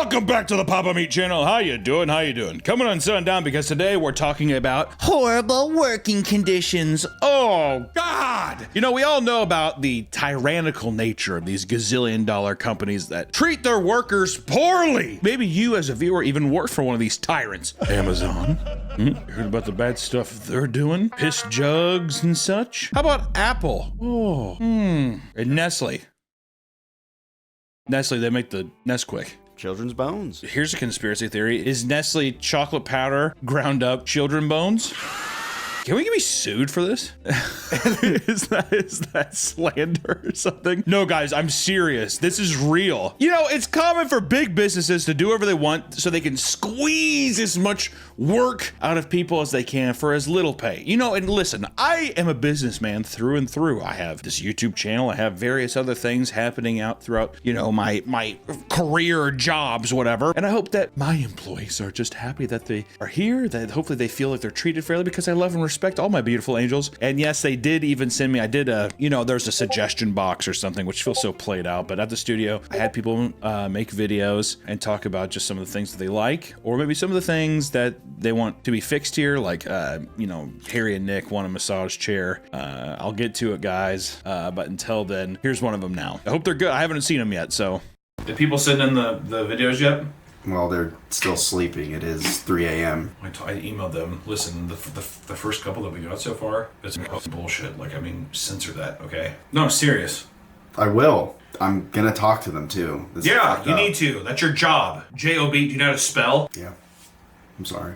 Welcome back to the papameat channel. How you doing? How you doing? Coming on sun down because today we're talking about horrible working conditions. Oh God! You know, we all know about the tyrannical nature of these gazillion-dollar companies that treat their workers poorly. Maybe you as a viewer even work for one of these tyrants. Amazon. You heard about the bad stuff they're doing? Piss jugs and such? How about Apple? And Nestle. Nestle, they make the Nesquik. Children's bones. Here's a conspiracy theory. Is Nestle chocolate powder ground up children bones? Can we be sued for this? Is that slander or something? No, guys, I'm serious. This is real. You know, it's common for big businesses to do whatever they want so they can squeeze as much work out of people as they can for as little pay. You know, and listen, I am a businessman through and through. I have this YouTube channel. I have various other things happening out throughout, you know, my career, jobs, whatever. And I hope that my employees are just happy that they are here, that hopefully they feel like they're treated fairly, because I love and respect all my beautiful angels. And yes, they did even send me, there's a suggestion box or something, which feels so played out, but at the studio, I had people make videos and talk about just some of the things that they like, or maybe some of the things that they want to be fixed here, like, Harry and Nick want a massage chair. I'll get to it, guys, but until then, here's one of them now. I hope they're good. I haven't seen them yet, so. Did people send in the videos yet? Well, they're still sleeping. It is 3 a.m. I emailed them. Listen, the first couple that we got so far, it's bullshit. Like, I mean, censor that, okay? No, I'm serious. I will. I'm gonna talk to them too. Yeah, you need to. That's your job. J-O-B, do you know how to spell? Yeah. I'm sorry.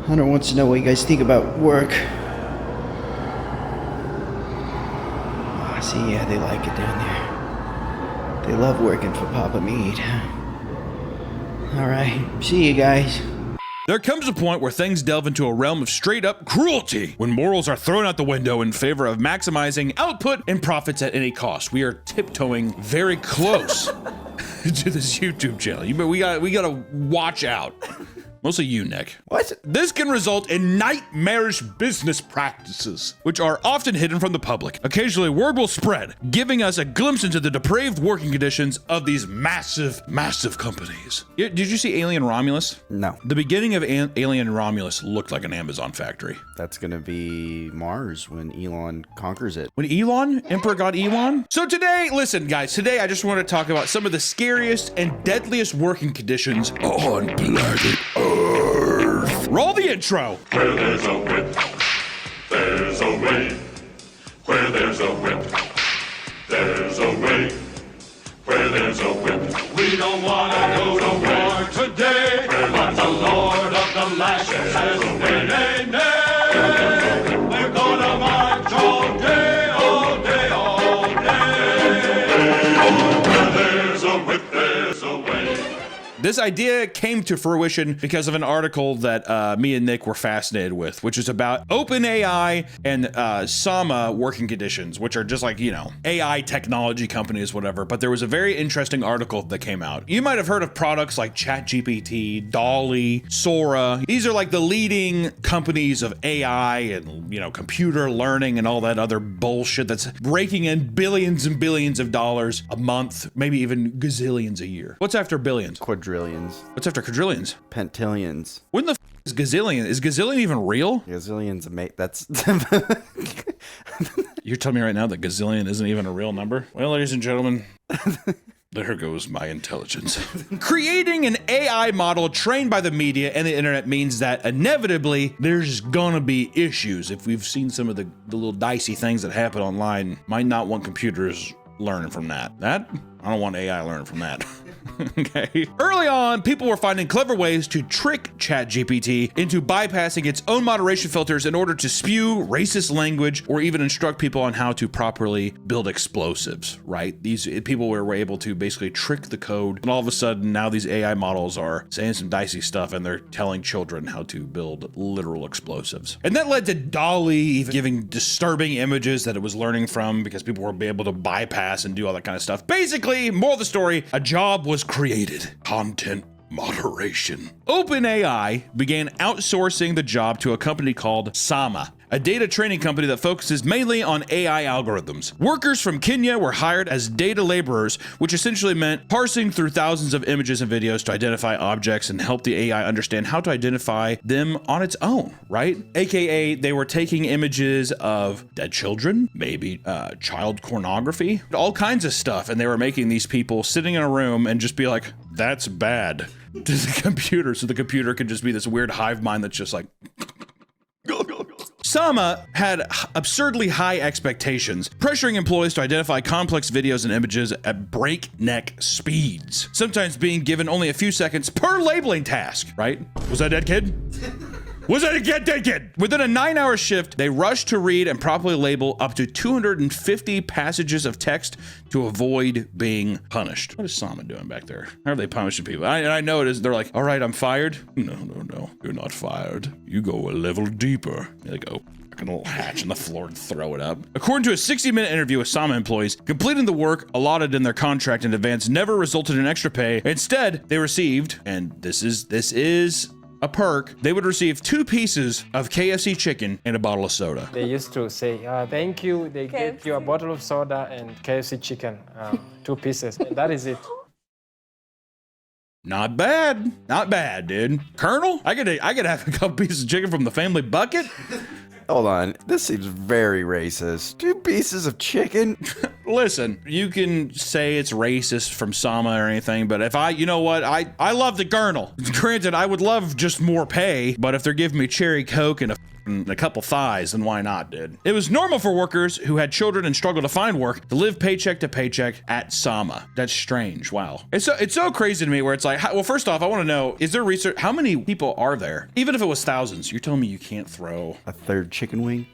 Hunter wants to know what you guys think about work. Oh, see, yeah, they like it down there. They love working for papameat. Alright, see you guys. There comes a point where things delve into a realm of straight-up cruelty, when morals are thrown out the window in favor of maximizing output and profits at any cost. We are tiptoeing very close to this YouTube channel. We gotta watch out. Mostly you, Nick. What? This can result in nightmarish business practices, which are often hidden from the public. Occasionally, word will spread, giving us a glimpse into the depraved working conditions of these massive, massive companies. Did you see Alien Romulus? No. The beginning of Alien Romulus looked like an Amazon factory. That's gonna be Mars when Elon conquers it. When Elon? Emperor God Elon? So today, listen, guys, today I just want to talk about some of the scariest and deadliest working conditions on planet Earth. Roll the intro. Where there's a whip, there's a way. Where there's a whip, there's a way. Where there's a whip, we don't want to go to war today. But the Lord of the lashes says, nay, nay, nay. We're gonna march all day, all day, all day. Where there's a whip, there's a way. This idea came to fruition because of an article that me and Nick were fascinated with, which is about OpenAI and Sama working conditions, which are just like, you know, AI technology companies, whatever. But there was a very interesting article that came out. You might have heard of products like ChatGPT, DALL-E, Sora. These are like the leading companies of AI and, you know, computer learning and all that other bullshit that's raking in billions and billions of dollars a month, maybe even gazillions a year. What's after billions? Quadrillions. What's after quadrillions? Pentillions. When the is gazillion? Is gazillion even real? Gazillions, mate. That's. You're telling me right now that gazillion isn't even a real number? Well, ladies and gentlemen, there goes my intelligence. Creating an AI model trained by the media and the internet means that inevitably there's gonna be issues. If we've seen some of the little dicey things that happen online, might not want computers learning from that. I don't want AI learning from that. Okay. Early on, people were finding clever ways to trick ChatGPT into bypassing its own moderation filters in order to spew racist language or even instruct people on how to properly build explosives, right? These people were able to basically trick the code, and all of a sudden now these AI models are saying some dicey stuff and they're telling children how to build literal explosives. And that led to DALL-E even giving disturbing images that it was learning from because people were able to bypass and do all that kind of stuff. Basically, moral of the story, a job was created. Content moderation. OpenAI began outsourcing the job to a company called Sama, a data training company that focuses mainly on AI algorithms. Workers from Kenya were hired as data laborers, which essentially meant parsing through thousands of images and videos to identify objects and help the AI understand how to identify them on its own, right? AKA, they were taking images of dead children, maybe child pornography, all kinds of stuff, and they were making these people sitting in a room and just be like, that's bad, to the computer, so the computer could just be this weird hive mind that's just like, Sama had absurdly high expectations, pressuring employees to identify complex videos and images at breakneck speeds, sometimes being given only a few seconds per labeling task, right? Was that a dead kid? Was that a dead kid? Within a 9-hour shift, they rushed to read and properly label up to 250 passages of text to avoid being punished. What is Sama doing back there? How are they punishing people? I know it is. They're like, all right, I'm fired. No. You're not fired. You go a level deeper. You're like, oh. A little hatch in the floor and throw it up. According to a 60-minute interview with Sama employees, completing the work allotted in their contract in advance never resulted in extra pay. Instead, they received, and this is a perk, they would receive 2 pieces of KFC chicken and a bottle of soda. They used to say, thank you, they get you a bottle of soda and KFC chicken, 2 pieces, and that is it. Not bad, dude. Colonel, I could have a couple pieces of chicken from the family bucket. Hold on, this seems very racist. 2 pieces of chicken? Listen, you can say it's racist from Sama or anything, but if you know what, I love the Colonel. Granted, I would love just more pay, but if they're giving me cherry Coke and a couple thighs, then why not, dude? It was normal for workers who had children and struggled to find work to live paycheck to paycheck at Sama. That's strange. Wow. It's so crazy to me where it's like, well, first off, I want to know, is there research? How many people are there? Even if it was thousands, you're telling me you can't throw a 3rd chicken wing?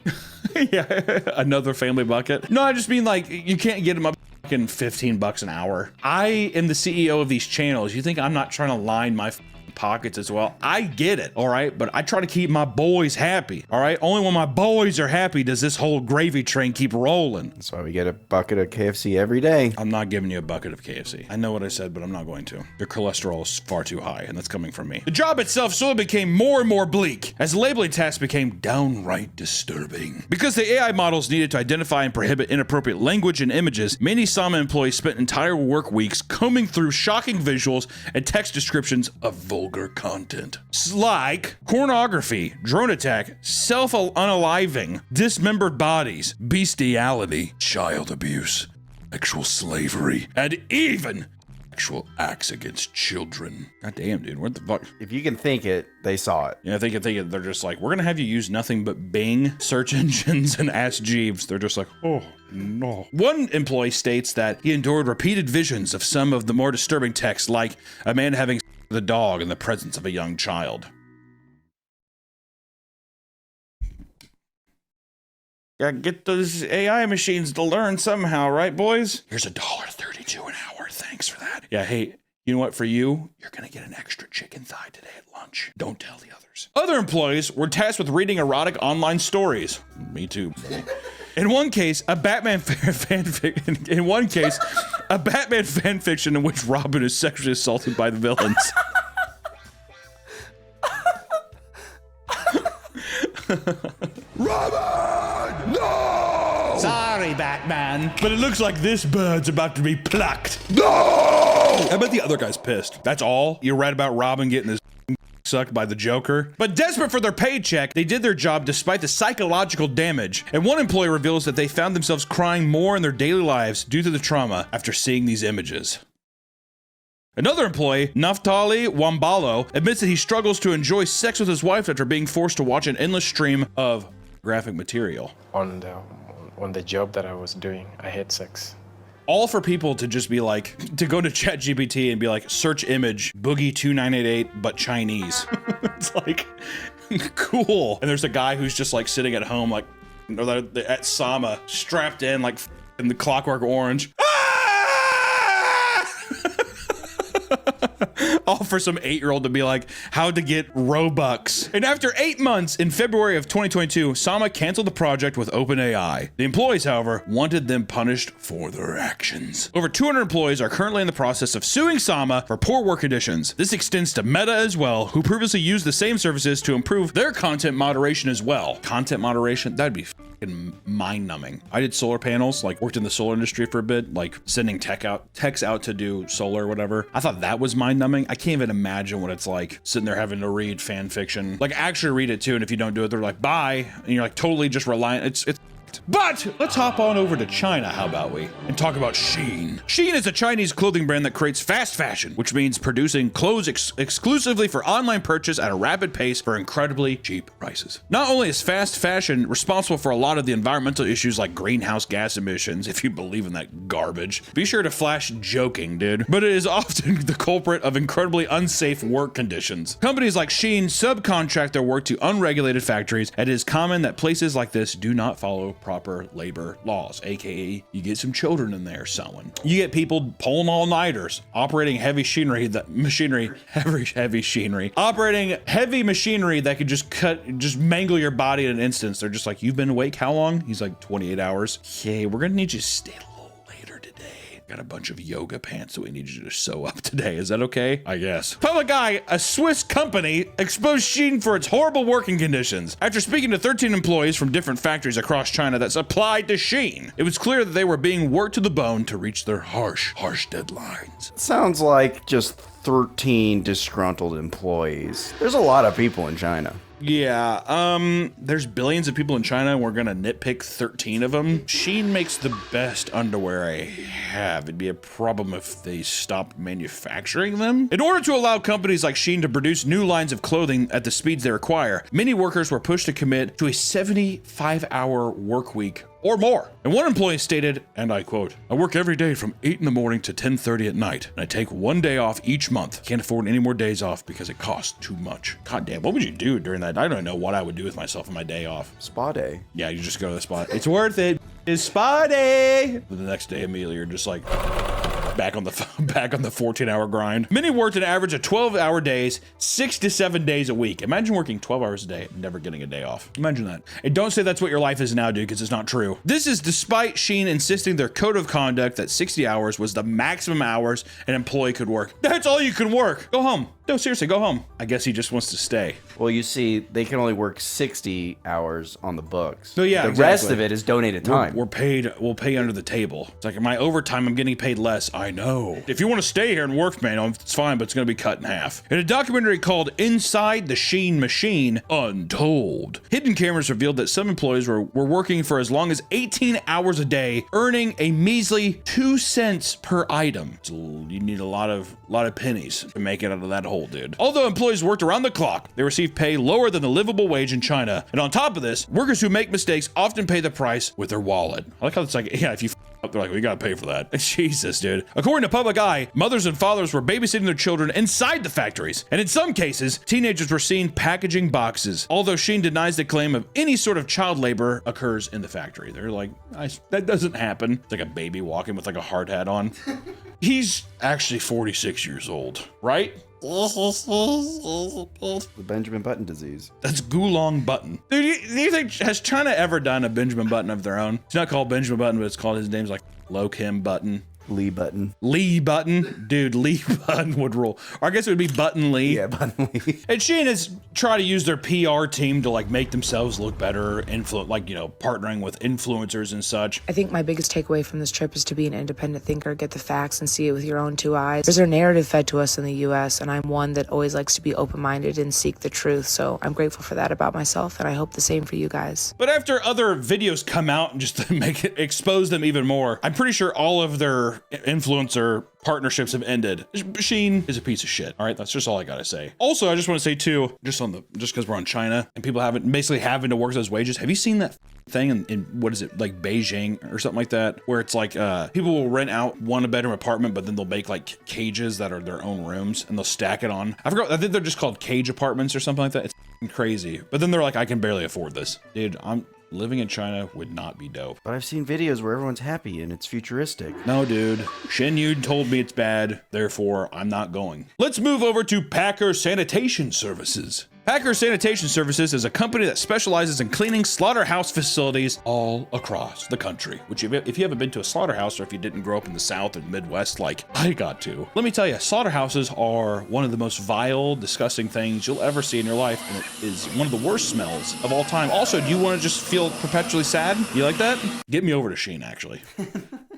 Yeah, another family bucket. No, I just mean like, you can't get them up fucking $15 an hour. I am the CEO of these channels. You think I'm not trying to line my pockets as well? I get it, all right, but I try to keep my boys happy, all right? Only when my boys are happy does this whole gravy train keep rolling. That's why we get a bucket of KFC every day. I'm not giving you a bucket of KFC. I know what I said, but I'm not going to. Your cholesterol is far too high, and that's coming from me. The job itself slowly became more and more bleak as the labeling tasks became downright disturbing. Because the AI models needed to identify and prohibit inappropriate language and images, many Sama employees spent entire work weeks combing through shocking visuals and text descriptions of vulgar content. Like pornography, drone attack, self-unaliving, dismembered bodies, bestiality, child abuse, sexual slavery, and even sexual acts against children. God damn, dude, what the fuck? If you can think it, they saw it. Yeah, think it. They're just like, we're gonna have you use nothing but Bing search engines and Ask Jeeves. They're just like, oh no. One employee states that he endured repeated visions of some of the more disturbing texts, like a man having the dog in the presence of a young child. Gotta get those AI machines to learn somehow, right, boys? Here's $1.32 an hour. Thanks for that. Yeah, hey, you know what? For you, you're gonna get an extra chicken thigh today at lunch. Don't tell the others. Other employees were tasked with reading erotic online stories. Me too. In one case, a Batman fanfiction. In one case, a Batman fanfiction in which Robin is sexually assaulted by the villains. Robin! No! Sorry, Batman, but it looks like this bird's about to be plucked. No! I bet the other guy's pissed. That's all? You read about Robin getting his sucked by the Joker? But desperate for their paycheck, they did their job despite the psychological damage. And one employee reveals that they found themselves crying more in their daily lives due to the trauma after seeing these images. Another employee, Naftali Wambalo, admits that he struggles to enjoy sex with his wife after being forced to watch an endless stream of graphic material. On the job that I was doing, I had sex. All for people to just be like, to go to ChatGPT and be like, search image, Boogie 2988, but Chinese. It's like, cool. And there's a guy who's just like sitting at home, like, at Sama, strapped in, like, in the Clockwork Orange. All for some 8-year-old to be like, how to get Robux. And after 8 months, in February of 2022, Sama canceled the project with OpenAI. The employees, however, wanted them punished for their actions. Over 200 employees are currently in the process of suing Sama for poor work conditions. This extends to Meta as well, who previously used the same services to improve their content moderation as well. Content moderation? That'd be fucking mind-numbing. I did solar panels, like worked in the solar industry for a bit, like sending techs out to do solar or whatever. I thought that was mind-numbing. I can't even imagine what it's like sitting there having to read fan fiction. Like actually read it too, and if you don't do it, they're like, bye. And you're like totally just reliant. It's but let's hop on over to China, how about we, and talk about Shein. Shein is a Chinese clothing brand that creates fast fashion, which means producing clothes exclusively for online purchase at a rapid pace for incredibly cheap prices. Not only is fast fashion responsible for a lot of the environmental issues like greenhouse gas emissions, if you believe in that garbage, be sure to flash joking, dude, but it is often the culprit of incredibly unsafe work conditions. Companies like Shein subcontract their work to unregulated factories, and it is common that places like this do not follow proper labor laws, aka you get some children in there sewing. You get people pulling all-nighters, operating heavy machinery that could just mangle your body in an instance. They're just like, you've been awake how long? He's like 28 hours. Okay, we're gonna need you to stay a little later today. Got a bunch of yoga pants that we need you to sew up today. Is that okay? I guess. Public Eye, a Swiss company, exposed Shein for its horrible working conditions. After speaking to 13 employees from different factories across China that supplied to Shein, it was clear that they were being worked to the bone to reach their harsh deadlines. Sounds like just 13 disgruntled employees. There's a lot of people in China. Yeah, there's billions of people in China and we're gonna nitpick 13 of them. Shein makes the best underwear I have. It'd be a problem if they stopped manufacturing them. In order to allow companies like Shein to produce new lines of clothing at the speeds they require, many workers were pushed to commit to a 75-hour work week or more. And one employee stated, and I quote, "I work every day from 8 in the morning to 10:30 at night, and I take 1 day off each month. Can't afford any more days off because it costs too much." God damn, what would you do during that? I don't know what I would do with myself on my day off. Spa day. Yeah, you just go to the spot. It's worth it. It's spa day. The next day, immediately, you're just like, back on the 14-hour grind. Many worked an average of 12-hour days, 6 to 7 days a week. Imagine working 12 hours a day, never getting a day off. Imagine that. And don't say that's what your life is now, dude, because it's not true. This is despite Shein insisting their code of conduct that 60 hours was the maximum hours an employee could work. That's all you can work. Go home. No, seriously, go home. I guess he just wants to stay. Well, you see, they can only work 60 hours on the books. So yeah, the rest of it is donated time. We'll pay under the table. It's like my overtime, I'm getting paid less. I know. If you want to stay here and work, man, it's fine, but it's going to be cut in half. In a documentary called Inside the Shein Machine, Untold, hidden cameras revealed that some employees were working for as long as 18 hours a day, earning a measly 2 cents per item. So you need a lot of pennies to make it out of that hole, dude. Although employees worked around the clock, they received pay lower than the livable wage in China. And on top of this, workers who make mistakes often pay the price with their wallet. I like how it's like, yeah, if you up, they're like, we gotta pay for that. Jesus, dude. According to Public Eye, mothers and fathers were babysitting their children inside the factories. And in some cases, teenagers were seen packaging boxes. Although Shein denies the claim of any sort of child labor occurs in the factory. They're like, that doesn't happen. It's like a baby walking with like a hard hat on. He's actually 46 years old, right? The Benjamin Button disease. That's Gulong Button. Dude, do you think, has China ever done a Benjamin Button of their own? It's not called Benjamin Button, but it's called, his name's like Lo Kim Button. Lee Button. Lee Button? Dude, Lee Button would rule. Or I guess it would be Button Lee. Yeah, Button Lee. And Shein has tried to use their PR team to like make themselves look better, partnering with influencers and such. I think my biggest takeaway from this trip is to be an independent thinker, get the facts and see it with your own 2 eyes. There's a narrative fed to us in the US, and I'm one that always likes to be open-minded and seek the truth. So I'm grateful for that about myself, and I hope the same for you guys. But after other videos come out and just to expose them even more, I'm pretty sure all of their influencer partnerships have ended. Shein is a piece of shit. All right, that's just all I gotta say. Also, I just want to say too, just because we're on China and people basically having to work those wages. Have you seen that thing in what is it, like Beijing or something like that, where it's like people will rent out one bedroom apartment, but then they'll make like cages that are their own rooms and they'll stack it on. I forgot. I think they're just called cage apartments or something like that. It's crazy. But then they're like, I can barely afford this, dude. living in China would not be dope. But I've seen videos where everyone's happy and it's futuristic. No, dude. Shen Yun told me it's bad, therefore I'm not going. Let's move over to Packer Sanitation Services. Packer Sanitation Services is a company that specializes in cleaning slaughterhouse facilities all across the country. Which, if you haven't been to a slaughterhouse, or if you didn't grow up in the South and Midwest like I got to, let me tell you, slaughterhouses are one of the most vile, disgusting things you'll ever see in your life, and it is one of the worst smells of all time. Also, do you want to just feel perpetually sad? You like that? Get me over to Sheen, actually.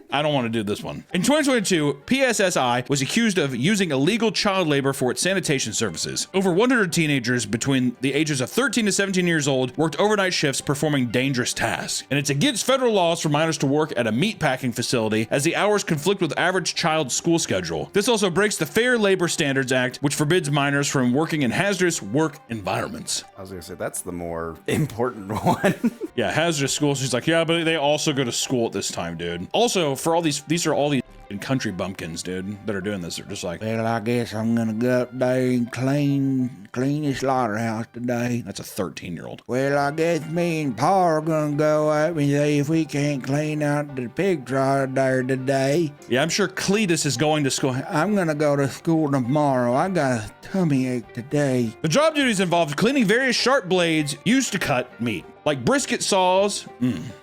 I don't want to do this one. In 2022, PSSI was accused of using illegal child labor for its sanitation services. Over 100 teenagers between the ages of 13 to 17 years old worked overnight shifts performing dangerous tasks. And it's against federal laws for minors to work at a meat packing facility, as the hours conflict with average child school schedule. This also breaks the Fair Labor Standards Act, which forbids minors from working in hazardous work environments. I was gonna say, that's the more important one. Yeah, hazardous schools. She's like, yeah, but they also go to school at this time, dude. Also, for all these are all these country bumpkins, dude, that are doing this. They're just like, well, I guess I'm gonna go up there and clean the slaughterhouse today. That's a 13-year-old. Well, I guess me and Pa are gonna go up and see if we can't clean out the pig trough there today. Yeah, I'm sure Cletus is going to school. I'm gonna go to school tomorrow. I got a tummy ache today. The job duties involved cleaning various sharp blades used to cut meat, like brisket saws,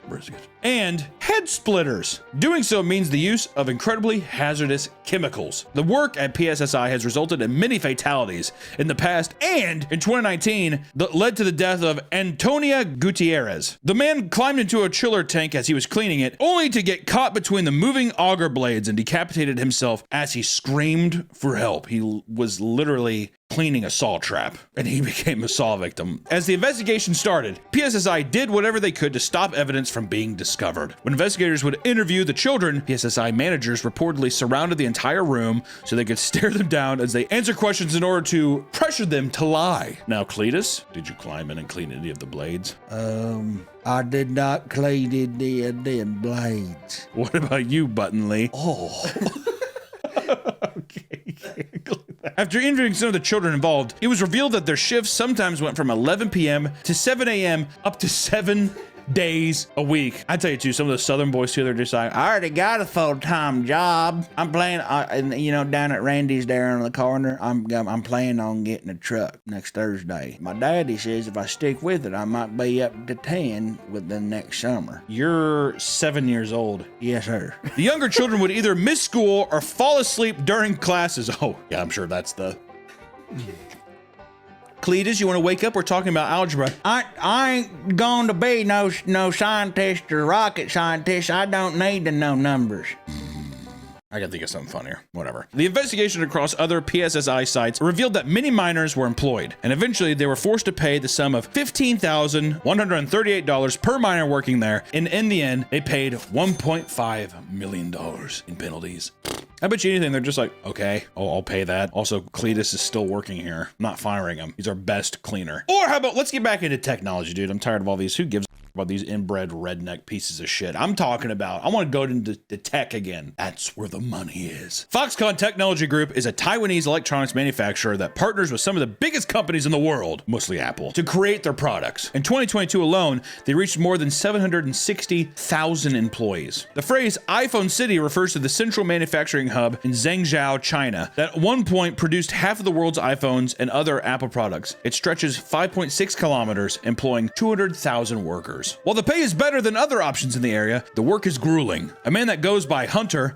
brisket, and head splitters. Doing so means the use of incredibly hazardous chemicals. The work at PSSI has resulted in many fatalities in the past, and in 2019, that led to the death of Antonia Gutierrez. The man climbed into a chiller tank as he was cleaning it, only to get caught between the moving auger blades and decapitated himself as he screamed for help. He was literally cleaning a saw trap, and he became a saw victim. As the investigation started, PSSI did whatever they could to stop evidence from being discovered. When investigators would interview the children, PSSI managers reportedly surrounded the entire room so they could stare them down as they answer questions in order to pressure them to lie. Now, Cletus, did you climb in and clean any of the blades? I did not clean any of them blades. What about you, Buttonly? Oh. Okay. After interviewing some of the children involved, it was revealed that their shifts sometimes went from 11 p.m. to 7 a.m. up to 7 days a week. I tell you too, some of the Southern boys too, they're just like, I already got a full-time job. I'm playing, down at Randy's there on the corner. I'm planning on getting a truck next Thursday. My daddy says if I stick with it, I might be up to 10 within next summer. You're 7 years old. Yes, sir. The younger children would either miss school or fall asleep during classes. Oh, yeah, I'm sure that's the... Cletus, you want to wake up? We're talking about algebra. I ain't going to be no scientist or rocket scientist. I don't need to know numbers. I gotta think of something funnier. Whatever. The investigation across other PSSI sites revealed that many minors were employed, and eventually they were forced to pay the sum of $15,138 per minor working there, and in the end, they paid $1.5 million in penalties. I bet you anything, they're just like, okay, I'll pay that. Also, Cletus is still working here. I'm not firing him. He's our best cleaner. Or how about, let's get back into technology, dude. I'm tired of all these. Who gives a about these inbred redneck pieces of shit? I'm talking about, I want to go into the tech again. That's where the money is. Foxconn Technology Group is a Taiwanese electronics manufacturer that partners with some of the biggest companies in the world, mostly Apple, to create their products. In 2022 alone, they reached more than 760,000 employees. The phrase iPhone City refers to the central manufacturing hub in Zhengzhou, China, that at one point produced half of the world's iPhones and other Apple products. It stretches 5.6 kilometers, employing 200,000 workers. While the pay is better than other options in the area, the work is grueling. A man that goes by Hunter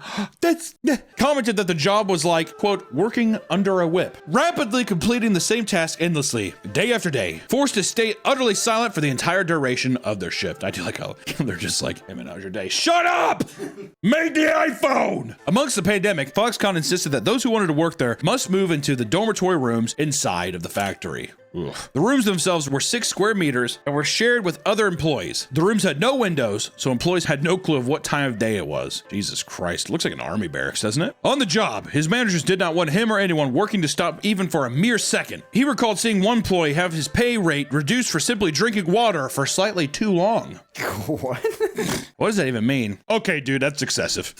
commented that the job was like, quote, working under a whip, rapidly completing the same task endlessly, day after day, forced to stay utterly silent for the entire duration of their shift. I do like how they're just like, hey man, how's your day? Shut up! Make the iPhone! Amongst the pandemic, Foxconn insisted that those who wanted to work there must move into the dormitory rooms inside of the factory. Ugh. The rooms themselves were 6 square meters and were shared with other employees. The rooms had no windows, so employees had no clue of what time of day it was. Jesus Christ, looks like an army barracks, doesn't it? On the job, his managers did not want him or anyone working to stop even for a mere second. He recalled seeing one employee have his pay rate reduced for simply drinking water for slightly too long. What? What does that even mean? Okay, dude, that's excessive.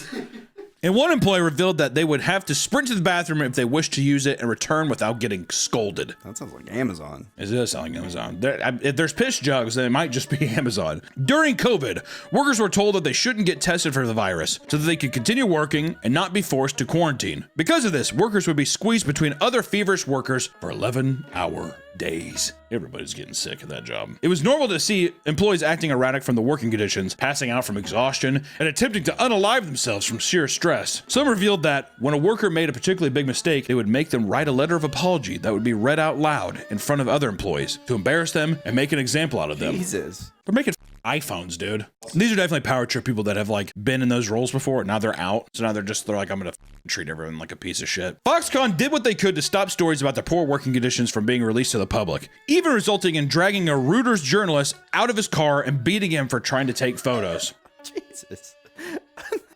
And one employee revealed that they would have to sprint to the bathroom if they wished to use it and return without getting scolded. That sounds like Amazon. It does sound like Amazon. If there's piss jugs, then it might just be Amazon. During COVID, workers were told that they shouldn't get tested for the virus so that they could continue working and not be forced to quarantine. Because of this, workers would be squeezed between other feverish workers for 11-hour days. Everybody's getting sick at that job. It was normal to see employees acting erratic from the working conditions, passing out from exhaustion, and attempting to unalive themselves from sheer stress. Some revealed that when a worker made a particularly big mistake, they would make them write a letter of apology that would be read out loud in front of other employees to embarrass them and make an example out of them. Jesus. They're making iPhones, dude. These are definitely power trip people that have like been in those roles before. Now they're out. So now they're like, I'm gonna treat everyone like a piece of shit. Foxconn did what they could to stop stories about their poor working conditions from being released to the public, even resulting in dragging a Reuters journalist out of his car and beating him for trying to take photos. Jesus.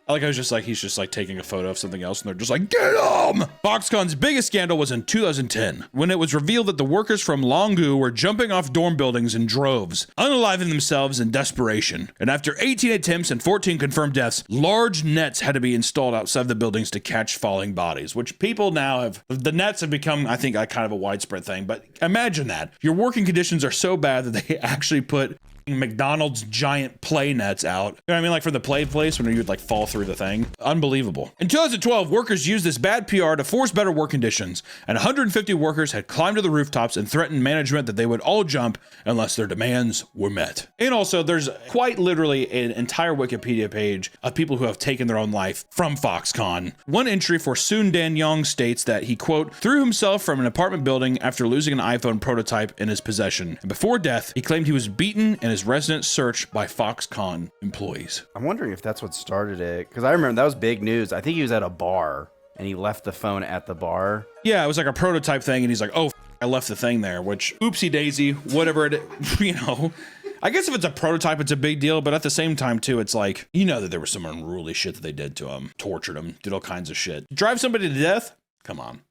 I like, he's just like taking a photo of something else and they're just like, get him! Foxconn's biggest scandal was in 2010, when it was revealed that the workers from Longu were jumping off dorm buildings in droves, unaliving themselves in desperation. And after 18 attempts and 14 confirmed deaths, large nets had to be installed outside the buildings to catch falling bodies, which people now have, the nets have become, I think, a kind of a widespread thing. But imagine that. Your working conditions are so bad that they actually put McDonald's giant play nets out. You know what I mean? Like for the play place when you'd like fall through the thing. Unbelievable. In 2012, workers used this bad PR to force better work conditions, and 150 workers had climbed to the rooftops and threatened management that they would all jump unless their demands were met. And also, there's quite literally an entire Wikipedia page of people who have taken their own life from Foxconn. One entry for Soon Dan Yong states that he, quote, threw himself from an apartment building after losing an iPhone prototype in his possession. And before death, he claimed he was beaten and his residence searched by Foxconn employees. I'm wondering if that's what started it, because I remember that was big news. I think he was at a bar and he left the phone at the bar. Yeah, it was like a prototype thing, and he's like, oh, I left the thing there, which, oopsie daisy, whatever it, you know. I guess if it's a prototype, it's a big deal, but at the same time, too, it's like, you know that there was some unruly shit that they did to him, tortured him, did all kinds of shit. Drive somebody to death? Come on.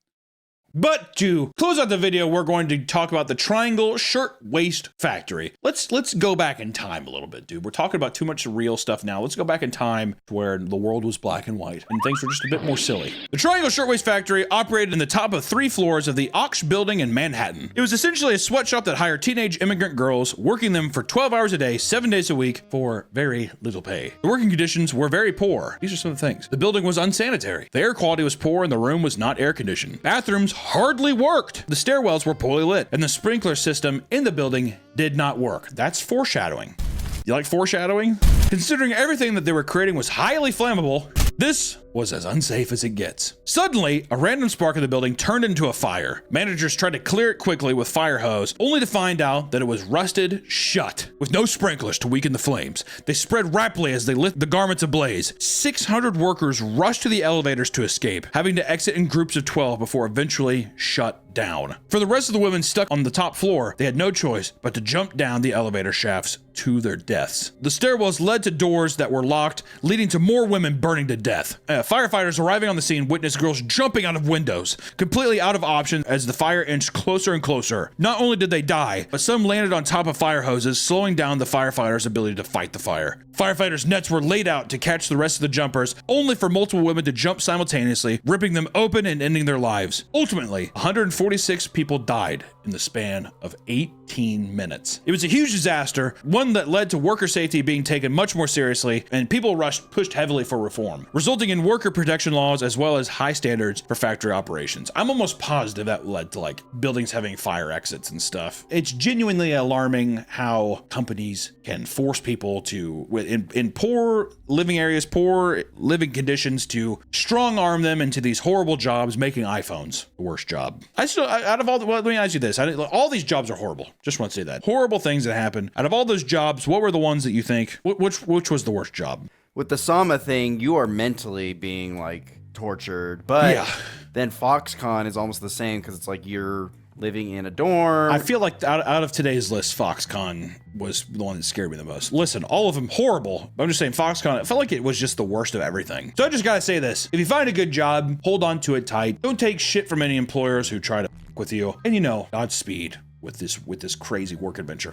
But to close out the video, we're going to talk about the Triangle Shirtwaist Factory. Let's go back in time a little bit, dude. We're talking about too much real stuff now. Let's go back in time to where the world was black and white and things were just a bit more silly. The Triangle Shirtwaist Factory operated in the top of 3 floors of the Ox building in Manhattan. It was essentially a sweatshop that hired teenage immigrant girls, working them for 12 hours a day, 7 days a week for very little pay. The working conditions were very poor. These are some of the things. The building was unsanitary. The air quality was poor and the room was not air conditioned. Bathrooms hardly worked. The stairwells were poorly lit, and the sprinkler system in the building did not work. That's foreshadowing. You like foreshadowing? Considering everything that they were creating was highly flammable, this was as unsafe as it gets. Suddenly, a random spark in the building turned into a fire. Managers tried to clear it quickly with fire hose, only to find out that it was rusted shut, with no sprinklers to weaken the flames. They spread rapidly as they lit the garments ablaze. 600 workers rushed to the elevators to escape, having to exit in groups of 12 before eventually shut down. For the rest of the women stuck on the top floor, they had no choice but to jump down the elevator shafts to their deaths. The stairwells led to doors that were locked, leading to more women burning to death. Firefighters arriving on the scene witnessed girls jumping out of windows, completely out of options as the fire inched closer and closer. Not only did they die, but some landed on top of fire hoses, slowing down the firefighters' ability to fight the fire. Firefighters' nets were laid out to catch the rest of the jumpers, only for multiple women to jump simultaneously, ripping them open and ending their lives. Ultimately, 146 people died in the span of 18 minutes. It was a huge disaster, one that led to worker safety being taken much more seriously, and people pushed heavily for reform, resulting in worker protection laws as well as high standards for factory operations. I'm almost positive that led to like buildings having fire exits and stuff. It's genuinely alarming how companies can force people to, in poor living areas, poor living conditions, to strong arm them into these horrible jobs, making iPhones the worst job. Out of all the, well, let me ask you this. All these jobs are horrible. Just want to say that. Horrible things that happen. Out of all those jobs, what were the ones that you think, which was the worst job? With the Sama thing, you are mentally being like tortured, but yeah. Then Foxconn is almost the same because it's like you're living in a dorm. I feel like out of today's list, Foxconn was the one that scared me the most. Listen, all of them horrible, but I'm just saying Foxconn, it felt like it was just the worst of everything. So I just gotta say this. If you find a good job, hold on to it tight. Don't take shit from any employers who try to f with you. And you know, Godspeed with this crazy work adventure.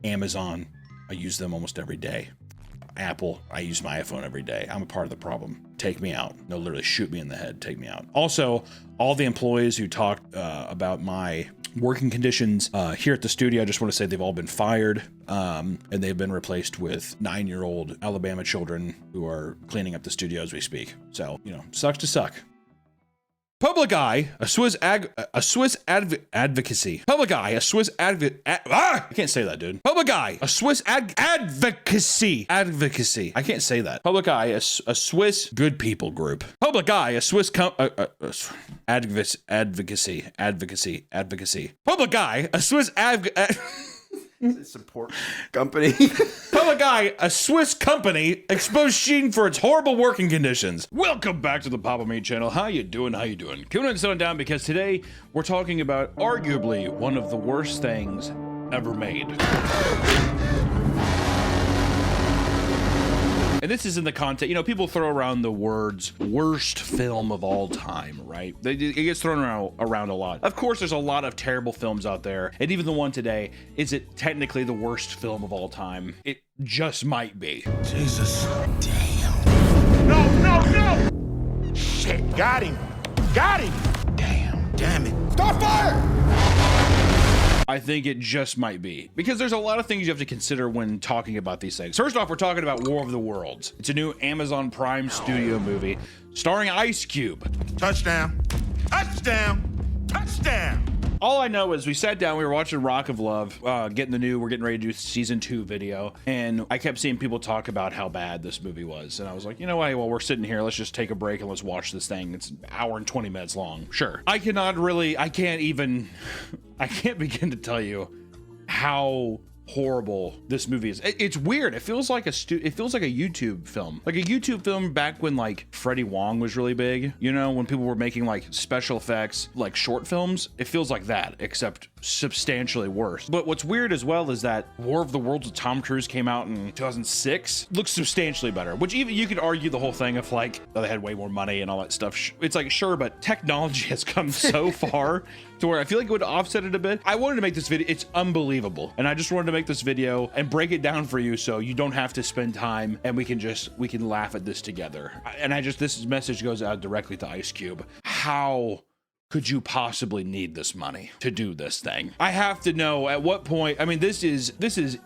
Amazon, I use them almost every day. Apple. I use my iPhone every day. I'm a part of the problem. Take me out. No, literally shoot me in the head. Take me out. Also, all the employees who talked about my working conditions here at the studio, I just want to say they've all been fired, and they've been replaced with 9-year-old Alabama children who are cleaning up the studio as we speak. So, you know, sucks to suck. Public Eye, a Swiss advocacy. Public Eye, a Swiss I can't say that, dude. Public Eye, a Swiss advocacy. I can't say that. Public Eye, a Swiss good people group. Public Eye, a Swiss advocacy. Public Eye, a Swiss Support company. Public Eye, a Swiss company, exposed Shein for its horrible working conditions. Welcome back to the papameat channel. How you doing? How you doing? Coming and slowing down because today we're talking about arguably one of the worst things ever made. And this is in the context, you know, people throw around the words worst film of all time, right? It gets thrown around a lot. Of course, there's a lot of terrible films out there. And even the one today, is it technically the worst film of all time? It just might be. Jesus. Damn. No! Shit, got him. Damn it. Start fire! I think it just might be. Because there's a lot of things you have to consider when talking about these things. First off, we're talking about War of the Worlds. It's a new Amazon Prime studio movie starring Ice Cube. Touchdown. All I know is we sat down, we were watching Rock of Love, we're getting ready to do season 2 video, and I kept seeing people talk about how bad this movie was, and I was like, you know what, well, we're sitting here, let's just take a break and let's watch this thing. It's an hour and 20 minutes long. Sure. I can't begin to tell you how horrible this movie is. It's weird. It feels like a YouTube film, like a YouTube film back when like Freddie Wong was really big, you know, when people were making like special effects, like short films. It feels like that, except substantially worse. But what's weird as well is that War of the Worlds with Tom Cruise came out in 2006, looks substantially better, which even you could argue the whole thing of like, oh, they had way more money and all that stuff. It's like, sure, but technology has come so far to where I feel like it would offset it a bit. I wanted to make this video. It's unbelievable. And I just wanted to make this video and break it down for you so you don't have to spend time and we can laugh at this together. And this message goes out directly to Ice Cube. How could you possibly need this money to do this thing? I have to know at what point. I mean, this is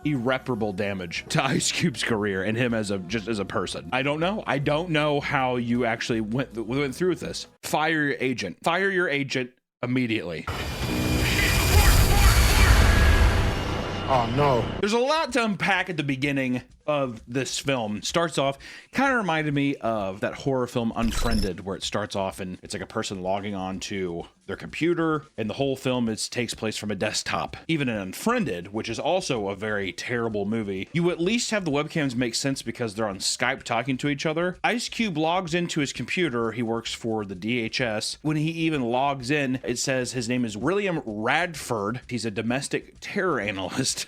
irreparable damage to Ice Cube's career and him as a person. I don't know how you actually went through with this. Fire your agent immediately. Oh no. There's a lot to unpack at the beginning of this film. Starts off, kind of reminded me of that horror film Unfriended, where it starts off and it's like a person logging on to their computer, and the whole film takes place from a desktop. Even in Unfriended, which is also a very terrible movie, you at least have the webcams make sense because they're on Skype talking to each other. Ice Cube logs into his computer. He works for the DHS. When he even logs in, it says his name is William Radford. He's a domestic terror analyst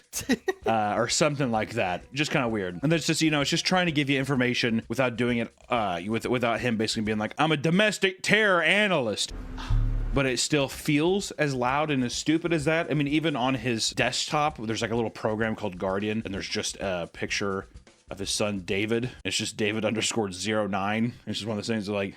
or something like that. Just kind of weird. And that's just, you know, it's just trying to give you information without doing it without him basically being like, I'm a domestic terror analyst. But it still feels as loud and as stupid as that. I mean, even on his desktop, there's like a little program called Guardian, and there's just a picture of his son, David. It's just David_09. It's just one of those things that, like,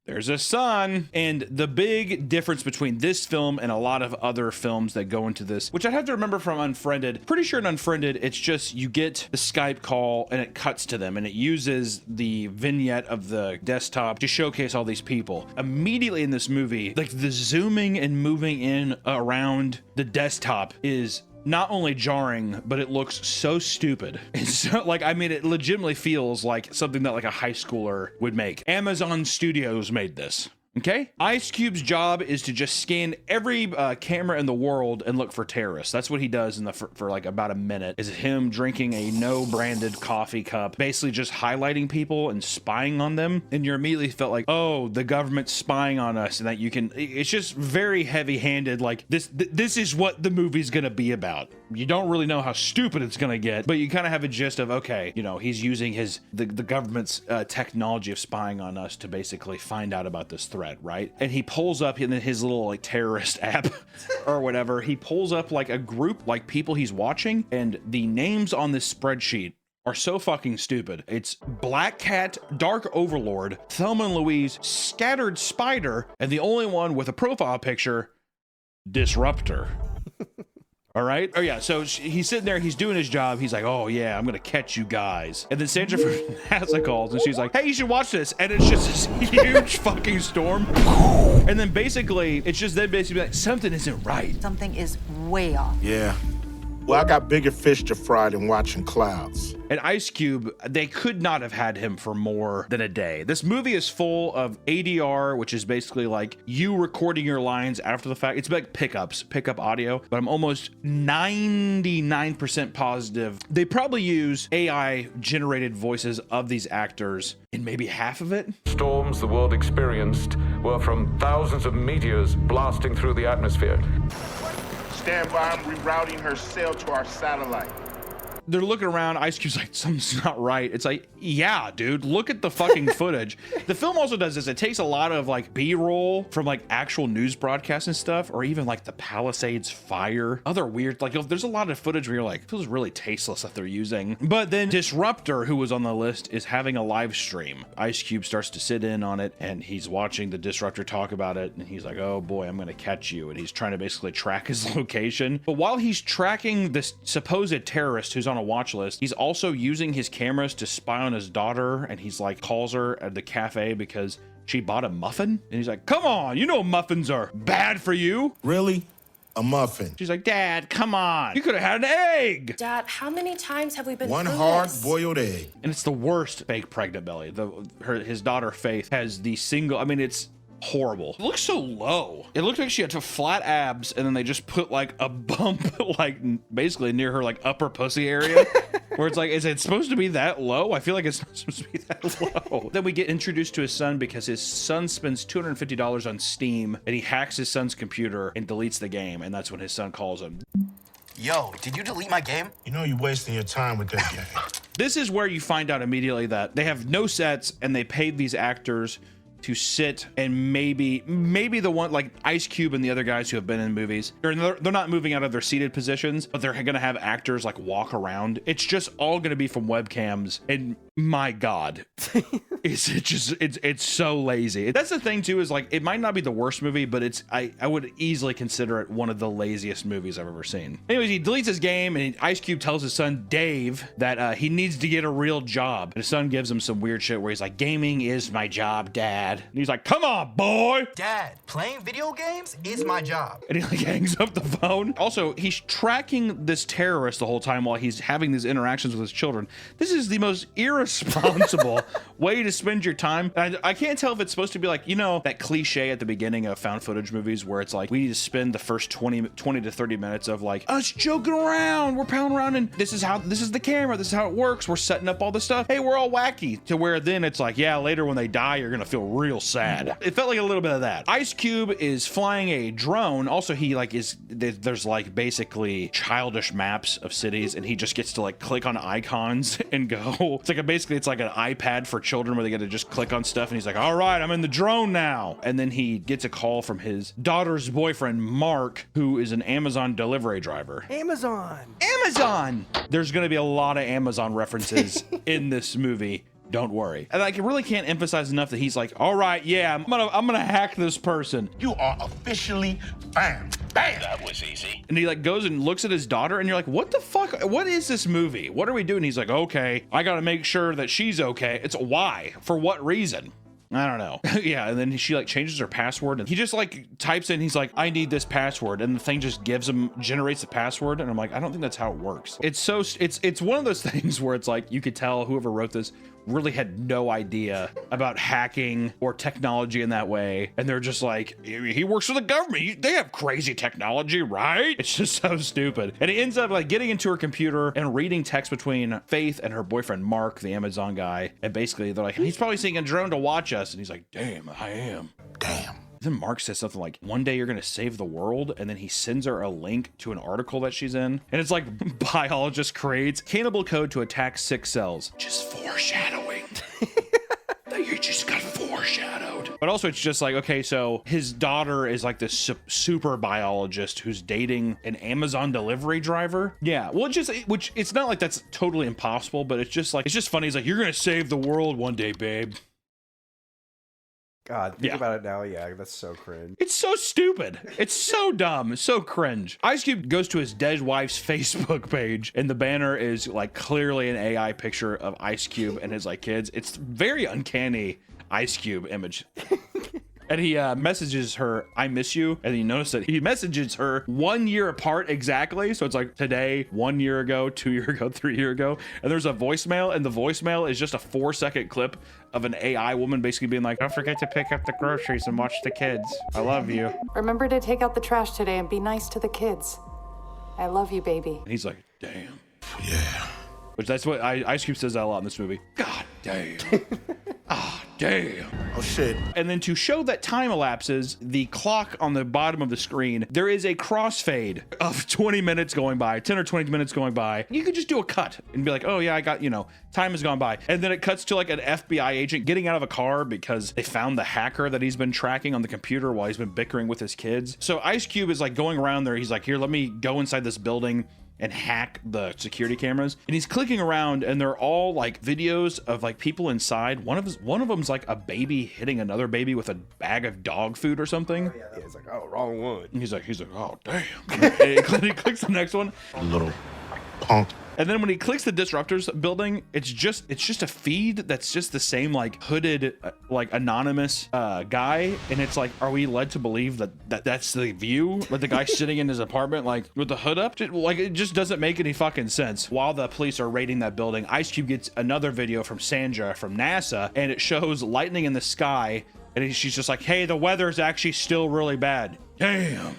there's a son. And the big difference between this film and a lot of other films that go into this, which I have to remember from Unfriended, pretty sure in Unfriended, it's just you get the Skype call and it cuts to them and it uses the vignette of the desktop to showcase all these people. Immediately in this movie, like the zooming and moving in around the desktop is not only jarring, but it looks so stupid. It's so, like, I mean, it legitimately feels like something that like a high schooler would make. Amazon Studios made this. Okay? Ice Cube's job is to just scan every camera in the world and look for terrorists. That's what he does for like about a minute, is him drinking a no-branded coffee cup, basically just highlighting people and spying on them. And you immediately felt like, oh, the government's spying on us, and that you can, it's just very heavy-handed. Like this is what the movie's gonna be about. You don't really know how stupid it's gonna get, but you kind of have a gist of, okay, you know, he's using the government's technology of spying on us to basically find out about this threat, right? And he pulls up in his little like terrorist app or whatever, he pulls up like a group, like people he's watching, and the names on this spreadsheet are so fucking stupid. It's Black Cat, Dark Overlord, Thelma and Louise, Scattered Spider, and the only one with a profile picture, Disruptor. All right. Oh yeah. So he's sitting there. He's doing his job. He's like, "Oh yeah, I'm gonna catch you guys." And then Sandra from NASA calls, and she's like, "Hey, you should watch this." And it's just this huge fucking storm. And then basically, it's just them basically like, something isn't right. Something is way off. Yeah. Well, I got bigger fish to fry than watching clouds. And Ice Cube, they could not have had him for more than a day. This movie is full of ADR, which is basically like you recording your lines after the fact. It's like pickup audio, but I'm almost 99% positive they probably use AI generated voices of these actors in maybe half of it. Storms the world experienced were from thousands of meteors blasting through the atmosphere. Stand by, I'm rerouting her sail to our satellite. They're looking around. Ice Cube's like, something's not right. It's like, yeah, dude, look at the fucking footage. The film also does this. It takes a lot of like B-roll from like actual news broadcasts and stuff, or even like the Palisades fire. Other weird, like there's a lot of footage where you're like, it feels really tasteless that they're using. But then Disruptor, who was on the list, is having a live stream. Ice Cube starts to sit in on it, and he's watching the Disruptor talk about it, and he's like, oh boy, I'm gonna catch you. And he's trying to basically track his location. But while he's tracking this supposed terrorist who's on a watch list, he's also using his cameras to spy on his daughter, and he's like calls her at the cafe because she bought a muffin, and he's like, come on, you know muffins are bad for you. Really? A muffin? She's like, Dad, come on, you could have had an egg. Dad, how many times have we been One through hard this? boiled egg. And it's the worst fake pregnant belly. His daughter Faith has the single, I mean, it's horrible. It looks so low. It looked like she had flat abs, and then they just put like a bump like basically near her like upper pussy area where it's like, is it supposed to be that low? I feel like it's not supposed to be that low. Then we get introduced to his son because his son spends $250 on Steam, and he hacks his son's computer and deletes the game, and that's when his son calls him. Yo, did you delete my game? You know you're wasting your time with that game. This is where you find out immediately that they have no sets, and they paid these actors to sit, and maybe the one like Ice Cube and the other guys who have been in movies, they're not moving out of their seated positions, but they're gonna have actors like walk around. It's just all gonna be from webcams, and my God, it's so lazy. That's the thing too, is like it might not be the worst movie, but I would easily consider it one of the laziest movies I've ever seen. Anyways, he deletes his game, and Ice Cube tells his son Dave that he needs to get a real job. And his son gives him some weird shit where he's like, gaming is my job, Dad. And he's like, come on, boy. Dad, playing video games is my job. And he like hangs up the phone. Also, he's tracking this terrorist the whole time while he's having these interactions with his children. This is the most irresponsible way to spend your time. I can't tell if it's supposed to be like, you know, that cliche at the beginning of found footage movies where it's like, we need to spend the first 20 to 30 minutes of like us joking around, we're pounding around, and this is the camera, this is how it works, we're setting up all this stuff, hey, we're all wacky, to where then it's like, yeah, later when they die, you're gonna feel real sad. It felt like a little bit of that. Ice Cube is flying a drone. Also, he like there's like basically childish maps of cities, and he just gets to like click on icons and go. It's like it's like an iPad for children where they get to just click on stuff, and he's like, all right, I'm in the drone now. And then he gets a call from his daughter's boyfriend, Mark, who is an Amazon delivery driver. Amazon. There's gonna be a lot of Amazon references in this movie. Don't worry. And I really can't emphasize enough that he's like, all right, yeah, I'm gonna hack this person. You are officially bam. Bam. That was easy. And he like goes and looks at his daughter, and you're like, what the fuck? What is this movie? What are we doing? He's like, okay, I gotta make sure that she's okay. It's why? For what reason? I don't know. Yeah, and then she like changes her password, and he just like types in, he's like, I need this password, and the thing just generates the password, and I'm like, I don't think that's how it works. It's one of those things where it's like, you could tell whoever wrote this really had no idea about hacking or technology in that way, and they're just like, he works for the government, they have crazy technology, right? It's just so stupid. And it ends up like getting into her computer and reading text between Faith and her boyfriend Mark, the Amazon guy, and basically they're like, he's probably seeing a drone to watch us, and he's like, damn, I am. Damn. Then Mark says something like, one day you're gonna save the world, and then he sends her a link to an article that she's in, and it's like, biologist creates cannibal code to attack 6 cells. Just foreshadowing. You just got foreshadowed. But also it's just like, okay, so his daughter is like this super biologist who's dating an Amazon delivery driver. Yeah, well, which it's not like that's totally impossible, but it's just funny. He's like, you're gonna save the world one day, babe. God, think about it now. Yeah, that's so cringe. It's so stupid. It's so dumb. It's so cringe. Ice Cube goes to his dead wife's Facebook page, and the banner is like clearly an AI picture of Ice Cube and his like kids. It's very uncanny Ice Cube image. And he messages her, I miss you. And you notice that he messages her 1 year apart exactly. So it's like today, 1 year ago, 2 year ago, 3 year ago. And there's a voicemail, and the voicemail is just a 4-second clip of an AI woman basically being like, don't forget to pick up the groceries and watch the kids. I love you. Remember to take out the trash today and be nice to the kids. I love you, baby. And he's like, damn. Yeah. Which that's what Ice Cube says that a lot in this movie. God damn. Ah, damn. Oh, shit. And then to show that time elapses, the clock on the bottom of the screen, there is a crossfade of 20 minutes going by, 10 or 20 minutes going by. You could just do a cut and be like, oh yeah, I got, time has gone by. And then it cuts to like an FBI agent getting out of a car because they found the hacker that he's been tracking on the computer while he's been bickering with his kids. So Ice Cube is like going around there. He's like, here, let me go inside this building and hack the security cameras. And he's clicking around, and they're all like videos of like people inside. One of them's like a baby hitting another baby with a bag of dog food or something. Oh, yeah, he's like, oh, wrong one. And he's like, oh damn. And he clicks the next one. Little punk. And then when he clicks the disruptors building, it's just a feed that's just the same like hooded like anonymous guy, and it's like, are we led to believe that's the view, like the guy sitting in his apartment like with the hood up? Like it just doesn't make any fucking sense. While the police are raiding that building, Ice Cube gets another video from Sandra from NASA, and it shows lightning in the sky, and she's just like, hey, the weather's actually still really bad. Damn.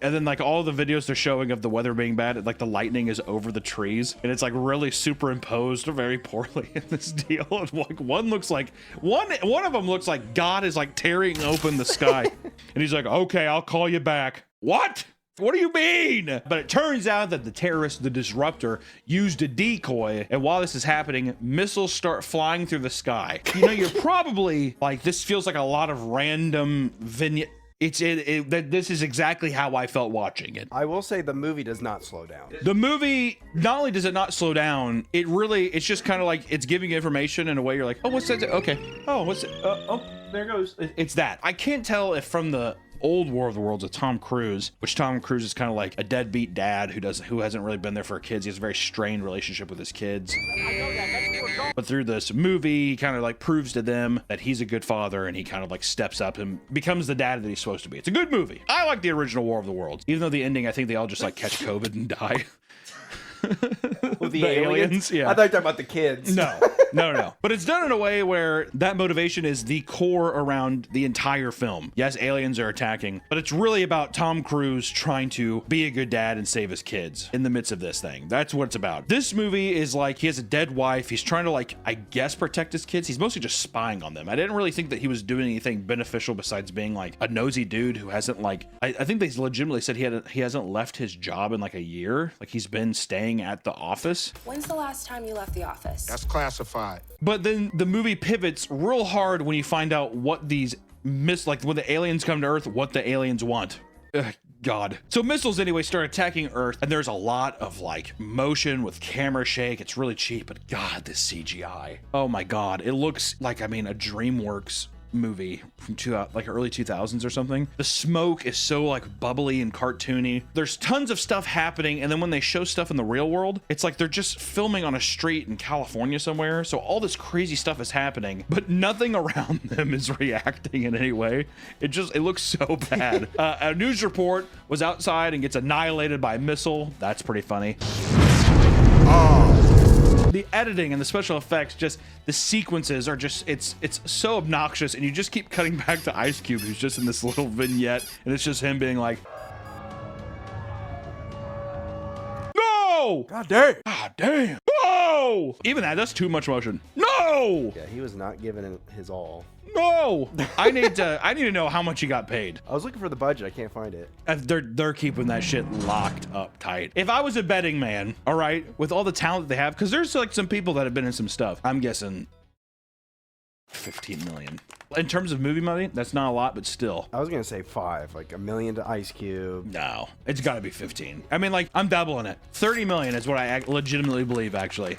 And then like all the videos they're showing of the weather being bad, like the lightning is over the trees, and it's like really superimposed very poorly in this deal. And like one of them looks like God is like tearing open the sky, and he's like, okay, I'll call you back. What do you mean? But it turns out that the terrorist, the disruptor, used a decoy, and while this is happening, missiles start flying through the sky. You're probably like, this feels like a lot of random vignette. This is exactly how I felt watching it. I will say the movie does not slow down. The movie, not only does it not slow down, it's just kind of like it's giving information in a way you're like, oh, what's that? Okay. Oh, what's it? Oh, there it goes. It's that. I can't tell if from the old War of the Worlds of Tom Cruise, which Tom Cruise is kind of like a deadbeat dad who hasn't really been there for kids. He has a very strained relationship with his kids. But through this movie, he kind of like proves to them that he's a good father, and he kind of like steps up and becomes the dad that he's supposed to be. It's a good movie. I like the original War of the Worlds, even though the ending, I think they all just like catch COVID and die. With the aliens? Yeah. I thought you were talking about the kids. No. But it's done in a way where that motivation is the core around the entire film. Yes, aliens are attacking, but it's really about Tom Cruise trying to be a good dad and save his kids in the midst of this thing. That's what it's about. This movie is like, he has a dead wife. He's trying to like, I guess, protect his kids. He's mostly just spying on them. I didn't really think that he was doing anything beneficial besides being like a nosy dude who hasn't like, I think they legitimately said he hasn't left his job in like a year. Like he's been staying at the office. When's the last time you left the office? That's classified. But then the movie pivots real hard when you find out what these like when the aliens come to Earth, what the aliens want. Ugh, God. So missiles anyway start attacking Earth, and there's a lot of like motion with camera shake. It's really cheap, but God, this CGI. Oh my God. It looks like, a DreamWorks movie from like early 2000s or something. The smoke is so like bubbly and cartoony. There's tons of stuff happening, and then when they show stuff in the real world, it's like they're just filming on a street in California somewhere. So all this crazy stuff is happening, but nothing around them is reacting in any way. It looks so bad. A news report was outside and gets annihilated by a missile. That's pretty funny. The editing and the special effects, just the sequences are just, it's so obnoxious, and you just keep cutting back to Ice Cube, who's just in this little vignette, and it's just him being like, no! God damn! No! Even that's too much motion. No! Yeah, he was not giving it his all. No! I need to know how much he got paid. I was looking for the budget. I can't find it. They're keeping that shit locked up tight. If I was a betting man, all right, with all the talent that they have, because there's like some people that have been in some stuff, I'm guessing 15 million. In terms of movie money, that's not a lot, but still. I was gonna say 5, like $1 million to Ice Cube. No, it's got to be 15. I mean, like, I'm doubling it. 30 million is what I legitimately believe, actually.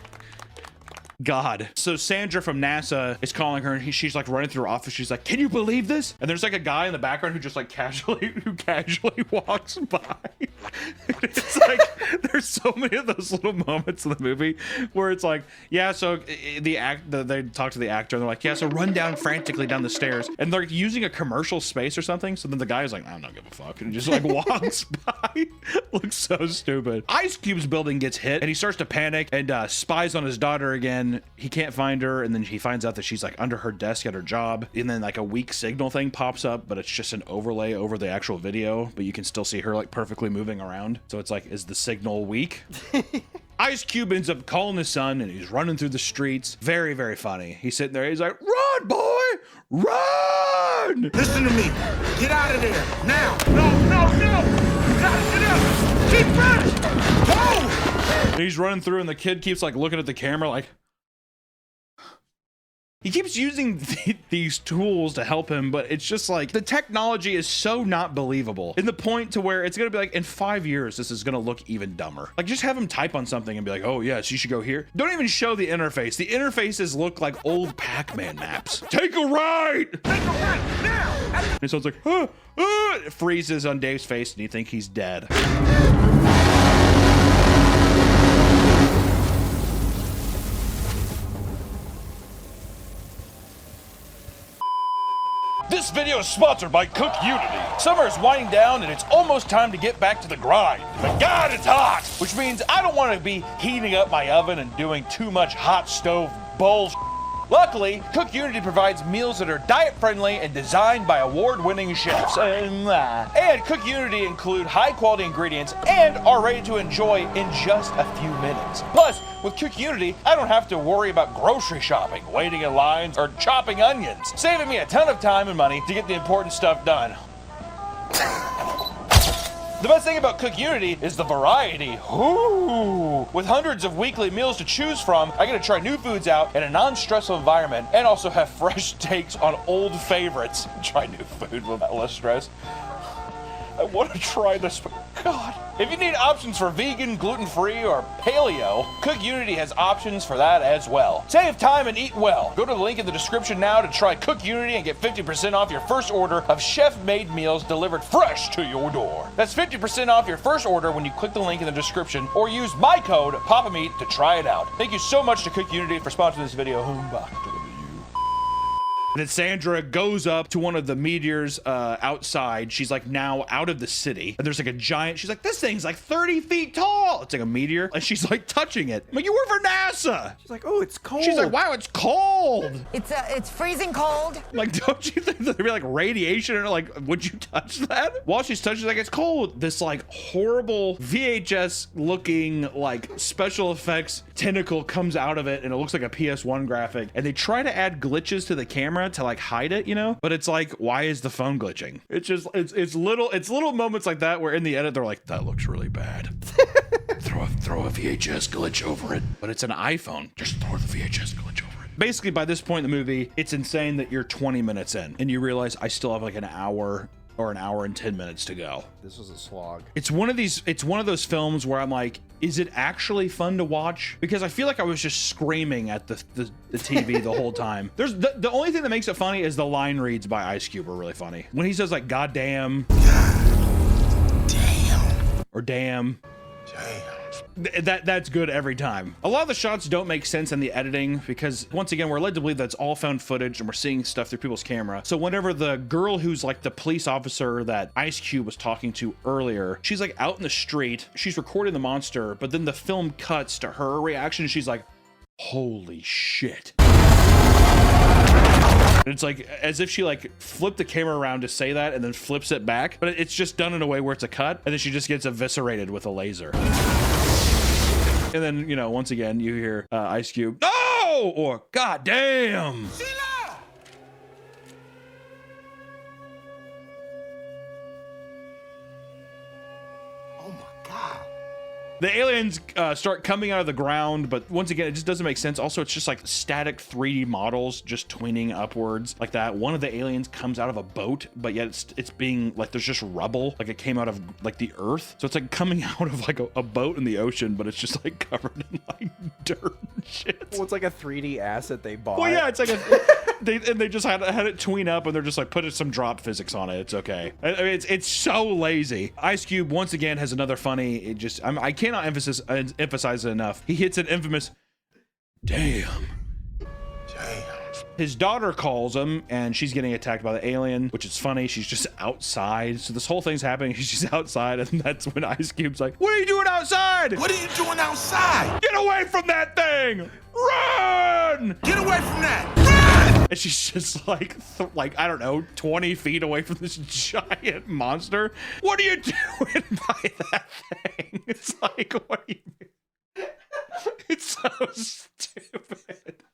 God. So Sandra from NASA is calling her, and she's like running through her office. She's like, "Can you believe this?" And there's like a guy in the background who just like casually walks by. It's like there's so many of those little moments in the movie where it's like, yeah, so they talk to the actor and they're like, yeah, so run down frantically down the stairs, and they're using a commercial space or something. So then the guy is like, I don't give a fuck, and he just like walks by. Looks so stupid. Ice Cube's building gets hit, and he starts to panic and spies on his daughter again. He can't find her, and then he finds out that she's like under her desk at her job, and then like a weak signal thing pops up, but it's just an overlay over the actual video, but you can still see her like perfectly moving around. So it's like, is the signal weak? Ice Cube ends up calling his son, and he's running through the streets. Very, very funny. He's sitting there, he's like, "Run, boy, run!" Listen to me. Get out of there. Now. No. You gotta get out. Keep running. Go. And he's running through, and the kid keeps like looking at the camera like, he keeps using these tools to help him, but it's just like the technology is so not believable, in the point to where it's gonna be like in 5 years this is gonna look even dumber. Like, just have him type on something and be like, "Oh yes, you should go here." Don't even show the interface. The interfaces look like old Pac-Man maps. Take a right. Take a right now. And so it's like, it freezes on Dave's face, and you think he's dead. This video is sponsored by Cook Unity. Summer is winding down, and it's almost time to get back to the grind. But God, it's hot, which means I don't want to be heating up my oven and doing too much hot stove bullshit. Luckily, Cook Unity provides meals that are diet-friendly and designed by award-winning chefs. And Cook Unity include high-quality ingredients and are ready to enjoy in just a few minutes. Plus, with Cook Unity, I don't have to worry about grocery shopping, waiting in lines, or chopping onions, saving me a ton of time and money to get the important stuff done. The best thing about Cook Unity is the variety. Ooh. With hundreds of weekly meals to choose from, I get to try new foods out in a non-stressful environment and also have fresh takes on old favorites. Try new food without less stress. I want to try this, but God. If you need options for vegan, gluten-free, or paleo, Cook Unity has options for that as well. Save time and eat well. Go to the link in the description now to try Cook Unity and get 50% off your first order of chef-made meals delivered fresh to your door. That's 50% off your first order when you click the link in the description or use my code papameat to try it out. Thank you so much to Cook Unity for sponsoring this video. And then Sandra goes up to one of the meteors outside. She's like now out of the city. And there's like a giant, she's like, this thing's like 30 feet tall. It's like a meteor. And she's like touching it. I'm like, you work for NASA. She's like, oh, it's cold. She's like, wow, it's cold. It's freezing cold. Like, don't you think there'd be like radiation or like, would you touch that? While she's touching, like, it's cold. This like horrible VHS looking like special effects tentacle comes out of it, and it looks like a PS1 graphic. And they try to add glitches to the camera to like hide it, you know, but it's like, why is the phone glitching? It's just it's little moments like that where in the edit they're like, that looks really bad. throw a VHS glitch over it. But it's an iPhone, just throw the VHS glitch over it. Basically, by this point in the movie, it's insane that you're 20 minutes in and you realize I still have like an hour or an hour and 10 minutes to go. This was a slog. It's one of those films where I'm like, is it actually fun to watch? Because I feel like I was just screaming at the TV the whole time. There's the only thing that makes it funny is the line reads by Ice Cube are really funny. When he says like, God damn. Or damn. That's good every time. A lot of the shots don't make sense in the editing because, once again, we're led to believe that's all found footage and we're seeing stuff through people's camera. So whenever the girl who's like the police officer that Ice Cube was talking to earlier, she's like out in the street, she's recording the monster, but then the film cuts to her reaction. She's like, holy shit. And it's like as if she like flipped the camera around to say that and then flips it back, but it's just done in a way where it's a cut and then she just gets eviscerated with a laser. And then, you know, once again, you hear Ice Cube, no, or God damn. Oh my God. The aliens start coming out of the ground, but once again, it just doesn't make sense. Also, it's just like static 3D models just tweening upwards like that. One of the aliens comes out of a boat, but yet it's being like there's just rubble, like it came out of like the earth. So it's like coming out of like a boat in the ocean, but it's just like covered in like dirt and shit. Well, it's like a 3D asset they bought. Well, yeah, it's like they just had it tween up, and they're just like putting some drop physics on it. It's okay. I mean, it's so lazy. Ice Cube once again has another funny. I cannot emphasize it enough. He hits an infamous, damn. His daughter calls him, and she's getting attacked by the alien, which is funny. She's just outside. So this whole thing's happening. She's outside, and that's when Ice Cube's like, what are you doing outside? What are you doing outside? Get away from that thing! Run! Get away from that! Run! And she's just like I don't know, 20 feet away from this giant monster. What are you doing by that thing? It's like, what do you mean? It's so stupid.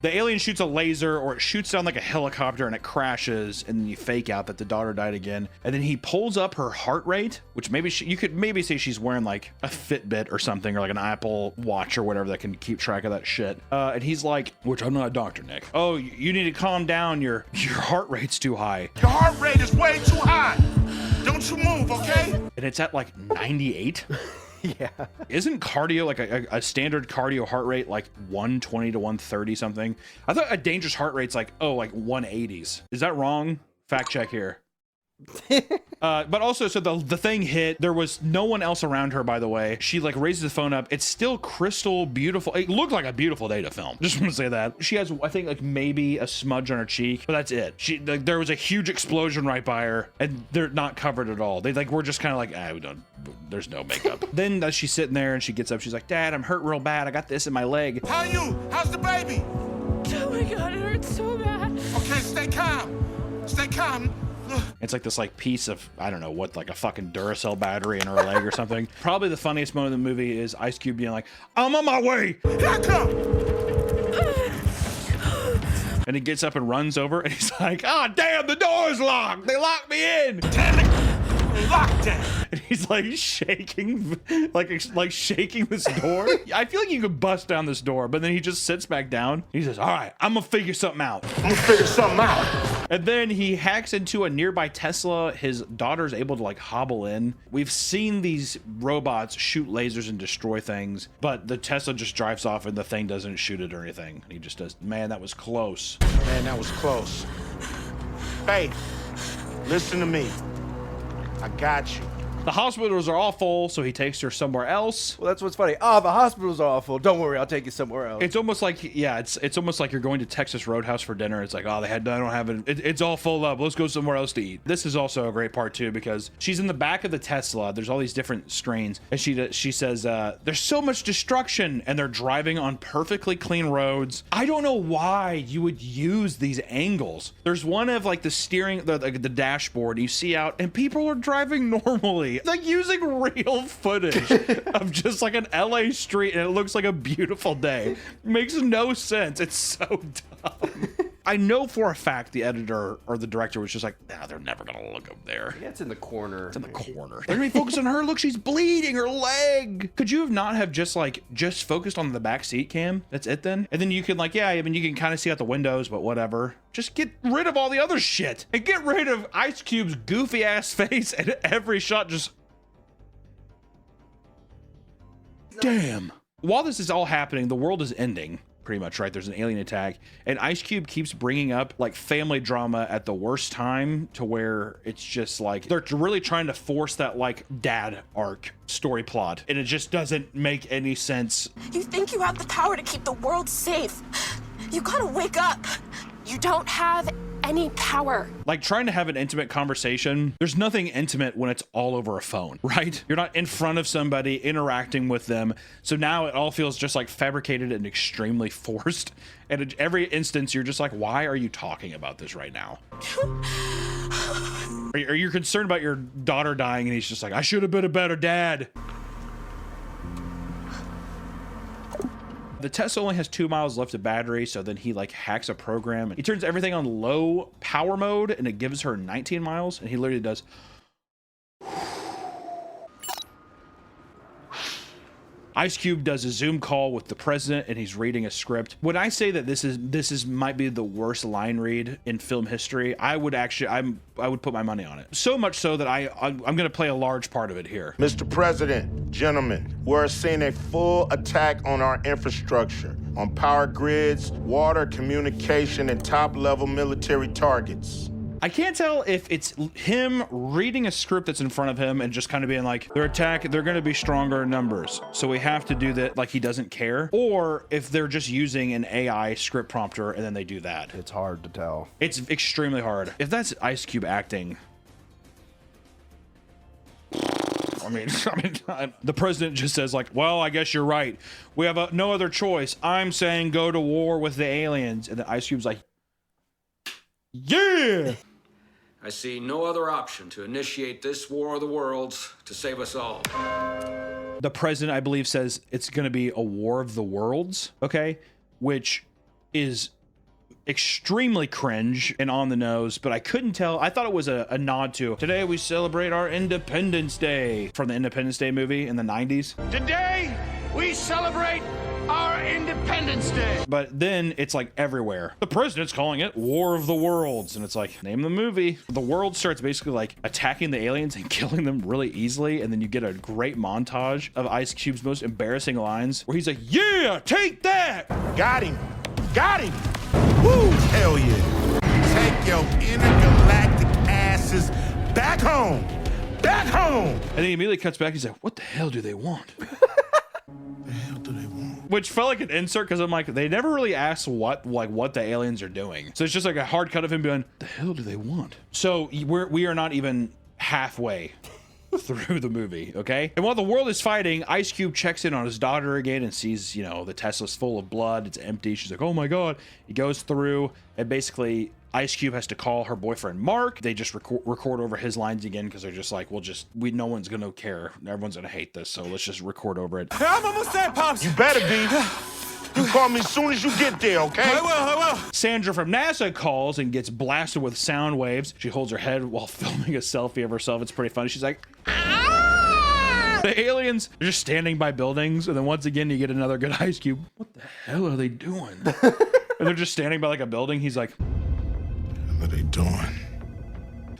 The alien shoots a laser, or it shoots down like a helicopter, and it crashes, and then you fake out that the daughter died again. And then he pulls up her heart rate, which maybe you could maybe say she's wearing like a Fitbit or something, or like an Apple Watch or whatever that can keep track of that shit. And he's like, which I'm not a doctor, Nick. Oh, you need to calm down. Your heart rate's too high. Your heart rate is way too high. Don't you move, okay? And it's at like 98. Yeah. Isn't cardio like a standard cardio heart rate like 120 to 130 something? I thought a dangerous heart rate's like 180s. Is that wrong? Fact check here. But also, so the thing hit. There was no one else around her, by the way. She like raises the phone up. It's still crystal beautiful. It looked like a beautiful day to film. Just want to say that. She has, I think, like maybe a smudge on her cheek, but that's it. There was a huge explosion right by her, and they're not covered at all. They like we're just kind of like, we don't. There's no makeup. Then she's sitting there and she gets up. She's like, Dad, I'm hurt real bad. I got this in my leg. How are you? How's the baby? Oh my God, it hurts so bad. Okay, stay calm. Stay calm. It's like this like piece of, I don't know what, like a fucking Duracell battery in her leg or something. Probably the funniest moment of the movie is Ice Cube being like, I'm on my way. Here I come. And he gets up and runs over, and he's like, ah, damn, the door's locked. They locked me in. Damn it. Locked it. And he's like shaking, like shaking this door. I feel like you could bust down this door, but then he just sits back down. He says, all right, I'm gonna figure something out. And then he hacks into a nearby Tesla. His daughter's able to like hobble in. We've seen these robots shoot lasers and destroy things, but the Tesla just drives off and the thing doesn't shoot it or anything. He just does, man, that was close. Man, that was close. Hey, listen to me. I got you. The hospitals are all full, so he takes her somewhere else. Well, that's what's funny. Oh, the hospital's awful. Don't worry, I'll take you somewhere else. It's almost like, yeah, it's almost like you're going to Texas Roadhouse for dinner. It's like, oh, I don't have it. It's all full up. Let's go somewhere else to eat. This is also a great part too, because she's in the back of the Tesla. There's all these different screens, and she says, there's so much destruction, and they're driving on perfectly clean roads. I don't know why you would use these angles. There's one of like the steering, the dashboard. You see out, and people are driving normally. Like using real footage of just like an LA street, and it looks like a beautiful day. Makes no sense. It's so dumb. I know for a fact the editor or the director was just like, nah, they're never gonna look up there. Yeah, it's in the corner. It's in the corner. They're gonna be focused on her. Look, she's bleeding her leg. Could you have not have just focused on the back seat cam? That's it then? And then you can like, yeah, I mean, you can kind of see out the windows, but whatever. Just get rid of all the other shit and get rid of Ice Cube's goofy ass face and every shot just. Damn. While this is all happening, the world is ending. Pretty much, right? There's an alien attack, and Ice Cube keeps bringing up like family drama at the worst time, to where it's just like they're really trying to force that like dad arc story plot, and it just doesn't make any sense. You think you have the power to keep the world safe. You gotta wake up. You don't have any power. Like trying to have an intimate conversation, there's nothing intimate when it's all over a phone, right? You're not in front of somebody interacting with them. So now it all feels just like fabricated and extremely forced. And at every instance, you're just like, why are you talking about this right now? Are you concerned about your daughter dying? And he's just like, I should have been a better dad. The Tesla only has 2 miles left of battery, so then he like hacks a program. He turns everything on low power mode, and it gives her 19 miles, and he literally does. Ice Cube does a Zoom call with the president and he's reading a script. When I say that this is might be the worst line read in film history, I would put my money on it. So much so that I'm going to play a large part of it here. Mr. President, gentlemen, we're seeing a full attack on our infrastructure, on power grids, water, communication, and top-level military targets. I can't tell if it's him reading a script that's in front of him and just kind of being like, they're going to be stronger in numbers, so we have to do that, like he doesn't care, or if they're just using an AI script prompter and then they do that. It's hard to tell. It's extremely hard. If that's Ice Cube acting, I mean, the president just says like, well, I guess you're right. We have no other choice. I'm saying go to war with the aliens. And then Ice Cube's like, yeah. I see no other option to initiate this war of the worlds to save us all. The president, I believe, says it's going to be a war of the worlds, okay? Which is extremely cringe and on the nose, but I couldn't tell. I thought it was a nod to, today we celebrate our Independence Day, from the Independence Day movie in the 90s. Today, we celebrate our Independence Day. But then it's like everywhere. The president's calling it War of the Worlds. And it's like, name the movie. The world starts basically like attacking the aliens and killing them really easily. And then you get a great montage of Ice Cube's most embarrassing lines where he's like, yeah, take that. Got him. Got him. Woo, hell yeah. Take your intergalactic asses back home. Back home. And then he immediately cuts back. He's like, what the hell do they want? Which felt like an insert because I'm like, they never really asked what the aliens are doing. So it's just like a hard cut of him going, the hell do they want? So we are not even halfway through the movie, okay? And while the world is fighting, Ice Cube checks in on his daughter again and sees, you know, the Tesla's full of blood. It's empty. She's like, oh my God. He goes through and basically Ice Cube has to call her boyfriend Mark. They just record over his lines again because they're just like, no one's gonna care. Everyone's gonna hate this, so let's just record over it. I'm almost there, Pops. You better be. You call me as soon as you get there, okay? I will. Sandra from NASA calls and gets blasted with sound waves. She holds her head while filming a selfie of herself. It's pretty funny. She's like, ah! The aliens are just standing by buildings, and then once again you get another good Ice Cube. What the hell are they doing? And they're just standing by like a building. He's like, what are they doing?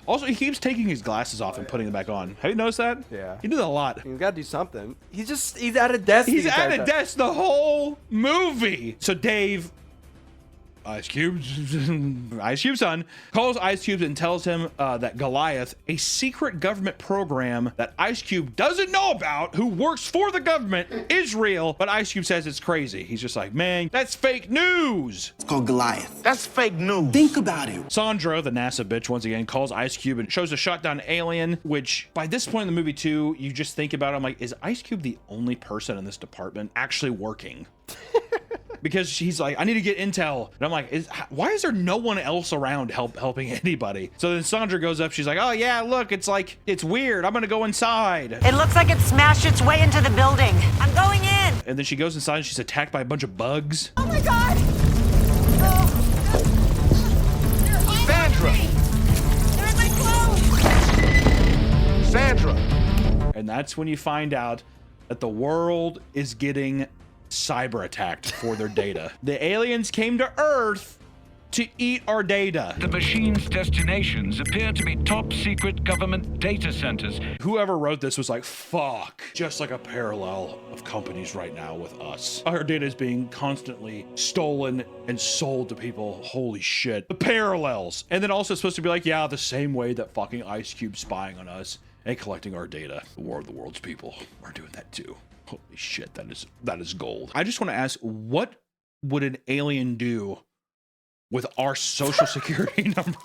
Also, he keeps taking his glasses off and putting them back on. Have you noticed that? Yeah. He does a lot. He's got to do something. He's at a desk. He's at a desk the whole movie. So Dave, Ice Cube's son, calls Ice Cube and tells him that Goliath, a secret government program that Ice Cube doesn't know about, who works for the government, is real. But Ice Cube says it's crazy. He's just like, man, that's fake news. It's called Goliath. That's fake news. Think about it. Sandra, the NASA bitch, once again calls Ice Cube and shows a shot down alien, which by this point in the movie too, you just think about it, I'm like, is Ice Cube the only person in this department actually working? Because she's like, I need to get intel. And I'm like, why is there no one else around helping anybody? So then Sandra goes up. She's like, oh yeah, look, it's weird. I'm gonna go inside. It looks like it smashed its way into the building. I'm going in. And then she goes inside and she's attacked by a bunch of bugs. Oh my God. Sandra. They're in my clothes. Sandra. And that's when you find out that the world is getting cyber attacked for their data. The aliens came to Earth to eat our data. The machine's destinations appear to be top secret government data centers. Whoever wrote this was like, fuck, just like a parallel of companies right now with us. Our data is being constantly stolen and sold to people. Holy shit. The parallels. And then also it's supposed to be like, yeah, the same way that fucking Ice Cube's spying on us and collecting our data. The War of the Worlds people are doing that too. Holy shit, that is gold. I just want to ask, what would an alien do with our social security number?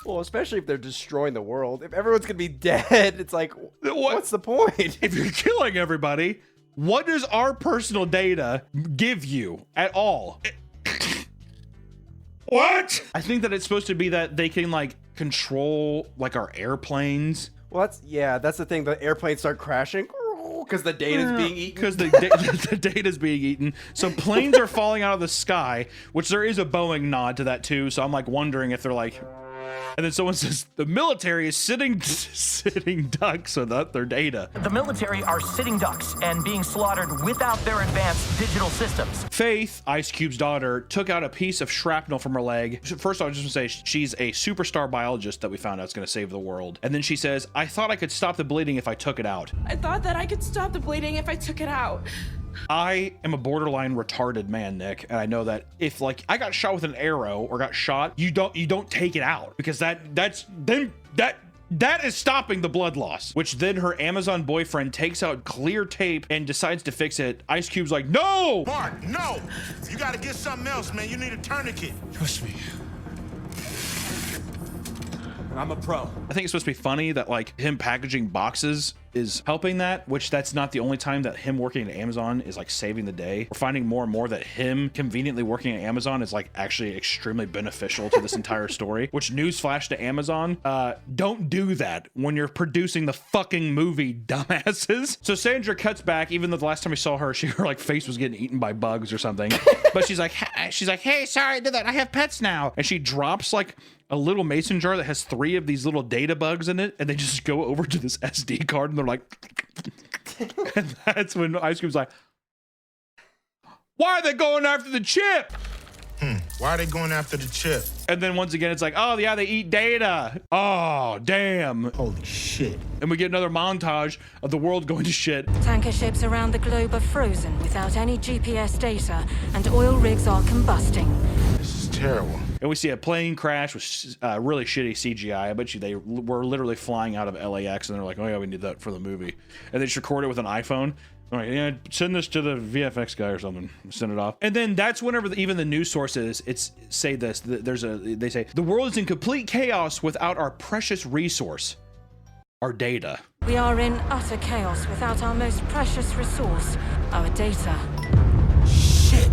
Well, especially if they're destroying the world. If everyone's gonna be dead, it's like, what's the point? If you're killing everybody, what does our personal data give you at all? What? I think that it's supposed to be that they can like control like our airplanes. Well, that's the thing. The airplanes start crashing because the data's being eaten. Because the data's being eaten. So planes are falling out of the sky, which there is a Boeing nod to that too. So I'm like wondering if they're like, And then someone says the military is sitting ducks without their data. The military are sitting ducks and being slaughtered without their advanced digital systems. Faith, Ice Cube's daughter, took out a piece of shrapnel from her leg. First, I was just gonna say she's a superstar biologist that we found out is gonna save the world. And then she says, I thought I could stop the bleeding if I took it out. I thought that I could stop the bleeding if I took it out. I am a borderline retarded man, Nick, and I know that if like I got shot with an arrow or got shot, you don't take it out because that is stopping the blood loss. Which then her Amazon boyfriend takes out clear tape and decides to fix it. Ice Cube's like, no! Mark, no! You gotta get something else, man. You need a tourniquet. Trust me. I'm a pro. I think it's supposed to be funny that like him packaging boxes is helping that, which that's not the only time that him working at Amazon is like saving the day. We're finding more and more that him conveniently working at Amazon is like actually extremely beneficial to this entire story, which newsflash to Amazon, don't do that when you're producing the fucking movie, dumbasses. So Sandra cuts back, even though the last time we saw her, her like face was getting eaten by bugs or something. But she's like, hey, sorry I did that. I have pets now. And she drops like a little mason jar that has 3 of these little data bugs in it, and they just go over to this SD card and they're like, and that's when Ice Cube's like, why are they going after the chip? Why are they going after the chip? And then once again, it's like, oh yeah, they eat data. Oh, damn. Holy shit. And we get another montage of the world going to shit. Tanker ships around the globe are frozen without any GPS data, and oil rigs are combusting. This is terrible. And we see a plane crash with really shitty CGI. I bet you they were literally flying out of LAX, and they're like, oh yeah, we need that for the movie. And they just record it with an iPhone. All right, yeah, send this to the VFX guy or something. Send it off. And then that's whenever even the news sources say this. They say the world is in complete chaos without our precious resource, our data. We are in utter chaos without our most precious resource, our data. Shit.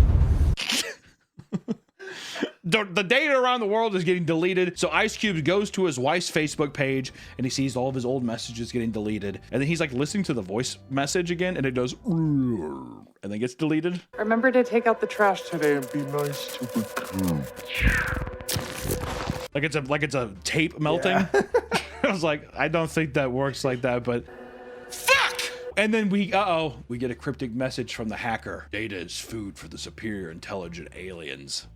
The data around the world is getting deleted. So Ice Cube goes to his wife's Facebook page and he sees all of his old messages getting deleted. And then he's like listening to the voice message again and it goes, and then gets deleted. Remember to take out the trash today and be nice to the kids. Like it's a tape melting. Yeah. I was like, I don't think that works like that, but fuck! And then we get a cryptic message from the hacker. Data is food for the superior intelligent aliens.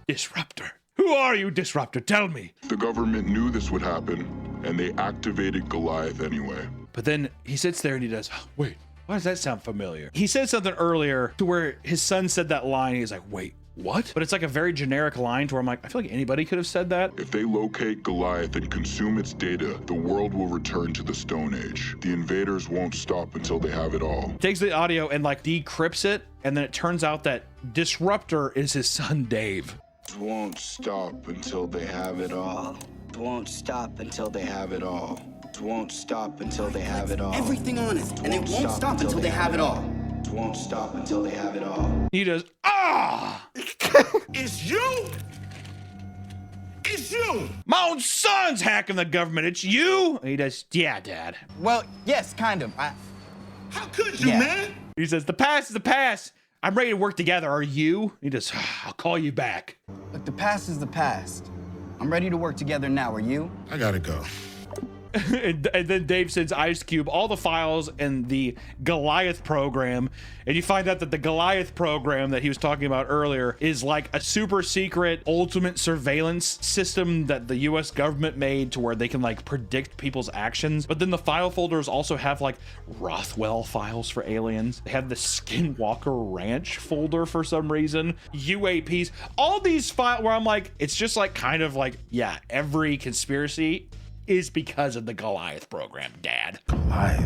Disruptor. Who are you, Disruptor? Tell me. The government knew this would happen, and they activated Goliath anyway. But then he sits there and he does, wait, why does that sound familiar? He said something earlier to where his son said that line. He's like, wait, what? But it's like a very generic line to where I'm like, I feel like anybody could have said that. If they locate Goliath and consume its data, the world will return to the Stone Age. The invaders won't stop until they have it all. Takes the audio and like decrypts it. And then it turns out that Disruptor is his son, Dave. Won't stop until they have it all. Won't stop until they have it all. Won't stop until they have it all. Everything honest, and it won't stop until they have it all. Won't stop until they have it all. He does, ah! It's you! It's you! My own son's hacking the government. It's you? And he does, yeah, Dad. Well, yes, kind of. How could you, man? He says, the past is the past. I'm ready to work together. Are you? He just, I'll call you back. Look, the past is the past. I'm ready to work together now. Are you? I gotta go. and then Dave sends Ice Cube all the files in the Goliath program, and you find out that the Goliath program that he was talking about earlier is like a super secret ultimate surveillance system that the US government made to where they can like predict people's actions. But then the file folders also have like Rothwell files for aliens. They have the Skinwalker Ranch folder for some reason, UAPs, all these files where I'm like, it's just like kind of like, yeah, every conspiracy is because of the Goliath program, Dad. Goliath.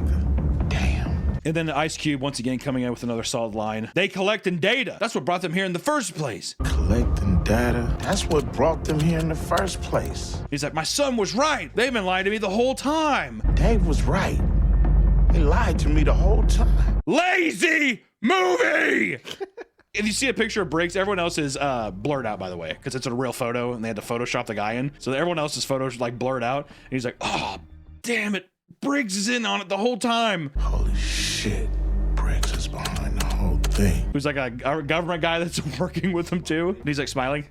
Damn. And then Ice Cube once again coming in with another solid line. They collecting data. That's what brought them here in the first place. Collecting data? That's what brought them here in the first place. He's like, my son was right. They've been lying to me the whole time. Dave was right. They lied to me the whole time. Lazy movie! If you see a picture of Briggs, everyone else is blurred out, by the way, because it's a real photo and they had to Photoshop the guy in. So everyone else's photos like blurred out. And he's like, oh, damn it. Briggs is in on it the whole time. Holy shit. Briggs is behind the whole thing. Who's like a government guy that's working with him too. And he's like smiling.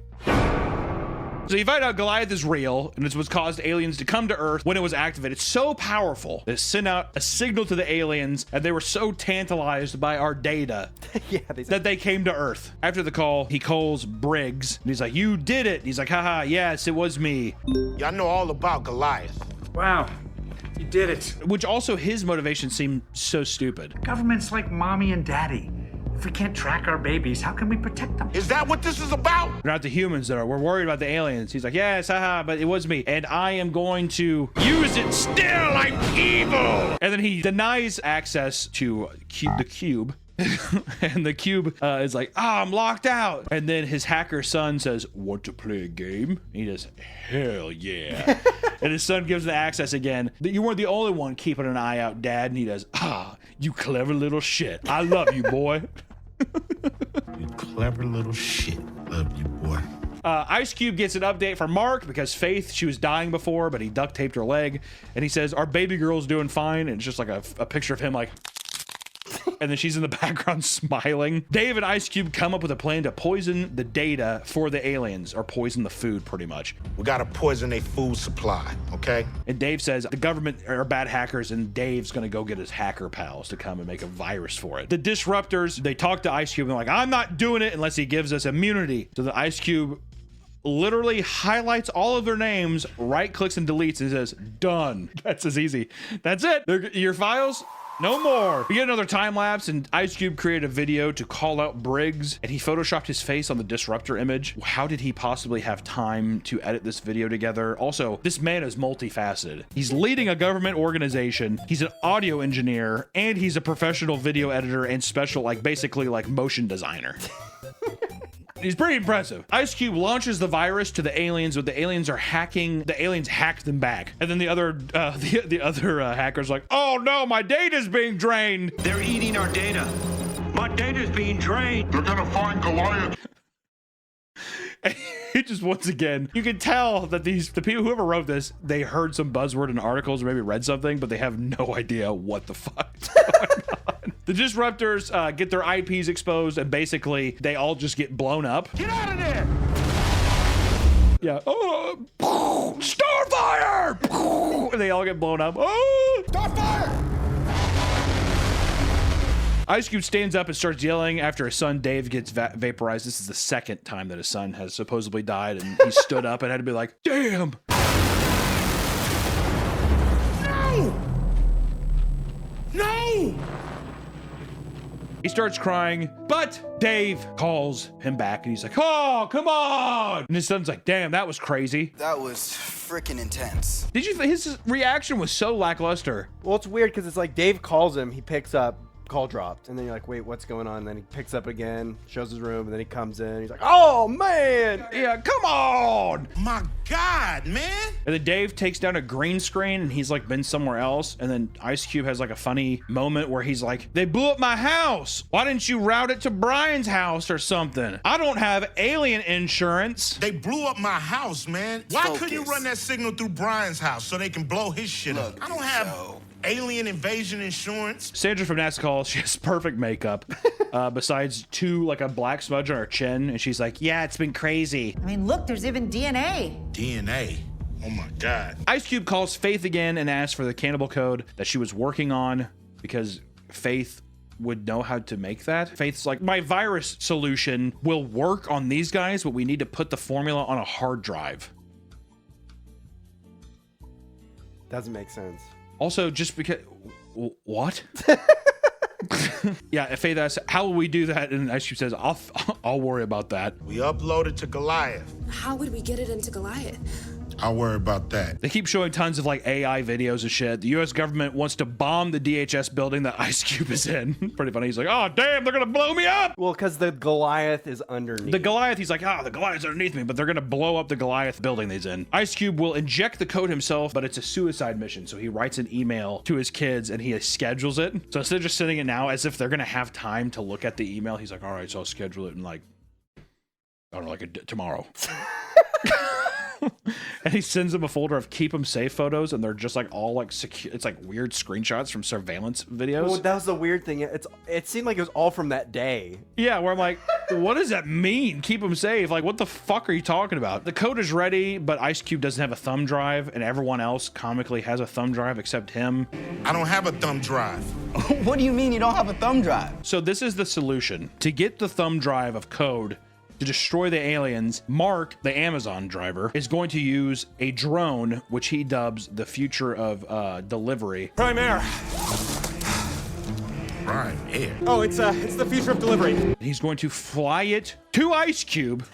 So you find out Goliath is real, and it's what's caused aliens to come to Earth when it was activated. It's so powerful that it sent out a signal to the aliens, and they were so tantalized by our data that they came to Earth. After the call, he calls Briggs, and he's like, "You did it." He's like, "Haha, yes, it was me." Y'all know all about Goliath. Wow, you did it. Which also his motivation seemed so stupid. Government's like mommy and daddy. If we can't track our babies, how can we protect them? Is that what this is about? Not the humans, though. We're worried about the aliens. He's like, yes, haha, but it was me. And I am going to use it still. I'm evil. And then he denies access to the cube. And the cube is like, I'm locked out. And then his hacker son says, want to play a game? And he does, hell yeah. And his son gives him access again. You weren't the only one keeping an eye out, Dad. And he does, you clever little shit. I love you, boy. You clever little shit. Love you, boy. Ice Cube gets an update from Mark because Faith, she was dying before, but he duct taped her leg. And he says, our baby girl's doing fine. And it's just like a picture of him like... And then she's in the background smiling. Dave and Ice Cube come up with a plan to poison the data for the aliens, or poison the food, pretty much. We gotta poison their food supply, okay? And Dave says the government are bad hackers, and Dave's gonna go get his hacker pals to come and make a virus for it. The disruptors, they talk to Ice Cube and they're like, I'm not doing it unless he gives us immunity. So the Ice Cube literally highlights all of their names, right clicks and deletes, and says, done. That's as easy. That's it. Your files, no more. We get another time lapse, and Ice Cube created a video to call out Briggs, and he photoshopped his face on the disruptor image. How did he possibly have time to edit this video together? Also, this man is multifaceted. He's leading a government organization, he's an audio engineer, and he's a professional video editor and special, basically motion designer. He's pretty impressive. Ice Cube launches the virus to the aliens, but the aliens are hacking. The aliens hack them back, and then the other hackers like, "Oh no, my data's being drained." They're eating our data. My data's being drained. They're gonna find Goliath. It just, once again, you can tell that the people, whoever wrote this, they heard some buzzword in articles or maybe read something, but they have no idea what the fuck is going on. The disruptors get their IPs exposed, and basically they all just get blown up. Get out of there! Yeah. Oh, Starfire! And they all get blown up. Oh, Starfire! Ice Cube stands up and starts yelling after his son Dave gets vaporized. This is the second time that his son has supposedly died, and he stood up and had to be like, damn! No! No! He starts crying, but Dave calls him back, and he's like, oh, come on! And his son's like, damn, that was crazy. That was freaking intense. Did you, his reaction was so lackluster. Well, it's weird because it's like Dave calls him, he picks up, call dropped, and then you're like, wait, what's going on? And then he picks up again, shows his room, and then he comes in, he's like, oh man, yeah, come on, my god, man. And then Dave takes down a green screen, and he's been somewhere else, and then Ice Cube has a funny moment where he's like, they blew up my house, why didn't you route it to Brian's house or something? I don't have alien insurance. They blew up my house, man. Why couldn't you run that signal through Brian's house so they can blow his shit up? I don't have alien invasion insurance. Sandra from NASA calls. She has perfect makeup, besides a black smudge on her chin, and she's like, yeah, it's been crazy. I mean, look, there's even DNA. DNA? Oh my god. Ice Cube calls Faith again and asks for the cannibal code that she was working on because Faith would know how to make that. Faith's like, my virus solution will work on these guys, but we need to put the formula on a hard drive. Doesn't make sense. Also, just because, what? Yeah, Faith asks, how will we do that? And Ice Cube says, I'll worry about that. We upload it to Goliath. How would we get it into Goliath? I'll worry about that. They keep showing tons of AI videos and shit. The US government wants to bomb the DHS building that Ice Cube is in. Pretty funny. He's like, oh damn, they're gonna blow me up. Well, because the Goliath is underneath. The Goliath, he's like, the Goliath's underneath me, but they're gonna blow up the Goliath building he's in. Ice Cube will inject the code himself, but it's a suicide mission. So he writes an email to his kids and he schedules it. So instead of just sending it now as if they're gonna have time to look at the email, he's like, all right, so I'll schedule it in I don't know, tomorrow. And he sends them a folder of keep them safe photos, and they're just like all like secure. It's like weird screenshots from surveillance videos. Well, that was the weird thing. It seemed like it was all from that day. Yeah, where I'm like, what does that mean? Keep them safe? Like, what the fuck are you talking about? The code is ready, but Ice Cube doesn't have a thumb drive, and everyone else comically has a thumb drive except him. I don't have a thumb drive. What do you mean you don't have a thumb drive? So this is the solution. To get the thumb drive of code to destroy the aliens, Mark, the Amazon driver, is going to use a drone, which he dubs the future of delivery. Prime Air. Prime Air. Oh, it's the future of delivery. He's going to fly it to Ice Cube.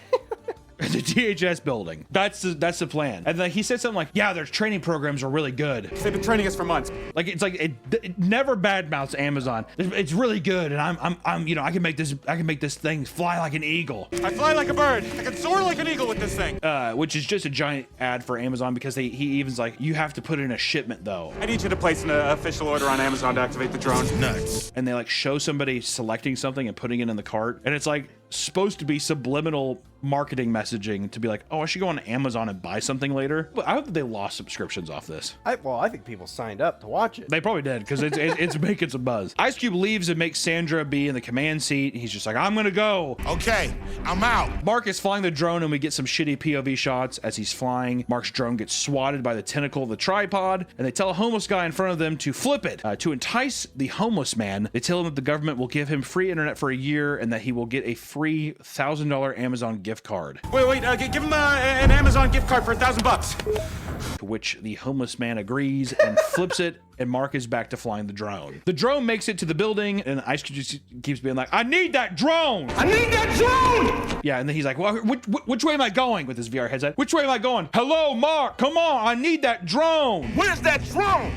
The DHS building. That's the plan. And then he said something like, "Yeah, their training programs are really good. They've been training us for months." Like it's like it never badmouths Amazon. It's really good, and I'm you know I can make this thing fly like an eagle. I fly like a bird. I can soar like an eagle with this thing. Which is just a giant ad for Amazon because he even's like, you have to put in a shipment though. I need you to place an official order on Amazon to activate the drone. Nuts. And they like show somebody selecting something and putting it in the cart, and it's like supposed to be subliminal marketing messaging to be like, oh, I should go on Amazon and buy something later. But I hope that they lost subscriptions off this. I think people signed up to watch it. They probably did because it's making some buzz. Ice Cube leaves and makes Sandra be in the command seat. He's just like, I'm gonna go. Okay, I'm out. Mark is flying the drone, and we get some shitty POV shots as he's flying. Mark's drone gets swatted by the tentacle of the tripod, and they tell a homeless guy in front of them to flip it. To entice the homeless man, they tell him that the government will give him free internet for a year and that he will get a free $1,000 Amazon gift card. Wait, give him an Amazon gift card for $1,000. To which the homeless man agrees and flips it, and Mark is back to flying the drone. The drone makes it to the building, and Ice Cube just keeps being like, I need that drone! I need that drone! Yeah, and then he's like, well, which way am I going? With his VR headset. Which way am I going? Hello, Mark, come on, I need that drone! Where's that drone?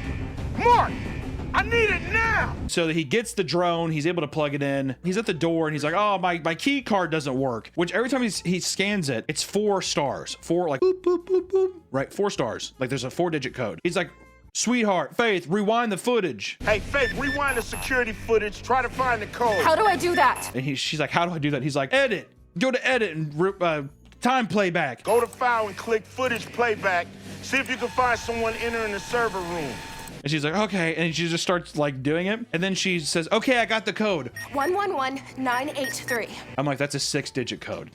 Mark, I need it now! So he gets the drone, he's able to plug it in. He's at the door, and he's like, oh, my key card doesn't work. Which every time he scans it, it's 4 stars. 4, like, boop, boop, boop, boop. Right, 4 stars. Like, there's a 4-digit code. He's like, sweetheart, Faith, rewind the footage. Hey, Faith, rewind the security footage. Try to find the code. How do I do that? And she's like, how do I do that? He's like, edit. Go to edit and time playback. Go to file and click footage playback. See if you can find someone entering the server room. And she's like, okay. And she just starts like doing it. And then she says, okay, I got the code. 111983. I'm like, that's a 6-digit code.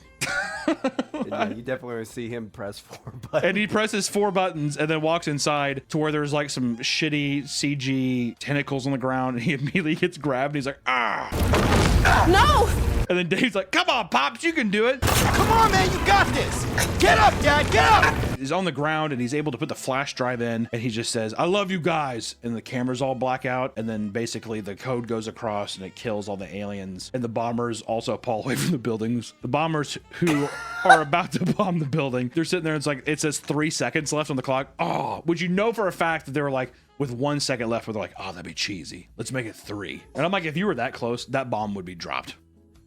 Yeah, you definitely want to see him press 4 buttons. And he presses 4 buttons and then walks inside to where there's like some shitty CG tentacles on the ground. And he immediately gets grabbed and he's like, ah. No! And then Dave's like, come on, Pops, you can do it. Come on, man, you got this. Get up, Dad, get up. He's on the ground and he's able to put the flash drive in, and he just says, I love you guys. And the cameras all black out. And then basically the code goes across and it kills all the aliens. And the bombers also pull away from the buildings. The bombers who are about to bomb the building, they're sitting there and it's like, it says 3 seconds left on the clock. Oh, would you know for a fact that they were like, with 1 second left, where they're like, oh, that'd be cheesy. Let's make it 3. And I'm like, if you were that close, that bomb would be dropped.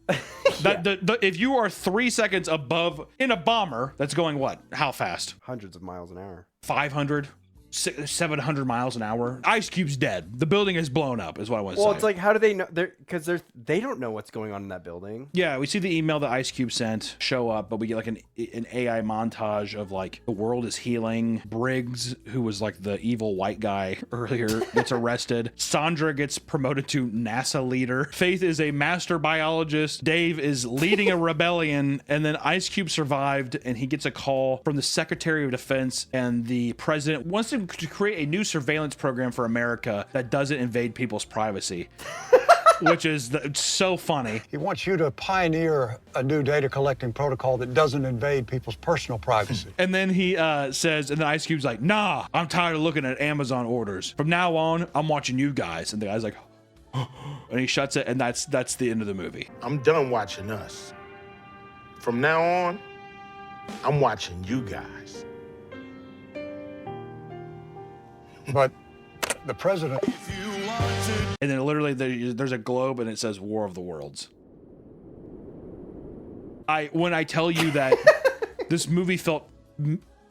If you are 3 seconds above in a bomber that's going what? How fast? Hundreds of miles an hour. 500, 700 miles an hour. Ice Cube's dead. The building is blown up, is what I want to say. Well, it's like, how do they know? Because they don't know what's going on in that building. Yeah, we see the email that Ice Cube sent show up, but we get like an AI montage of like the world is healing. Briggs, who was like the evil white guy earlier, gets arrested. Sandra gets promoted to NASA leader. Faith is a master biologist. Dave is leading a rebellion, and then Ice Cube survived, and he gets a call from the Secretary of Defense, and the president wants to create a new surveillance program for America that doesn't invade people's privacy. Which is so funny. He wants you to pioneer a new data collecting protocol that doesn't invade people's personal privacy. And then he says, and then Ice Cube's like, nah, I'm tired of looking at Amazon orders. From now on, I'm watching you guys. And the guy's like, and he shuts it, and that's the end of the movie. I'm done watching us. From now on, I'm watching you guys. But the president... And then literally there's a globe and it says War of the Worlds. When I tell you that this movie felt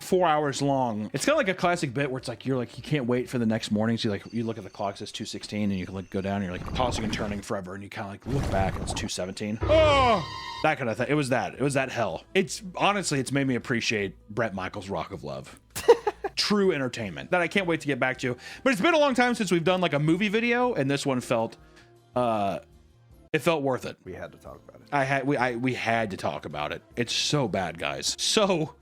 4 hours long. It's kind of like a classic bit where it's like, you can't wait for the next morning. So you look at the clock, it says 2:16, and you can like go down and you're like tossing and turning forever. And you kind of like look back and it's 2:17. Oh, that kind of thing. It was that hell. It's honestly, it's made me appreciate Bret Michaels' Rock of Love. True entertainment that I can't wait to get back to. But it's been a long time since we've done like a movie video, and this one felt, it felt worth it. We had to talk about it. We had to talk about it. It's so bad, guys. So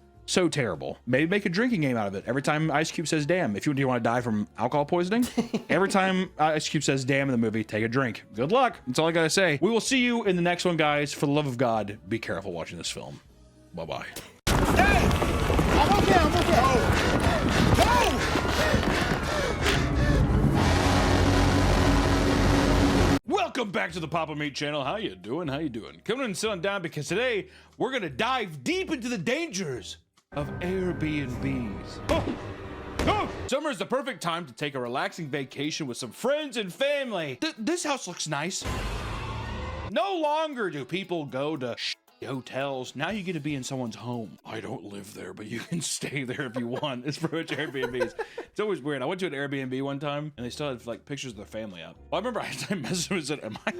terrible. Maybe make a drinking game out of it. Every time Ice Cube says damn, if you want to die from alcohol poisoning, every time Ice Cube says damn in the movie, take a drink. Good luck. That's all I gotta say. We will see you in the next one, guys. For the love of God, be careful watching this film. Bye-bye. Hey! I'm okay, I'm okay. Welcome back to the papameat channel. How you doing? Come in and sit on down, because today we're gonna dive deep into the dangers of Airbnbs. Summer is the perfect time to take a relaxing vacation with some friends and family. This house looks nice. No longer do people go to hotels. Now you get to be in someone's home. I don't live there, but you can stay there if you want. It's pretty much Airbnbs. It's always weird. I went to an Airbnb one time and they still had like pictures of their family up. Well, I remember I messaged and said, am I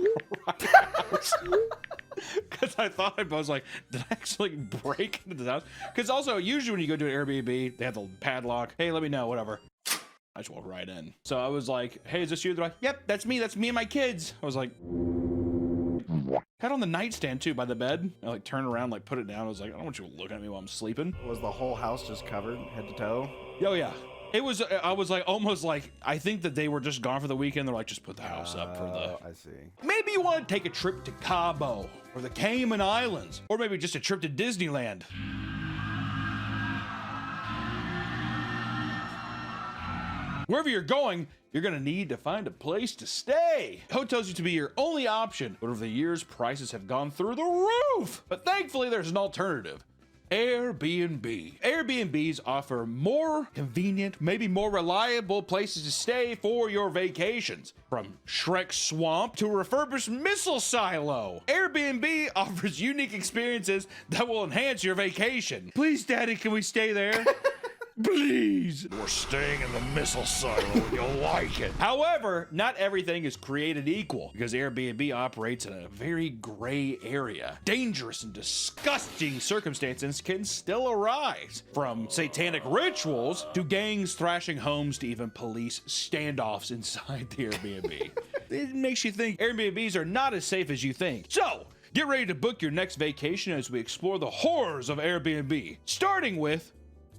right house? Because I thought, I was like, did I actually break into the house? Because also, usually when you go to an Airbnb, they have the padlock. Hey, let me know, whatever. I just walk right in. So I was like, hey, is this you? They're like, yep, that's me and my kids. I was like, had on the nightstand too by the bed. I like turned around, like put it down. I was like, I don't want you looking at me while I'm sleeping. Was the whole house just covered head to toe? Oh yeah. It was, I was like, almost like, I think that they were just gone for the weekend. They're like, just put the house up for the... I see. Maybe you want to take a trip to Cabo or the Cayman Islands, or maybe just a trip to Disneyland. Wherever you're going, you're gonna need to find a place to stay. Hotels used to be your only option, but over the years, prices have gone through the roof. But thankfully, there's an alternative. Airbnb. Airbnbs offer more convenient, maybe more reliable places to stay for your vacations. From Shrek Swamp to a refurbished missile silo, Airbnb offers unique experiences that will enhance your vacation. Please, Daddy, can we stay there? Please. We're staying in the missile silo. You'll like it. However, not everything is created equal, because Airbnb operates in a very gray area. Dangerous and disgusting circumstances can still arise, from satanic rituals to gangs thrashing homes to even police standoffs inside the Airbnb. It makes you think Airbnbs are not as safe as you think. So, get ready to book your next vacation as we explore the horrors of Airbnb, starting with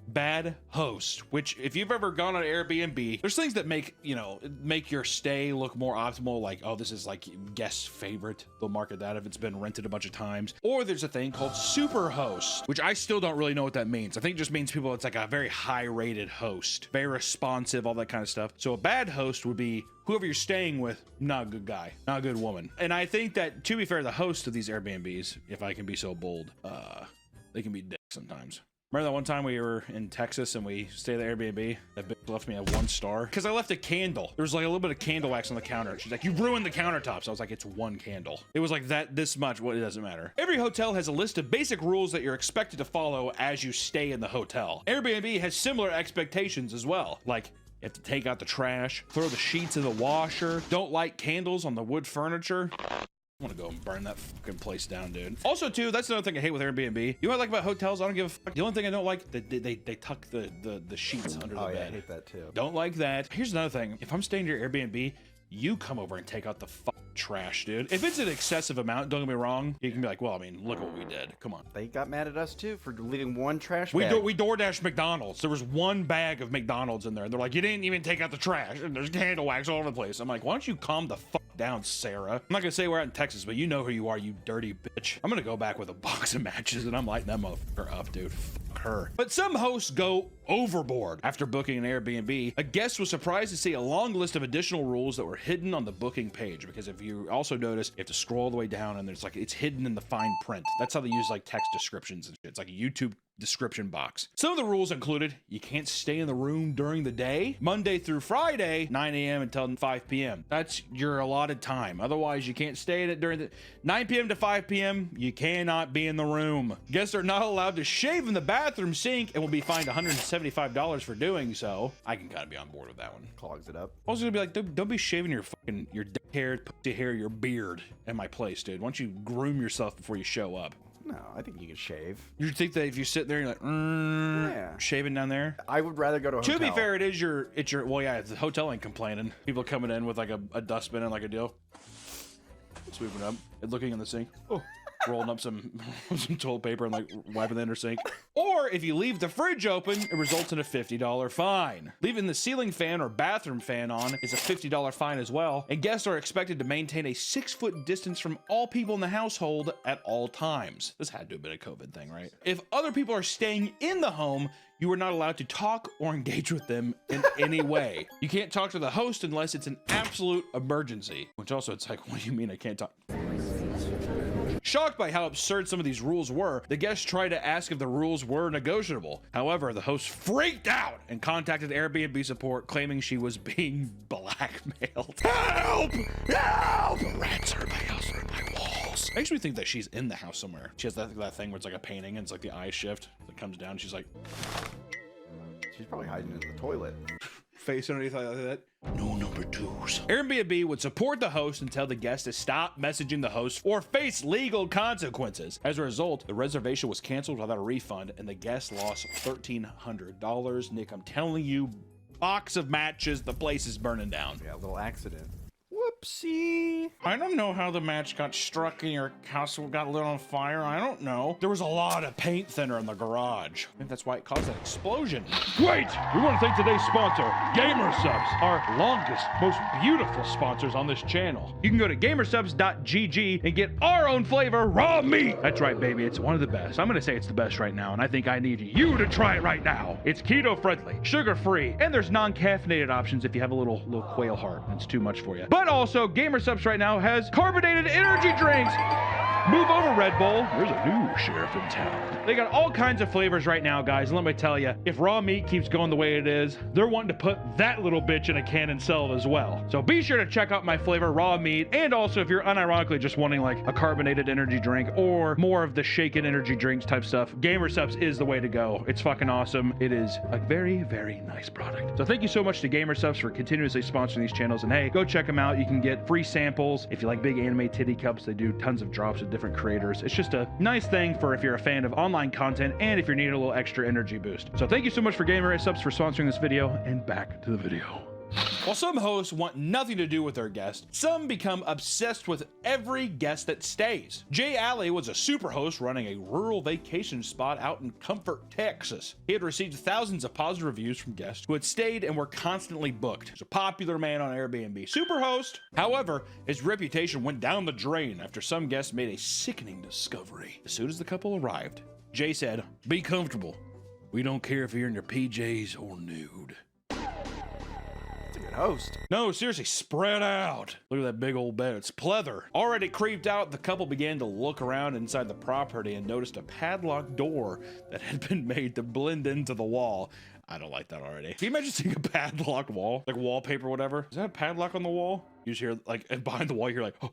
bad host, which if you've ever gone on Airbnb, there's things that make your stay look more optimal, like, oh, this is like guest favorite. They'll market that if it's been rented a bunch of times. Or there's a thing called super host, which I still don't really know what that means. I think it just means people, it's like a very high rated host, very responsive, all that kind of stuff. So a bad host would be whoever you're staying with, not a good guy, not a good woman. And I think that, to be fair, the hosts of these Airbnbs, if I can be so bold, they can be dicks sometimes. Remember that one time we were in Texas and we stayed at the Airbnb? That bitch left me a 1 star because I left a candle. There was like a little bit of candle wax on the counter. She's like, you ruined the countertops. I was like, it's 1 candle. It was like this much. Well, it doesn't matter. Every hotel has a list of basic rules that you're expected to follow as you stay in the hotel. Airbnb has similar expectations as well. Like, you have to take out the trash, throw the sheets in the washer, don't light candles on the wood furniture. I want to go and burn that fucking place down, dude. Also, too, that's another thing I hate with Airbnb. You know what I like about hotels? I don't give a fuck. The only thing I don't like, they tuck the sheets under the bed. Yeah, I hate that too. Don't like that. Here's another thing. If I'm staying at your Airbnb, you come over and take out the fucking trash, dude. If it's an excessive amount, don't get me wrong, you can be like, well, I mean, look what we did. Come on. They got mad at us too for leaving 1 trash bag. We DoorDash McDonald's. There was 1 bag of McDonald's in there. And they're like, you didn't even take out the trash. And there's candle wax all over the place. I'm like, why don't you calm the fuck down, Sarah? I'm not gonna say we're out in Texas, but you know who you are, you dirty bitch. I'm gonna go back with a box of matches and I'm lighting that motherfucker up, dude. Fuck her. But some hosts go overboard. After booking an Airbnb, a guest was surprised to see a long list of additional rules that were hidden on the booking page, because if you also notice, you have to scroll all the way down and there's like, it's hidden in the fine print. That's how they use like text descriptions and shit. It's like a YouTube description box. Some of the rules included you can't stay in the room during the day, Monday through Friday, 9 a.m. until 5 p.m. That's your allotted time. Otherwise, you can't stay in it during the 9 p.m. to 5 p.m. You cannot be in the room. Guests are not allowed to shave in the bathroom sink and will be fined $175 for doing so. I can kind of be on board with that one. Clogs it up. I was gonna be like, don't be shaving your dick hair, pussy hair, your beard at my place, dude. Why don't you groom yourself before you show up? No, I think you can shave. You think that if you sit there, you're like, Yeah. shaving down there? I would rather go to a hotel. To be fair, it's your, well, yeah, the hotel ain't complaining. People coming in with like a dustbin and like a deal. Sweeping up and looking in the sink. Oh. Rolling up some toilet paper and like wiping the inner sink. Or if you leave the fridge open, it results in a $50 fine. Leaving the ceiling fan or bathroom fan on is a $50 fine as well. And guests are expected to maintain a 6-foot distance from all people in the household at all times. This had to have been a COVID thing, right? If other people are staying in the home, you are not allowed to talk or engage with them in any way. You can't talk to the host unless it's an absolute emergency. Which also, it's like, what do you mean I can't talk? Shocked by how absurd some of these rules were, the guests tried to ask if the rules were negotiable. However, the host freaked out and contacted Airbnb support, claiming she was being blackmailed. Help! Help! The rats are in my house, are in my walls. Makes me think that she's in the house somewhere. She has that thing where it's like a painting and it's like the eye shift that comes down. She's like... She's probably hiding in the toilet. Face underneath like that. No number twos. Airbnb would support the host and tell the guest to stop messaging the host or face legal consequences. As a result, the reservation was canceled without a refund and the guest lost $1,300. Nick, I'm telling you, box of matches, the place is burning down. Yeah, a little accident. Whoopsie. I don't know how the match got struck and your house got lit on fire. I don't know. There was a lot of paint thinner in the garage. I think that's why it caused that explosion. Great! We want to thank today's sponsor, GamerSubs, our longest, most beautiful sponsors on this channel. You can go to gamersubs.gg and get our own flavor, raw meat. That's right, baby. It's one of the best. I'm going to say it's the best right now, and I think I need you to try it right now. It's keto-friendly, sugar-free, and there's non-caffeinated options if you have a little quail heart and it's too much for you. But also, GamerSubs right now has carbonated energy drinks. Move over, Red Bull. There's a new sheriff in town. They got all kinds of flavors right now, guys. And let me tell you, if raw meat keeps going the way it is, they're wanting to put that little bitch in a can and sell it as well. So be sure to check out my flavor, raw meat. And also, if you're unironically just wanting like a carbonated energy drink or more of the shaken energy drinks type stuff, GamerSubs is the way to go. It's fucking awesome. It is a very, very nice product. So thank you so much to GamerSubs for continuously sponsoring these channels. And hey, go check them out. You can get free samples. If you like big anime titty cups, they do tons of drops with different creators. It's just a nice thing for if you're a fan of online content and if you're needing a little extra energy boost. So thank you so much for GamerSubs for sponsoring this video, and back to the video. While some hosts want nothing to do with their guests, some become obsessed with every guest that stays. Jay Alley was a super host running a rural vacation spot out in Comfort, Texas. He had received thousands of positive reviews from guests who had stayed and were constantly booked. He was a popular man on Airbnb. Super host. However, his reputation went down the drain after some guests made a sickening discovery. As soon as the couple arrived, Jay said, "Be comfortable. We don't care if you're in your PJs or nude." Host. No, seriously, spread out. Look at that big old bed. It's pleather. Already creeped out, the couple began to look around inside the property and noticed a padlocked door that had been made to blend into the wall. I don't like that already. Can you imagine seeing a padlocked wall? Like wallpaper, whatever. Is that a padlock on the wall? You just hear, like, and behind the wall, you're like, oh,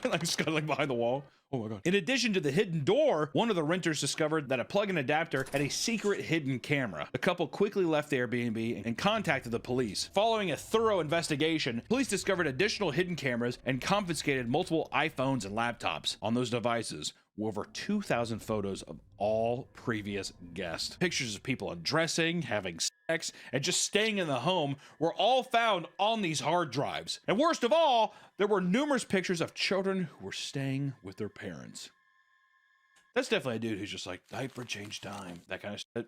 like scuttling behind the wall. Oh my God. In addition to the hidden door, one of the renters discovered that a plug-in adapter had a secret hidden camera. The couple quickly left the Airbnb and contacted the police. Following a thorough investigation, police discovered additional hidden cameras and confiscated multiple iPhones and laptops. On those devices were over 2,000 photos of all previous guests. Pictures of people undressing, having sex, and just staying in the home were all found on these hard drives. And worst of all, there were numerous pictures of children who were staying with their parents. That's definitely a dude who's just like, diaper change time, that kind of shit.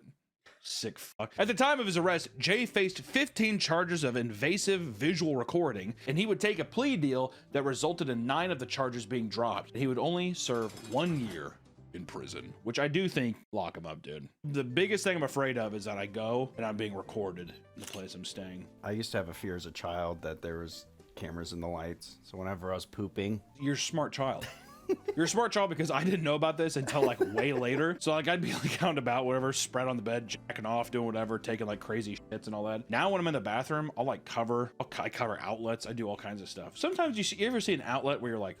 Sick fuck. At the time of his arrest, Jay faced 15 charges of invasive visual recording, and he would take a plea deal that resulted in 9 of the charges being dropped. He would only serve 1 year in prison, which I do think lock him up, dude. The biggest thing I'm afraid of is that I go and I'm being recorded in the place I'm staying. I used to have a fear as a child that there was cameras in the lights, so whenever I was pooping, you're a smart child. You're a smart child because I didn't know about this until like way later. So like I'd be like out and about, whatever, spread on the bed, jacking off, doing whatever, taking like crazy shits and all that. Now when I'm in the bathroom, I'll like I cover outlets. I do all kinds of stuff. Sometimes you ever see an outlet where you're like,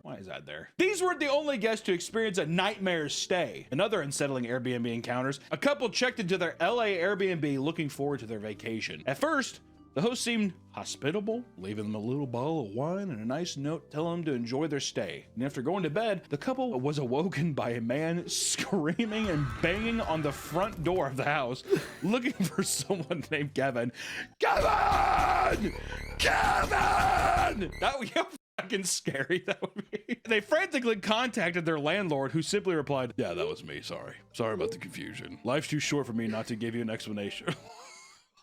why is that there? These weren't the only guests to experience a nightmare stay. Another unsettling Airbnb encounters. A couple checked into their LA Airbnb looking forward to their vacation. At first, the host seemed hospitable, leaving them a little bottle of wine and a nice note telling them to enjoy their stay. And after going to bed, the couple was awoken by a man screaming and banging on the front door of the house, looking for someone named Kevin. Kevin! Kevin! That would be fucking scary that would be. They frantically contacted their landlord, who simply replied, yeah, that was me, sorry about the confusion. Life's too short for me not to give you an explanation.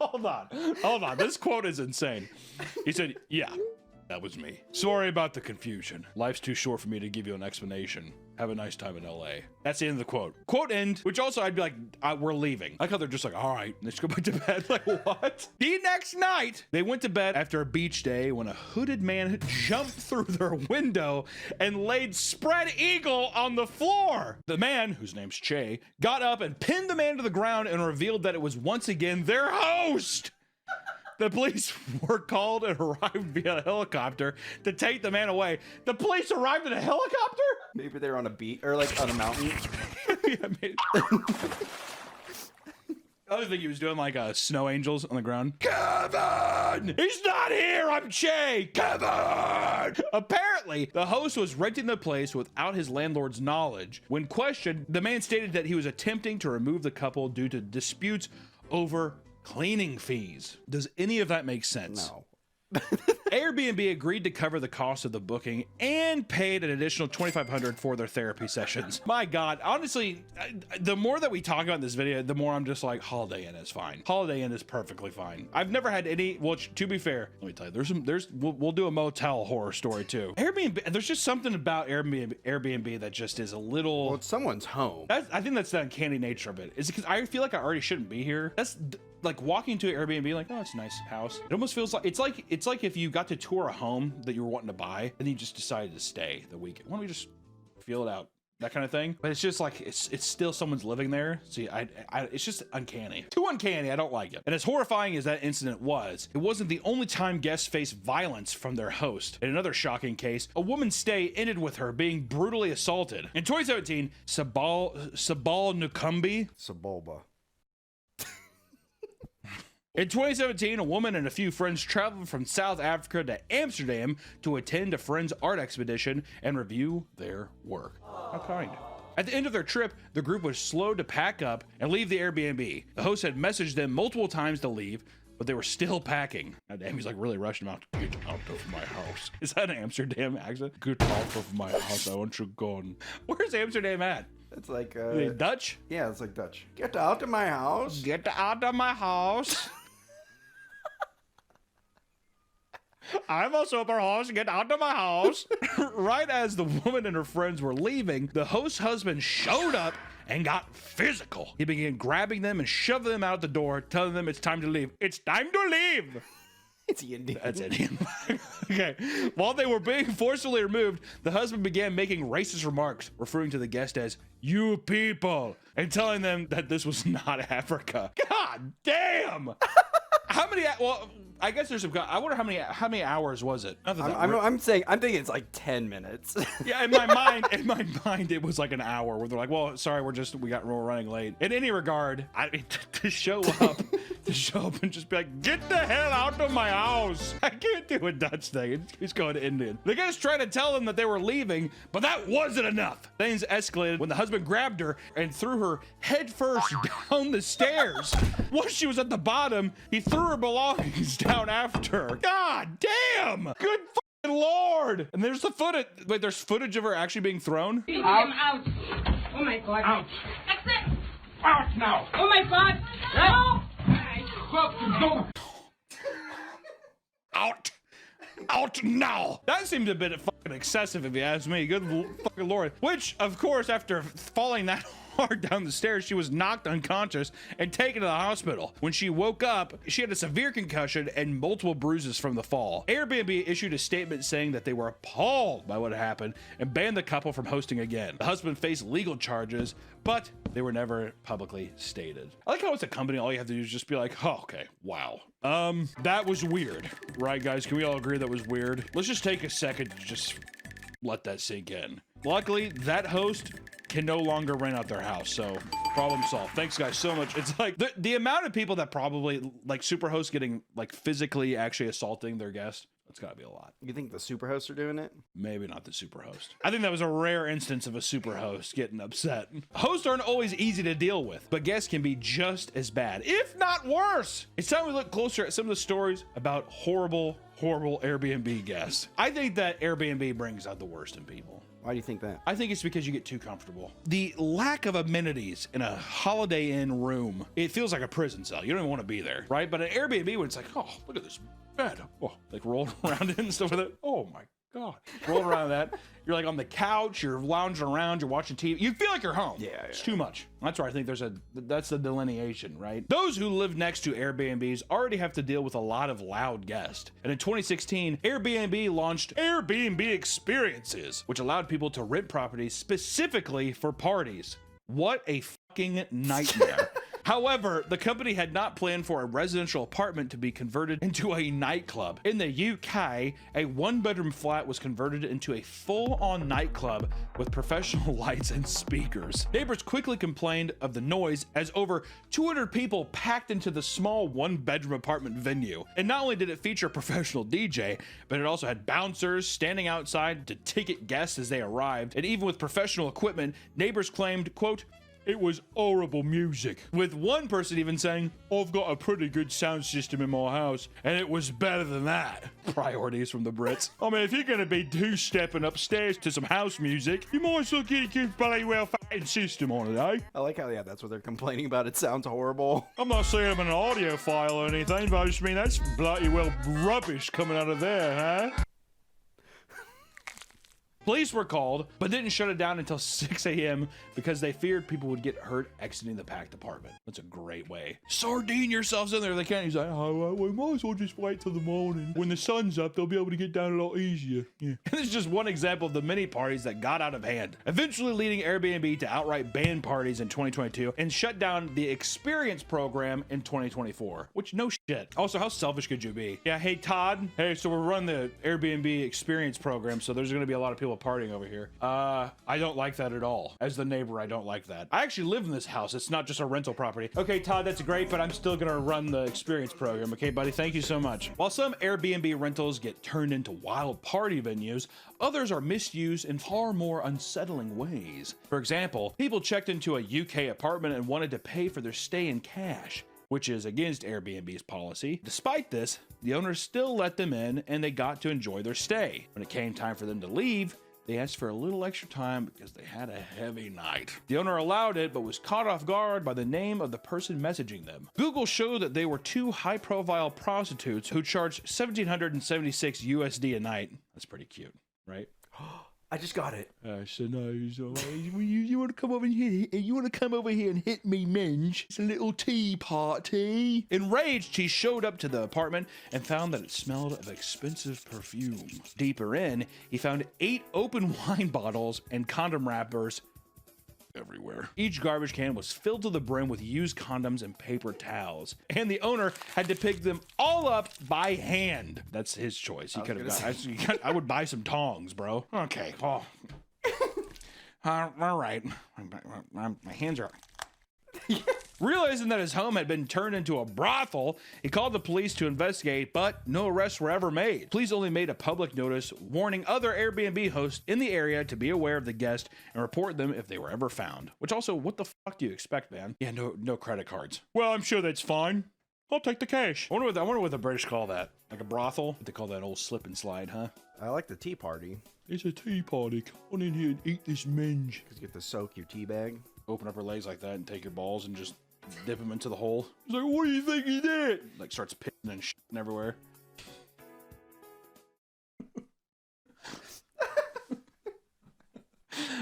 Hold on. This quote is insane. He said, yeah, that was me. Sorry about the confusion. Life's too short for me to give you an explanation. Have a nice time in LA. That's the end of the quote. Quote end, which also I'd be like, we're leaving. I like how they're just like, all right, let's go back to bed. Like, what? The next night, they went to bed after a beach day when a hooded man jumped through their window and laid spread eagle on the floor. The man, whose name's Che, got up and pinned the man to the ground and revealed that it was once again their host. The police were called and arrived via helicopter to take the man away. The police arrived in a helicopter? Maybe they're on a beach or like on a mountain. Yeah, maybe. I was thinking he was doing like snow angels on the ground. Kevin! He's not here! I'm Che! Kevin! Apparently, the host was renting the place without his landlord's knowledge. When questioned, the man stated that he was attempting to remove the couple due to disputes over cleaning fees. Does any of that make sense? No. Airbnb agreed to cover the cost of the booking and paid an additional $2,500 for their therapy sessions. My God, honestly, the more that we talk about in this video, the more I'm just like, Holiday Inn is fine. Holiday Inn is perfectly fine. I've never had any, well, to be fair, let me tell you, we'll do a motel horror story too. Airbnb, there's just something about Airbnb that just is a little. Well, it's someone's home. I think that's the uncanny nature of it. Is it because I feel like I already shouldn't be here? That's like walking to an Airbnb, like, oh, it's a nice house. It almost feels like it's like if you got to tour a home that you were wanting to buy and you just decided to stay the weekend. Why don't we just feel it out? That kind of thing. But it's just like it's still someone's living there. See, it's just uncanny. Too uncanny. I don't like it. And as horrifying as that incident was, it wasn't the only time guests faced violence from their host. In another shocking case, a woman's stay ended with her being brutally assaulted. In 2017, Sabal Nukumbi. Sabolba. In 2017, a woman and a few friends traveled from South Africa to Amsterdam to attend a friend's art expedition and review their work. How kind. At the end of their trip, the group was slow to pack up and leave the Airbnb. The host had messaged them multiple times to leave, but they were still packing. God damn, he's like really rushing them out. Get out of my house. Is that an Amsterdam accent? Get out of my house. I want you gone. Where's Amsterdam at? It's like Dutch? Yeah, it's like Dutch. Get out of my house. Get out of my house. I'm a super host. Get out of my house. Right as the woman and her friends were leaving, the host's husband showed up and got physical. He began grabbing them and shoving them out the door, telling them it's time to leave. It's time to leave. It's Indian. That's Indian. Okay. While they were being forcibly removed, the husband began making racist remarks, referring to the guest as "you people," and telling them that this was not Africa. God damn. How many? Well, I guess there's some. I wonder how many hours was it? I'm thinking it's like 10 minutes. Yeah, in my mind, it was like an hour where they're like, "Well, sorry, we're running late." In any regard, I mean, to show up and just be like, "Get the hell out of my house!" I can't do a Dutch thing. It's going to Indian. The guys tried to tell them that they were leaving, but that wasn't enough. Things escalated when the husband grabbed her and threw her headfirst down the stairs. Once she was at the bottom, he threw her belongings down after her. God damn! Good fucking Lord! And there's the footage. Wait, there's footage of her actually being thrown? Out. Oh my God. Out. That's it. Out now. Oh my God. No. Out. Out now. That seemed a bit fucking excessive if you ask me. Good fucking Lord. Which, of course, after falling that hard down the stairs, she was knocked unconscious and taken to the hospital. When she woke up, she had a severe concussion and multiple bruises from the fall. Airbnb issued a statement saying that they were appalled by what happened and banned the couple from hosting again. The husband faced legal charges, but they were never publicly stated. I like how it's a company, all you have to do is just be like, oh, okay, wow. That was weird, right, guys? Can we all agree that was weird? Let's just take a second to just let that sink in. Luckily, that host can no longer rent out their house, so problem solved. Thanks, guys, so much. It's like the amount of people that probably like Superhost getting like physically actually assaulting their guests. That's gotta be a lot. You think the Superhosts are doing it? Maybe not the Superhost. I think that was a rare instance of a Superhost getting upset. Hosts aren't always easy to deal with, but guests can be just as bad, if not worse. It's time we look closer at some of the stories about horrible Airbnb guests. I think that Airbnb brings out the worst in people. Why do you think that? I think it's because you get too comfortable. The lack of amenities in a Holiday Inn room, it feels like a prison cell. You don't even want to be there, right? But an Airbnb, when it's like, oh, look at this bed. Oh, like rolled around it and stuff with it. Oh my God. Rolled around that. You're like on the couch, you're lounging around, you're watching TV. You feel like you're home. Yeah. It's too much. That's where I think that's the delineation, right? Those who live next to Airbnbs already have to deal with a lot of loud guests. And in 2016, Airbnb launched Airbnb Experiences, which allowed people to rent properties specifically for parties. What a fucking nightmare. However, the company had not planned for a residential apartment to be converted into a nightclub. In the UK, a one-bedroom flat was converted into a full-on nightclub with professional lights and speakers. Neighbors quickly complained of the noise as over 200 people packed into the small one-bedroom apartment venue. And not only did it feature a professional DJ, but it also had bouncers standing outside to ticket guests as they arrived. And even with professional equipment, neighbors claimed, quote, "It was horrible music," with one person even saying, "I've got a pretty good sound system in my house, and it was better than that." Priorities from the Brits. I mean, if you're going to be two-stepping upstairs to some house music, you might as well get a good bloody well fucking system on it, eh? I like how, yeah, that's what they're complaining about. It sounds horrible. I'm not saying I'm an audiophile or anything, but I just mean that's bloody well rubbish coming out of there, huh? Police were called, but didn't shut it down until 6 a.m. because they feared people would get hurt exiting the packed apartment. That's a great way. Sardine yourselves in there. They can't. He's like, oh, well, we might as well just wait till the morning. When the sun's up, they'll be able to get down a lot easier. Yeah. And this is just one example of the many parties that got out of hand, eventually leading Airbnb to outright ban parties in 2022 and shut down the experience program in 2024, which no shit. Also, how selfish could you be? Yeah, hey, Todd. Hey, so we're running the Airbnb experience program, so there's going to be a lot of people partying over here. I don't like that at all. As the neighbor, I don't like that. I actually live in this house. It's not just a rental property. Okay, Todd, that's great, but I'm still gonna run the experience program. Okay, buddy, thank you so much. While some Airbnb rentals get turned into wild party venues, others are misused in far more unsettling ways. For example, people checked into a UK apartment and wanted to pay for their stay in cash, which is against Airbnb's policy. Despite this, the owners still let them in and they got to enjoy their stay. When it came time for them to leave, they asked for a little extra time because they had a heavy night. The owner allowed it, but was caught off guard by the name of the person messaging them. Google showed that they were two high-profile prostitutes who charged $1,776 USD a night. That's pretty cute, right? I just got it. So no, you want to come over here? You want to come over here and hit me, Minge? It's a little tea party. Enraged, he showed up to the apartment and found that it smelled of expensive perfume. Deeper in, he found 8 open wine bottles and condom wrappers everywhere. Each garbage can was filled to the brim with used condoms and paper towels, and the owner had to pick them all up by hand. That's his choice. He could have. I would buy some tongs, bro. Okay. Oh. All right. My hands are. Realizing that his home had been turned into a brothel, he called the police to investigate, but no arrests were ever made. Police only made a public notice warning other Airbnb hosts in the area to be aware of the guest and report them if they were ever found. Which also, what the fuck do you expect, man? Yeah, no credit cards. Well, I'm sure that's fine. I'll take the cash. I wonder what the British call that. Like a brothel? They call that old slip and slide, huh? I like the tea party. It's a tea party. Come on in here and eat this minge. Because you get to soak your tea bag. Open up her legs like that and take your balls and just dip them into the hole. He's like, what do you think he did? Like starts pissing and shitting everywhere.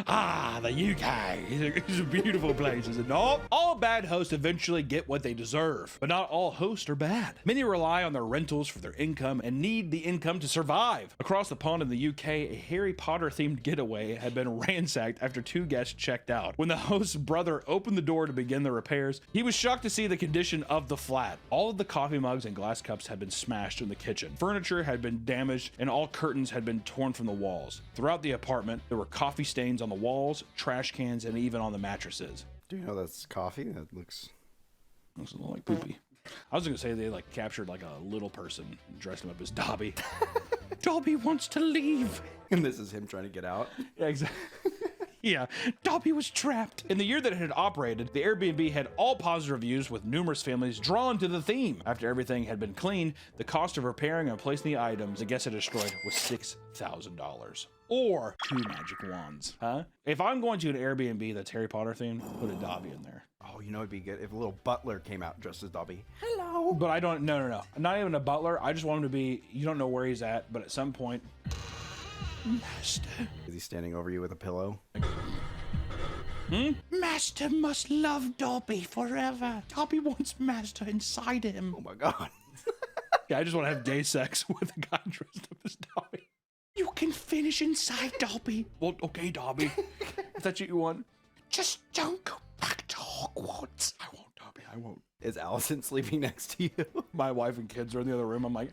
The UK is a beautiful place, is it not? All bad hosts eventually get what they deserve, but not all hosts are bad. Many rely on their rentals for their income and need the income to survive. Across the pond in the UK, a Harry Potter themed getaway had been ransacked after 2 guests checked out. When the host's brother opened the door to begin the repairs, he was shocked to see the condition of the flat. All of the coffee mugs and glass cups had been smashed in the kitchen. Furniture had been damaged and all curtains had been torn from the walls. Throughout the apartment, there were coffee stains on the walls, trash cans, and even on the mattresses. Do you know that's coffee? That looks a little like poopy. I was gonna say they like captured like a little person and dressed him up as Dobby. Dobby wants to leave. And this is him trying to get out. Yeah, exactly. Yeah, Dobby was trapped. In the year that it had operated, the Airbnb had all positive reviews with numerous families drawn to the theme. After everything had been cleaned, the cost of repairing and placing the items the guests had destroyed was $6,000. Or 2 magic wands. Huh? If I'm going to an Airbnb that's Harry Potter themed, put a Dobby in there. Oh, you know it'd be good if a little butler came out dressed as Dobby. Hello. But I don't, no. Not even a butler. I just want him to be, you don't know where he's at, but at some point, Master. Is he standing over you with a pillow? Master must love Dobby forever. Dobby wants Master inside him. Oh my God. Yeah, I just want to have gay sex with a guy dressed up as Dobby. You can finish inside Dobby. Well, okay, Dobby. If that's what you want. Just don't go back to Hogwarts. I won't, Dobby. I won't. Is Allison sleeping next to you? My wife and kids are in the other room. I'm like...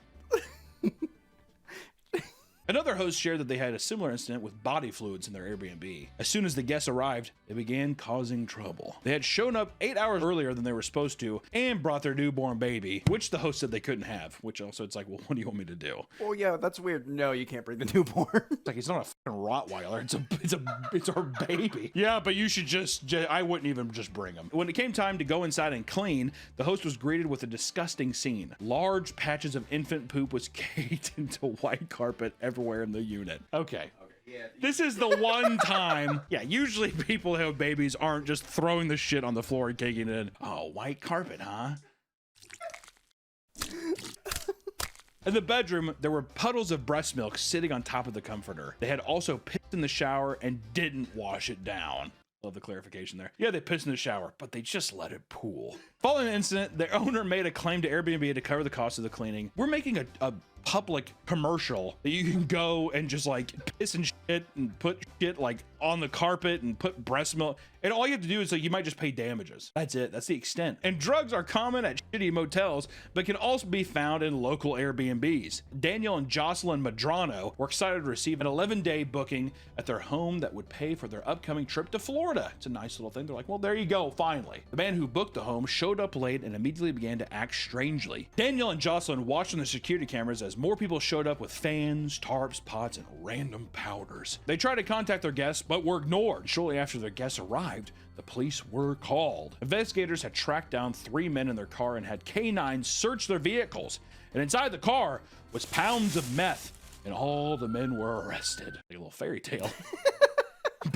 Another host shared that they had a similar incident with body fluids in their Airbnb. As soon as the guests arrived, they began causing trouble. They had shown up 8 hours earlier than they were supposed to and brought their newborn baby, which the host said they couldn't have, which also it's like, well, what do you want me to do? Oh yeah, that's weird. No, you can't bring the newborn. It's like, it's not a fucking Rottweiler. It's our baby. Yeah, but you should just I wouldn't even just bring him. When it came time to go inside and clean, the host was greeted with a disgusting scene. Large patches of infant poop was caked into white carpet everywhere in the unit. Okay. Yeah, this is the one time. Yeah, usually people who have babies aren't just throwing the shit on the floor and caking it in. Oh, white carpet, huh? In the bedroom, there were puddles of breast milk sitting on top of the comforter. They had also pissed in the shower and didn't wash it down. Love the clarification there. Yeah, they pissed in the shower, but they just let it pool. Following the incident, the owner made a claim to Airbnb to cover the cost of the cleaning. We're making a public commercial that you can go and just like piss and shit and put shit like on the carpet and put breast milk, and all you have to do is like you might just pay damages. That's it. That's the extent. And drugs are common at shitty motels but can also be found in local Airbnbs. Daniel and Jocelyn Madrano were excited to receive an 11-day booking at their home that would pay for their upcoming trip to Florida. It's a nice little thing. They're like, well, there you go, finally. The man who booked the home showed up late and immediately began to act strangely. Daniel and Jocelyn watched on the security cameras as more people showed up with fans, tarps, pots, and random powders. They tried to contact their guests, but were ignored. Shortly after their guests arrived, the police were called. Investigators had tracked down 3 men in their car and had canines search their vehicles. And inside the car was pounds of meth, and all the men were arrested. A little fairy tale.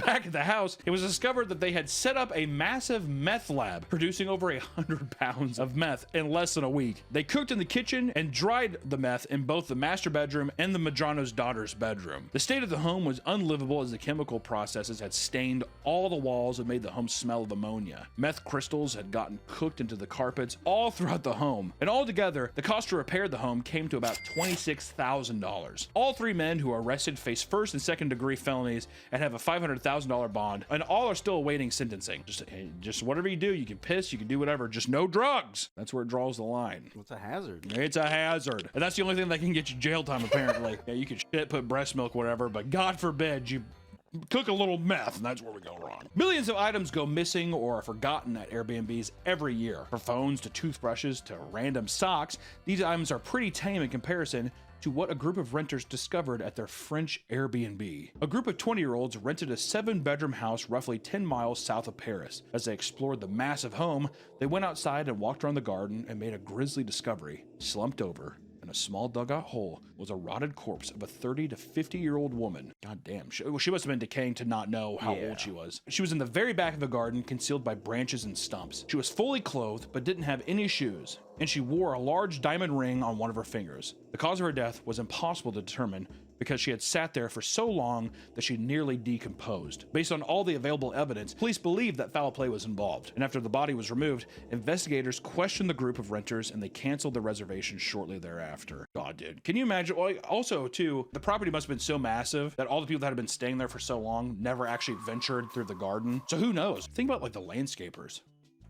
Back at the house, it was discovered that they had set up a massive meth lab, producing over 100 pounds of meth in less than a week. They cooked in the kitchen and dried the meth in both the master bedroom and the Madrano's daughter's bedroom. The state of the home was unlivable as the chemical processes had stained all the walls and made the home smell of ammonia. Meth crystals had gotten cooked into the carpets all throughout the home, and altogether, the cost to repair the home came to about $26,000. All 3 men who were arrested face first and second degree felonies and have a $500,000 bond, and all are still awaiting sentencing. Just whatever you do, you can piss, you can do whatever, just no drugs. That's where it draws the line. What's a hazard? It's a hazard. And that's the only thing that can get you jail time, apparently. Yeah, you can shit, put breast milk, whatever, but God forbid you cook a little meth, and that's where we go wrong. Millions of items go missing or are forgotten at Airbnbs every year. From phones to toothbrushes to random socks, these items are pretty tame in comparison to what a group of renters discovered at their French Airbnb. A group of 20-year-olds rented a 7-bedroom house roughly 10 miles south of Paris. As they explored the massive home, they went outside and walked around the garden and made a grisly discovery. Slumped over in a small dugout hole was a rotted corpse of a 30 to 50-year-old woman. God damn, she must have been decaying to not know how old she was. She was in the very back of the garden, concealed by branches and stumps. She was fully clothed, but didn't have any shoes, and she wore a large diamond ring on one of her fingers. The cause of her death was impossible to determine because she had sat there for so long that she nearly decomposed. Based on all the available evidence, police believed that foul play was involved, and after the body was removed, investigators questioned the group of renters and they canceled the reservation shortly thereafter. God, dude. Can you imagine? Well, also, too, the property must have been so massive that all the people that had been staying there for so long never actually ventured through the garden. So who knows? Think about like the landscapers.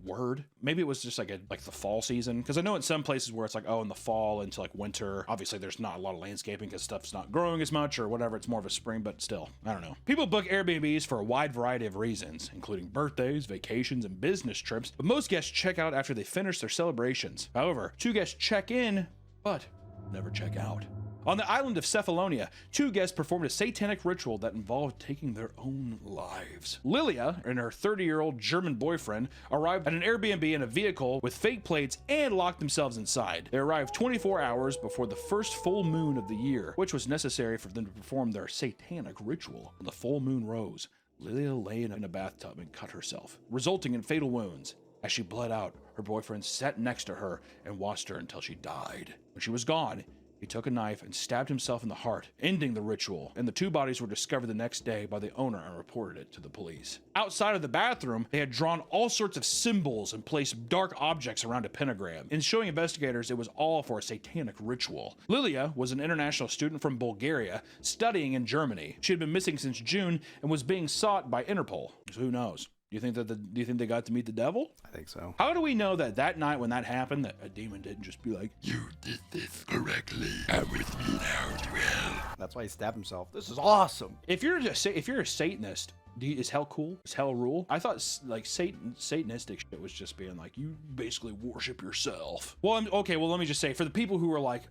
Word. Maybe it was just like the fall season, because I know in some places where it's like, oh, in the fall into like winter, obviously there's not a lot of landscaping because stuff's not growing as much or whatever. It's more of a spring, but still, I don't know. People book Airbnbs for a wide variety of reasons, including birthdays, vacations, and business trips, but most guests check out after they finish their celebrations. However, 2 guests check in, but never check out. On the island of Cephalonia, 2 guests performed a satanic ritual that involved taking their own lives. Lilia and her 30-year-old German boyfriend arrived at an Airbnb in a vehicle with fake plates and locked themselves inside. They arrived 24 hours before the first full moon of the year, which was necessary for them to perform their satanic ritual. When the full moon rose, Lilia lay in a bathtub and cut herself, resulting in fatal wounds. As she bled out, her boyfriend sat next to her and watched her until she died. When she was gone, he took a knife and stabbed himself in the heart, ending the ritual, and the 2 bodies were discovered the next day by the owner and reported it to the police. Outside of the bathroom, they had drawn all sorts of symbols and placed dark objects around a pentagram. In showing investigators it was all for a satanic ritual. Lilia was an international student from Bulgaria, studying in Germany. She had been missing since June and was being sought by Interpol. So who knows? Do you think they got to meet the devil? I think so. How do we know that night when that happened, that a demon didn't just be like, you did this correctly, I'm with me now as well? That's why he stabbed himself. This is awesome. If you're a Satanist, is hell cool? Is hell rule? I thought like Satanistic shit was just being like, you basically worship yourself. Well, let me just say, for the people who are like,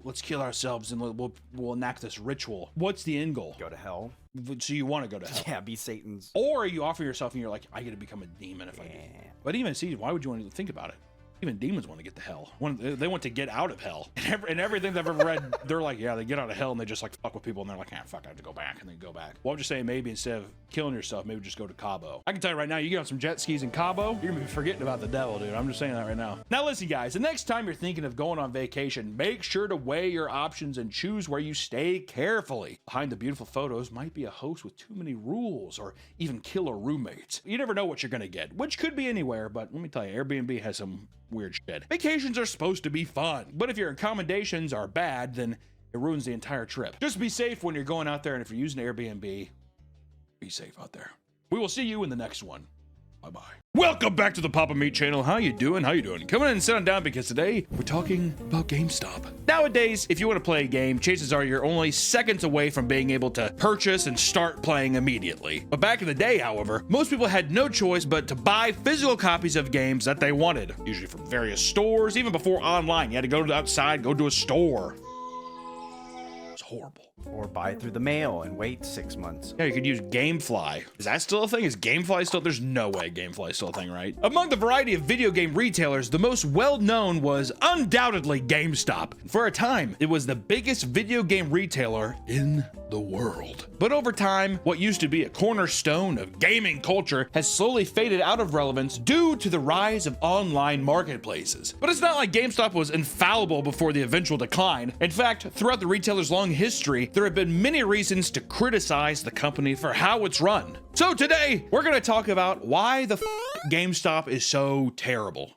let's kill ourselves and we'll enact this ritual. What's the end goal? Go to hell. So you want to go to hell? Yeah, be Satan's. Or you offer yourself and you're like, I get to become a demon if I do. But even why would you want to think about it? Even demons want to get to hell. They want to get out of hell. And everything I've ever read, they're like, yeah, they get out of hell and they just like fuck with people and they're like, fuck, I have to go back, and then go back. Well, I'm just saying, maybe instead of killing yourself, maybe just go to Cabo. I can tell you right now, you get on some jet skis in Cabo, you're gonna be forgetting about the devil, dude. I'm just saying that right now. Now listen, guys, the next time you're thinking of going on vacation, make sure to weigh your options and choose where you stay carefully. Behind the beautiful photos might be a host with too many rules or even killer roommates. You never know what you're gonna get, which could be anywhere, but let me tell you, Airbnb has some weird shit. Vacations are supposed to be fun, but if your accommodations are bad, then it ruins the entire trip. Just be safe when you're going out there, and if you're using Airbnb, be safe out there. We will see you in the next one. Bye-bye. Welcome back to the Papa Meat channel. How you doing? Come in and sit on down, because today we're talking about GameStop. Nowadays, if you want to play a game, chances are you're only seconds away from being able to purchase and start playing immediately. But back in the day, however, most people had no choice but to buy physical copies of games that they wanted, usually from various stores. Even before online, you had to go outside, go to a store. It's horrible. Or buy it through the mail and wait 6 months. Yeah, you could use Gamefly. Is that still a thing? Is Gamefly still? There's no way Gamefly is still a thing, right? Among the variety of video game retailers, the most well-known was undoubtedly GameStop. For a time, it was the biggest video game retailer in the world. But over time, what used to be a cornerstone of gaming culture has slowly faded out of relevance due to the rise of online marketplaces. But it's not like GameStop was infallible before the eventual decline. In fact, throughout the retailer's long history, there have been many reasons to criticize the company for how it's run. So today, we're gonna talk about why the GameStop is so terrible.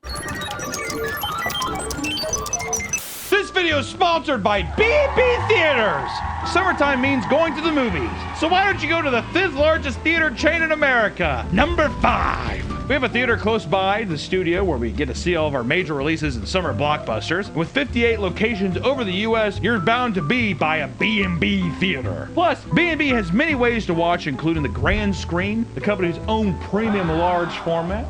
This video is sponsored by B&B Theaters. Summertime means going to the movies. So why don't you go to the 5th largest theater chain in America? Number 5. We have a theater close by the studio where we get to see all of our major releases and summer blockbusters. With 58 locations over the US, you're bound to be by a B&B theater. Plus, B&B has many ways to watch, including the grand screen, the company's own premium large format.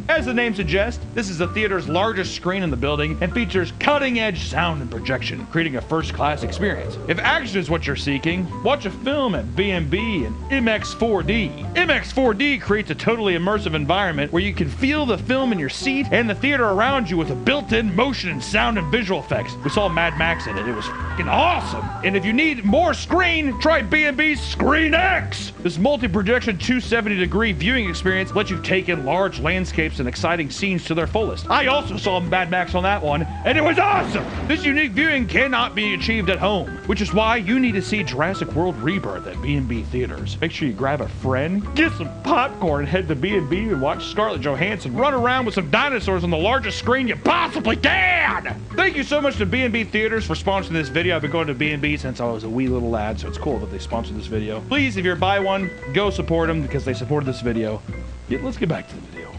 As the name suggests, this is the theater's largest screen in the building and features cutting-edge sound and projection, creating a first-class experience. If action is what you're seeking, watch a film at B&B and MX4D. MX4D creates a totally immersive environment where you can feel the film in your seat and the theater around you with a built-in motion and sound and visual effects. We saw Mad Max in it. It was fucking awesome. And if you need more screen, try B&B's Screen X. This multi-projection 270-degree viewing experience lets you take in large landscapes maps and exciting scenes to their fullest. I also saw Mad Max on that one, and it was awesome! This unique viewing cannot be achieved at home, which is why you need to see Jurassic World Rebirth at B&B Theaters. Make sure you grab a friend, get some popcorn, and head to B&B and watch Scarlett Johansson run around with some dinosaurs on the largest screen you possibly can! Thank you so much to B&B Theaters for sponsoring this video. I've been going to B&B since I was a wee little lad, so it's cool that they sponsored this video. Please, if you're buy one, go support them because they supported this video. Yeah, let's get back to the video.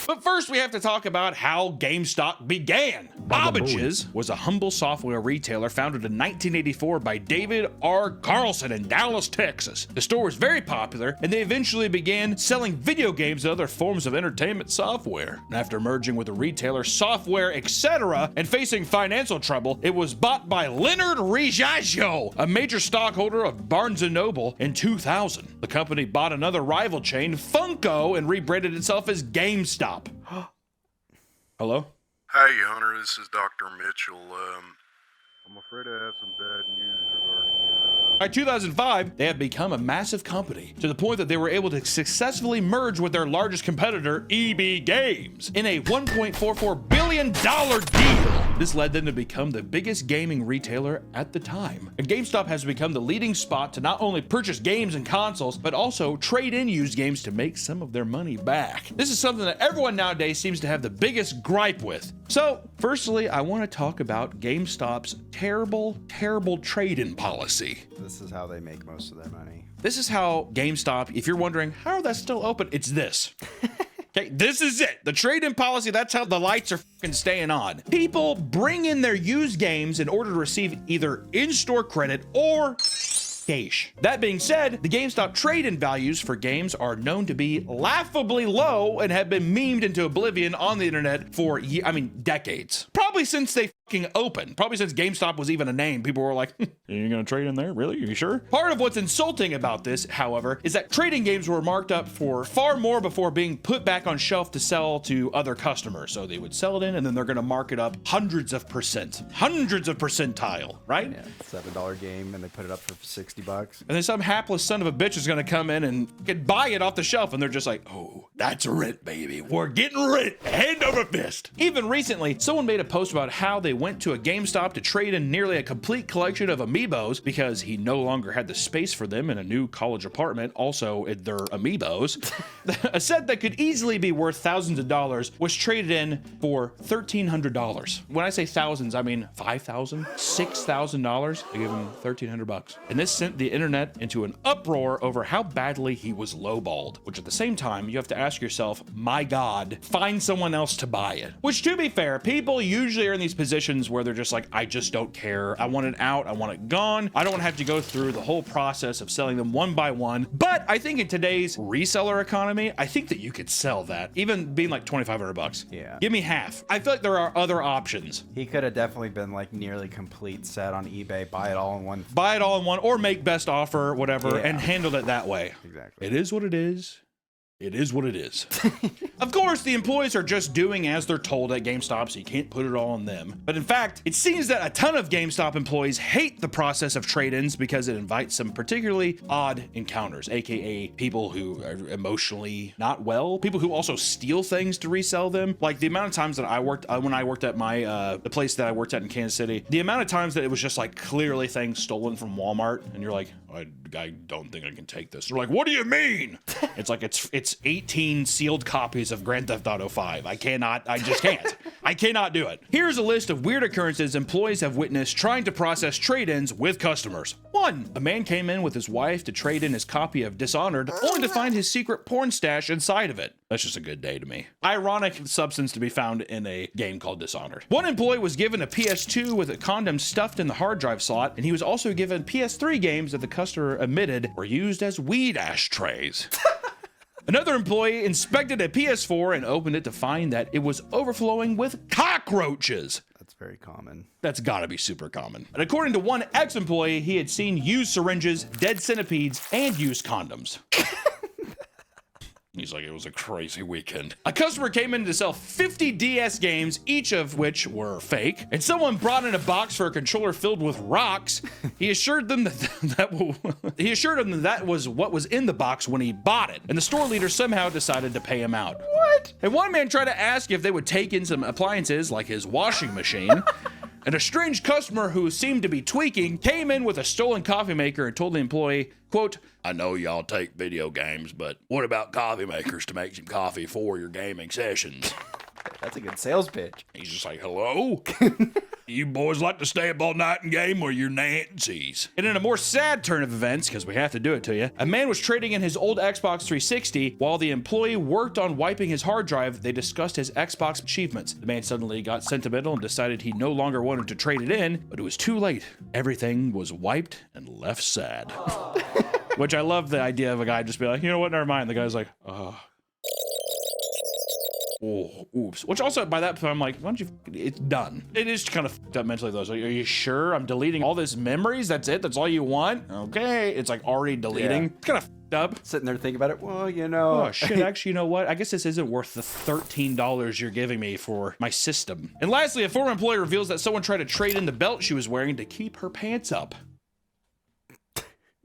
But first, we have to talk about how GameStop began. Babbage's was a humble software retailer founded in 1984 by David R. Carlson in Dallas, Texas. The store was very popular, and they eventually began selling video games and other forms of entertainment software. And after merging with a retailer, Software Etc., and facing financial trouble, it was bought by Leonard Riaggio, a major stockholder of Barnes & Noble, in 2000. The company bought another rival chain, Funko, and rebranded itself as GameStop. Hello? Hey, Hunter, this is Dr. Mitchell. I'm afraid I have some bad news regarding By 2005, they had become a massive company to the point that they were able to successfully merge with their largest competitor, EB Games, in a $1.44 billion deal. This led them to become the biggest gaming retailer at the time. And GameStop has become the leading spot to not only purchase games and consoles, but also trade in used games to make some of their money back. This is something that everyone nowadays seems to have the biggest gripe with. So, firstly, I want to talk about GameStop's terrible, terrible trade-in policy. This is how they make most of their money. This is how GameStop, if you're wondering, how are they still open? It's this. Okay, this is it. The trade-in policy, that's how the lights are fucking staying on. People bring in their used games in order to receive either in-store credit or cash. That being said, the GameStop trade-in values for games are known to be laughably low and have been memed into oblivion on the internet for, decades. Probably since they fucking opened. Probably since GameStop was even a name. People were like, you're gonna trade in there? Really? Are you sure? Part of what's insulting about this, however, is that trading games were marked up for far more before being put back on shelf to sell to other customers. So they would sell it in and then they're gonna mark it up hundreds of percentile, right? Yeah, $7 game and they put it up for 60 bucks. And then some hapless son of a bitch is gonna come in and buy it off the shelf and they're just like, oh, that's rent, baby. We're getting rent, hand over fist. Even recently, someone made a post about how they went to a GameStop to trade in nearly a complete collection of amiibos because he no longer had the space for them in a new college apartment, also their amiibos. A set that could easily be worth thousands of dollars was traded in for $1,300. When I say thousands, I mean $5,000, $6,000. They gave him $1,300. And this sent the internet into an uproar over how badly he was lowballed, which at the same time, you have to ask yourself, my God, find someone else to buy it. Which, to be fair, people usually are in these positions where they're just like, I just don't care. I want it out. I want it gone. I don't want to have to go through the whole process of selling them one by one. But I think in today's reseller economy, I think that you could sell that, even being like $2,500. Yeah. Give me half. I feel like there are other options. He could have definitely been like nearly complete set on eBay. Buy it all in one. Buy it all in one or make best offer, whatever, Yeah. and handle it that way. Exactly. It is what it is. It is what it is. Of course, the employees are just doing as they're told at GameStop, so you can't put it all on them. But in fact, it seems that a ton of GameStop employees hate the process of trade-ins because it invites some particularly odd encounters, aka people who are emotionally not well, people who also steal things to resell them. Like the amount of times that I worked, when I worked at my, the place that I worked at in Kansas City, the amount of times that it was just like clearly things stolen from Walmart, and you're like, I don't think I can take this. They're like, what do you mean? It's like, it's 18 sealed copies of Grand Theft Auto 5. I just can't. I cannot do it. Here's a list of weird occurrences employees have witnessed trying to process trade-ins with customers. 1. A man came in with his wife to trade in his copy of Dishonored, only to find his secret porn stash inside of it. That's just a good day to me. Ironic substance to be found in a game called Dishonored. One employee was given a PS2 with a condom stuffed in the hard drive slot, and he was also given PS3 games that the customer admitted were used as weed ashtrays. Another employee inspected a PS4 and opened it to find that it was overflowing with cockroaches. That's very common. That's gotta be super common. And according to one ex-employee, he had seen used syringes, dead centipedes, and used condoms. He's like, it was a crazy weekend. A customer came in to sell 50 DS games, each of which were fake, and someone brought in a box for a controller filled with rocks. He assured them that was what was in the box when he bought it, and the store leader somehow decided to pay him out. What? And one man tried to ask if they would take in some appliances like his washing machine. And a strange customer who seemed to be tweaking came in with a stolen coffee maker and told the employee, quote, I know y'all take video games, but what about coffee makers to make some coffee for your gaming sessions? That's a good sales pitch. He's just like, hello? You boys like to stay up all night and game with your Nancy's. And in a more sad turn of events, because we have to do it to you, a man was trading in his old Xbox 360 while the employee worked on wiping his hard drive. They discussed his Xbox achievements. The man suddenly got sentimental and decided he no longer wanted to trade it in, but it was too late. Everything was wiped and left sad. Which I love the idea of a guy just be like, you know what, never mind. The guy's like, oh, oops. Which also, by that point, I'm like, why don't you, it's done. It is kind of fucked up mentally, though. So, are you sure? I'm deleting all this memories? That's it? That's all you want? Okay. It's like already deleting. Yeah. It's kind of fucked up. Sitting there thinking about it. Well, you know. Oh, shit. Actually, you know what? I guess this isn't worth the $13 you're giving me for my system. And lastly, a former employee reveals that someone tried to trade in the belt she was wearing to keep her pants up.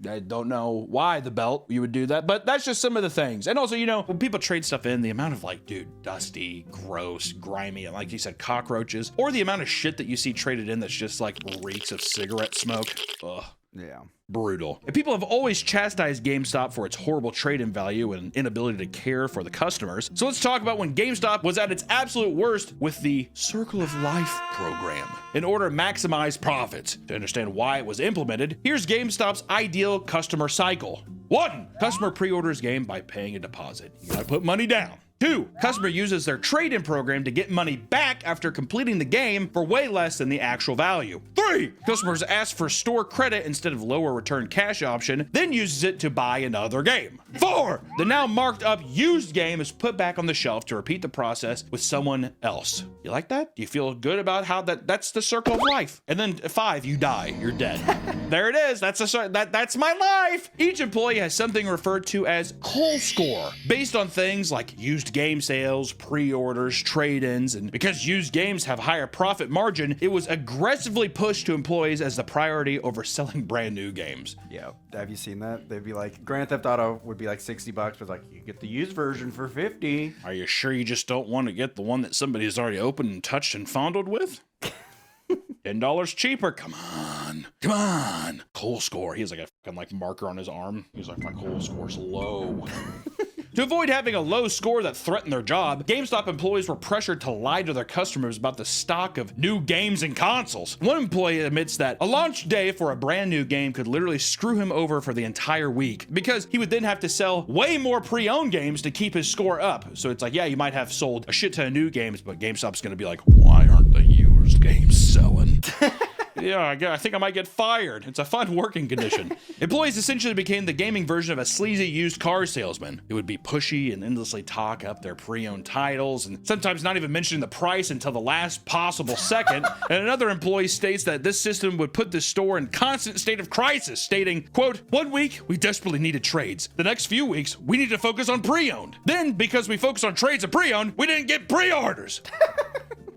I don't know why the belt you would do that, but that's just some of the things. And also, you know, when people trade stuff in, the amount of like, dude, dusty, gross, grimy, and like you said, cockroaches, or the amount of shit that you see traded in that's just like reeks of cigarette smoke. Ugh. Yeah. Brutal. And people have always chastised GameStop for its horrible trade-in value and inability to care for the customers. So let's talk about when GameStop was at its absolute worst with the Circle of Life program. In order to maximize profits, to understand why it was implemented, here's GameStop's ideal customer cycle. 1. Customer pre-orders game by paying a deposit. You gotta put money down. 2. Customer uses their trade-in program to get money back after completing the game for way less than the actual value. 3. Customers ask for store credit instead of lower return cash option, then uses it to buy another game. 4. The now marked up used game is put back on the shelf to repeat the process with someone else. You like that? Do you feel good about how that's the circle of life? And then 5, you die. You're dead. There it is. That's my life. Each employee has something referred to as Cole score, based on things like used game sales, pre-orders, trade-ins, and because used games have higher profit margin, it was aggressively pushed to employees as the priority over selling brand new games. Yeah, have you seen that? They'd be like, Grand Theft Auto would be like $60, but like, you get the used version for $50. Are you sure you just don't want to get the one that somebody has already opened and touched and fondled with? $10 cheaper. Come on. Cole score. He has like a fucking like marker on his arm. He's like, my Cole score's low. To avoid having a low score that threatened their job, GameStop employees were pressured to lie to their customers about the stock of new games and consoles. One employee admits that a launch day for a brand new game could literally screw him over for the entire week because he would then have to sell way more pre-owned games to keep his score up. So it's like, yeah, you might have sold a shit ton of new games, but GameStop's gonna be like, why aren't the used games selling? Yeah, I think I might get fired. It's a fun working condition. Employees essentially became the gaming version of a sleazy used car salesman. It would be pushy and endlessly talk up their pre-owned titles and sometimes not even mention the price until the last possible second. And another employee states that this system would put the store in constant state of crisis, stating, quote, 1 week, we desperately needed trades. The next few weeks, we need to focus on pre-owned. Then, because we focused on trades and pre-owned, we didn't get pre-orders.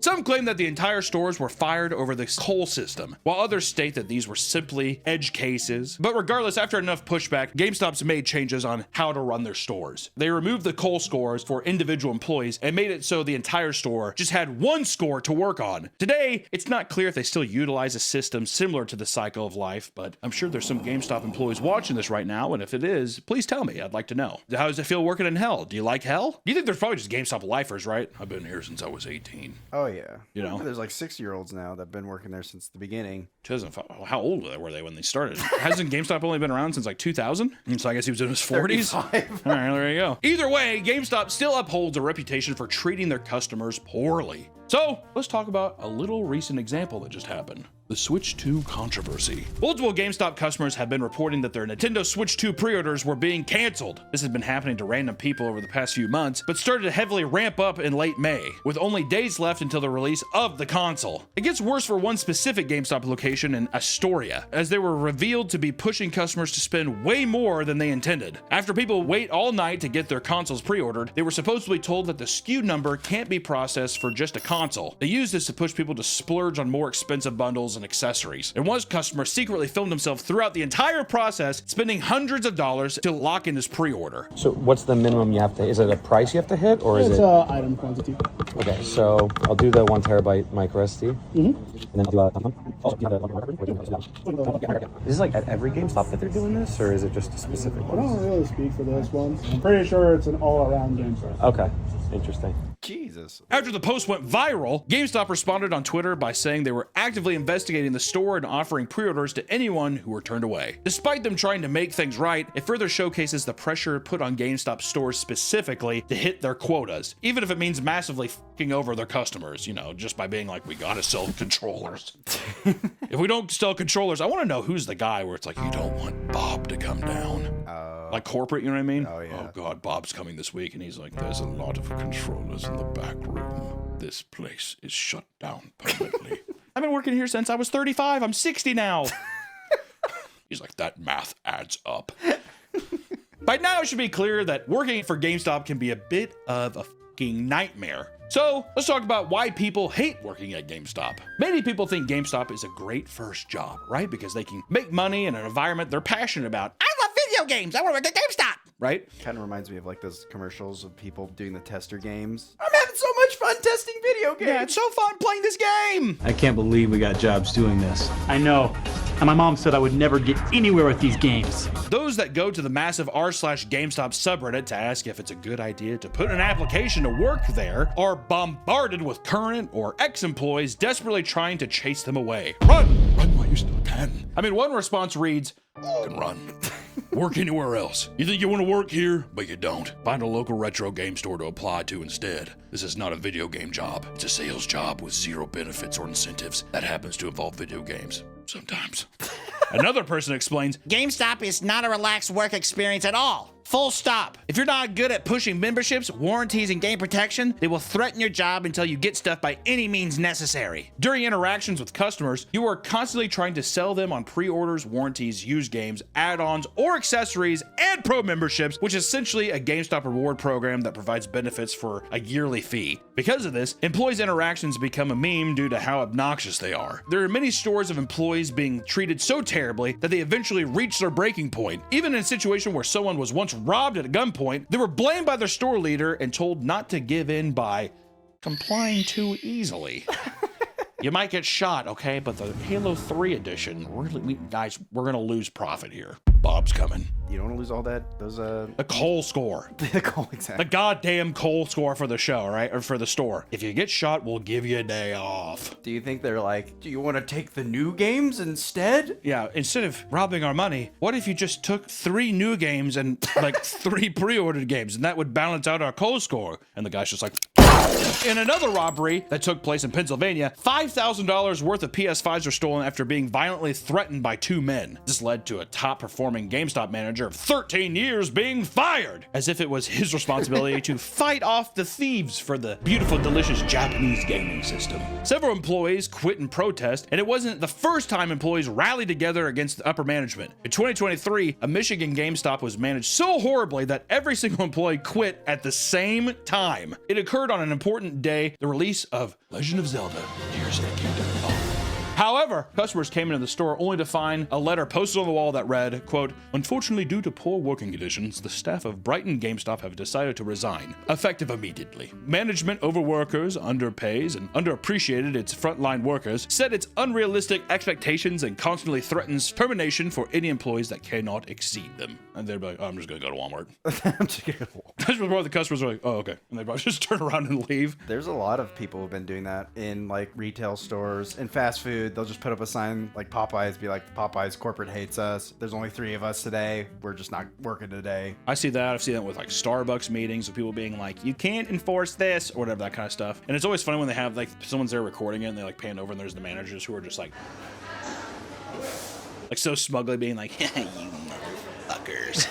Some claim that the entire stores were fired over the Cole system, while others state that these were simply edge cases. But regardless, after enough pushback, GameStop's made changes on how to run their stores. They removed the Cole scores for individual employees and made it so the entire store just had one score to work on. Today, it's not clear if they still utilize a system similar to the Cycle of Life, but I'm sure there's some GameStop employees watching this right now, and if it is, please tell me. I'd like to know. How does it feel working in hell? Do you like hell? You think there's probably just GameStop lifers, right? I've been here since I was 18. Oh, yeah. You know, there's like 6-year-olds now that have been working there since the beginning. 2005. How old were they when they started? Hasn't GameStop only been around since like 2000? So I guess he was in his 40s. 35. All right, there you go. Either way, GameStop still upholds a reputation for treating their customers poorly. So let's talk about a little recent example that just happened. The Switch 2 controversy. Multiple GameStop customers have been reporting that their Nintendo Switch 2 pre-orders were being canceled. This has been happening to random people over the past few months, but started to heavily ramp up in late May, with only days left until the release of the console. It gets worse for one specific GameStop location location in Astoria, as they were revealed to be pushing customers to spend way more than they intended. After people wait all night to get their consoles pre-ordered, they were supposedly told that the SKU number can't be processed for just a console. They used this to push people to splurge on more expensive bundles and accessories. And one customer secretly filmed himself throughout the entire process, spending hundreds of dollars to lock in his pre-order. So what's the minimum you have to, is it a price you have to hit, or is it's it? It's item quantity. Okay, so I'll do the 1 terabyte micro SD. And then I'll do Is this like at every GameStop that they're doing this, or is it just a specific I one? don't really speak for this one. I'm pretty sure it's an all-around GameStop. Okay, interesting. Jesus. After the post went viral, GameStop responded on Twitter by saying they were actively investigating the store and offering pre-orders to anyone who were turned away. Despite them trying to make things right, it further showcases the pressure put on GameStop stores specifically to hit their quotas, even if it means massively fucking over their customers, you know, just by being like, we gotta sell controllers. If we don't sell controllers, I want to know who's the guy where it's like, you don't want Bob to come down. Like corporate, you know what I mean? Oh, yeah. Oh, God, Bob's coming this week, and he's like, there's a lot of controllers in the back room. This place is shut down permanently. I've been working here since I was 35. I'm 60 now. He's like, that math adds up. By now, it should be clear that working for GameStop can be a bit of a fucking nightmare. So let's talk about why people hate working at GameStop. Many people think GameStop is a great first job, right? Because they can make money in an environment they're passionate about. I love video games. I want to work at GameStop, right? Kind of reminds me of like those commercials of people doing the tester games. I'm having so much fun testing video games. Yeah, it's so fun playing this game. I can't believe we got jobs doing this. I know. And my mom said I would never get anywhere with these games. Those that go to the massive r/GameStop subreddit to ask if it's a good idea to put an application to work there are bombarded with current or ex-employees desperately trying to chase them away. Run while you still can. I mean, one response reads, you can run. Work anywhere else. You think you want to work here, but you don't. Find a local retro game store to apply to instead. This is not a video game job. It's a sales job with zero benefits or incentives that happens to involve video games. Sometimes. Another person explains, GameStop is not a relaxed work experience at all. Full stop. If you're not good at pushing memberships, warranties, and game protection, they will threaten your job until you get stuff by any means necessary. During interactions with customers, you are constantly trying to sell them on pre-orders, warranties, used games, add-ons, or accessories, and pro memberships, which is essentially a GameStop reward program that provides benefits for a yearly fee. Because of this, employees' interactions become a meme due to how obnoxious they are. There are many stories of employees being treated so terribly that they eventually reach their breaking point. Even in a situation where someone was once robbed at a gunpoint, they were blamed by their store leader and told not to give in by complying too easily. You might get shot, okay? But the Halo 3 edition, really, guys, we're gonna lose profit here. Bob's coming. You don't want to lose all that, the coal score. The coal, exactly. The goddamn coal score for the show, right? Or for the store. If you get shot, we'll give you a day off. Do you think they're like, do you want to take the new games instead? Yeah, instead of robbing our money, what if you just took 3 new games and like 3 pre-ordered games, and that would balance out our coal score? And the guy's just like, in another robbery that took place in Pennsylvania, $5,000 worth of PS5s were stolen after being violently threatened by 2 men. This led to a top-performing GameStop manager of 13 years being fired, as if it was his responsibility to fight off the thieves for the beautiful, delicious Japanese gaming system. Several employees quit in protest, and it wasn't the first time employees rallied together against the upper management. In 2023, a Michigan GameStop was managed so horribly that every single employee quit at the same time. It occurred on an important day, the release of Legend of Zelda: Tears of the Kingdom. However, customers came into the store only to find a letter posted on the wall that read, quote, unfortunately, due to poor working conditions, the staff of Brighton GameStop have decided to resign, effective immediately. Management overworkers, underpays, and underappreciated its frontline workers, set its unrealistic expectations and constantly threatens termination for any employees that cannot exceed them. And they're like, oh, I'm just gonna go to Walmart. I'm just gonna go to Walmart. That's where the customers are like, oh, okay. And they probably just turn around and leave. There's a lot of people who've been doing that in like retail stores and fast food. They'll just put up a sign like Popeyes, be like, Popeyes corporate hates us. There's only 3 of us today. We're just not working today. I see that. I've seen that with like Starbucks meetings of people being like, you can't enforce this or whatever, that kind of stuff. And it's always funny when they have like someone's there recording it and they like pan over and there's the managers who are just like so smugly being like, you motherfuckers.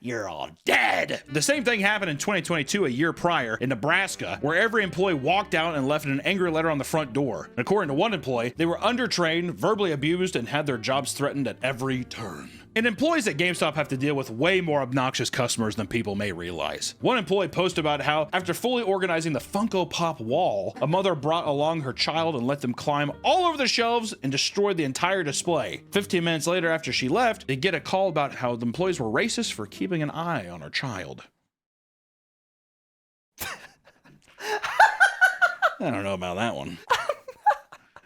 you're all dead. The same thing happened in 2022, a year prior, in Nebraska, where every employee walked out and left an angry letter on the front door. And according to one employee, they were undertrained, verbally abused, and had their jobs threatened at every turn. And employees at GameStop have to deal with way more obnoxious customers than people may realize. One employee posted about how, after fully organizing the Funko Pop wall, a mother brought along her child and let them climb all over the shelves and destroy the entire display. 15 minutes later, after she left, they get a call about how the employees were racist for keeping an eye on her child. I don't know about that one.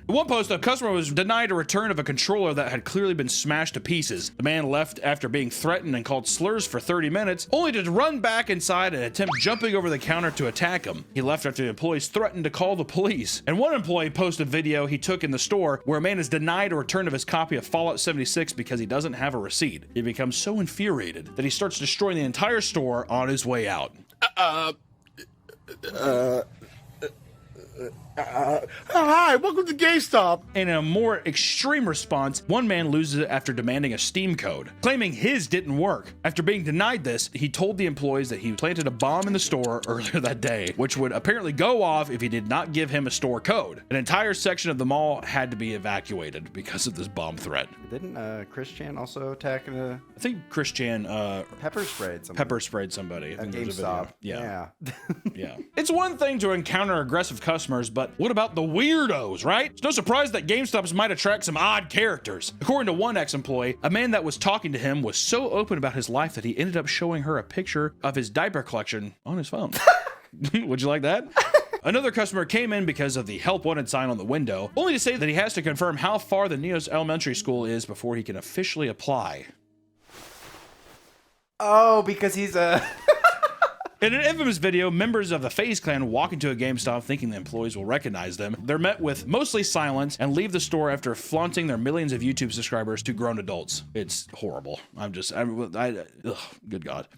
In one post, a customer was denied a return of a controller that had clearly been smashed to pieces. The man left after being threatened and called slurs for 30 minutes, only to run back inside and attempt jumping over the counter to attack him. He left after the employees threatened to call the police. And one employee posted a video he took in the store where a man is denied a return of his copy of Fallout 76 because he doesn't have a receipt. He becomes so infuriated that he starts destroying the entire store on his way out. Hi, welcome to GameStop. In a more extreme response, one man loses it after demanding a Steam code, claiming his didn't work. After being denied this, he told the employees that he planted a bomb in the store earlier that day, which would apparently go off if he did not give him a store code. An entire section of the mall had to be evacuated because of this bomb threat. Didn't Chris Chan also attack I think Chris Chan pepper sprayed somebody? Pepper sprayed somebody. I At think there's a GameStop. video. Yeah. Yeah. It's one thing to encounter aggressive customers, but what about the weirdos, right? It's no surprise that GameStops might attract some odd characters. According to one ex-employee, a man that was talking to him was so open about his life that he ended up showing her a picture of his diaper collection on his phone. Would you like that? Another customer came in because of the help wanted sign on the window, only to say that he has to confirm how far the Neos Elementary School is before he can officially apply. Oh, because he's a... In an infamous video, members of the FaZe Clan walk into a GameStop thinking the employees will recognize them. They're met with mostly silence and leave the store after flaunting their millions of YouTube subscribers to grown adults. It's horrible. Good God.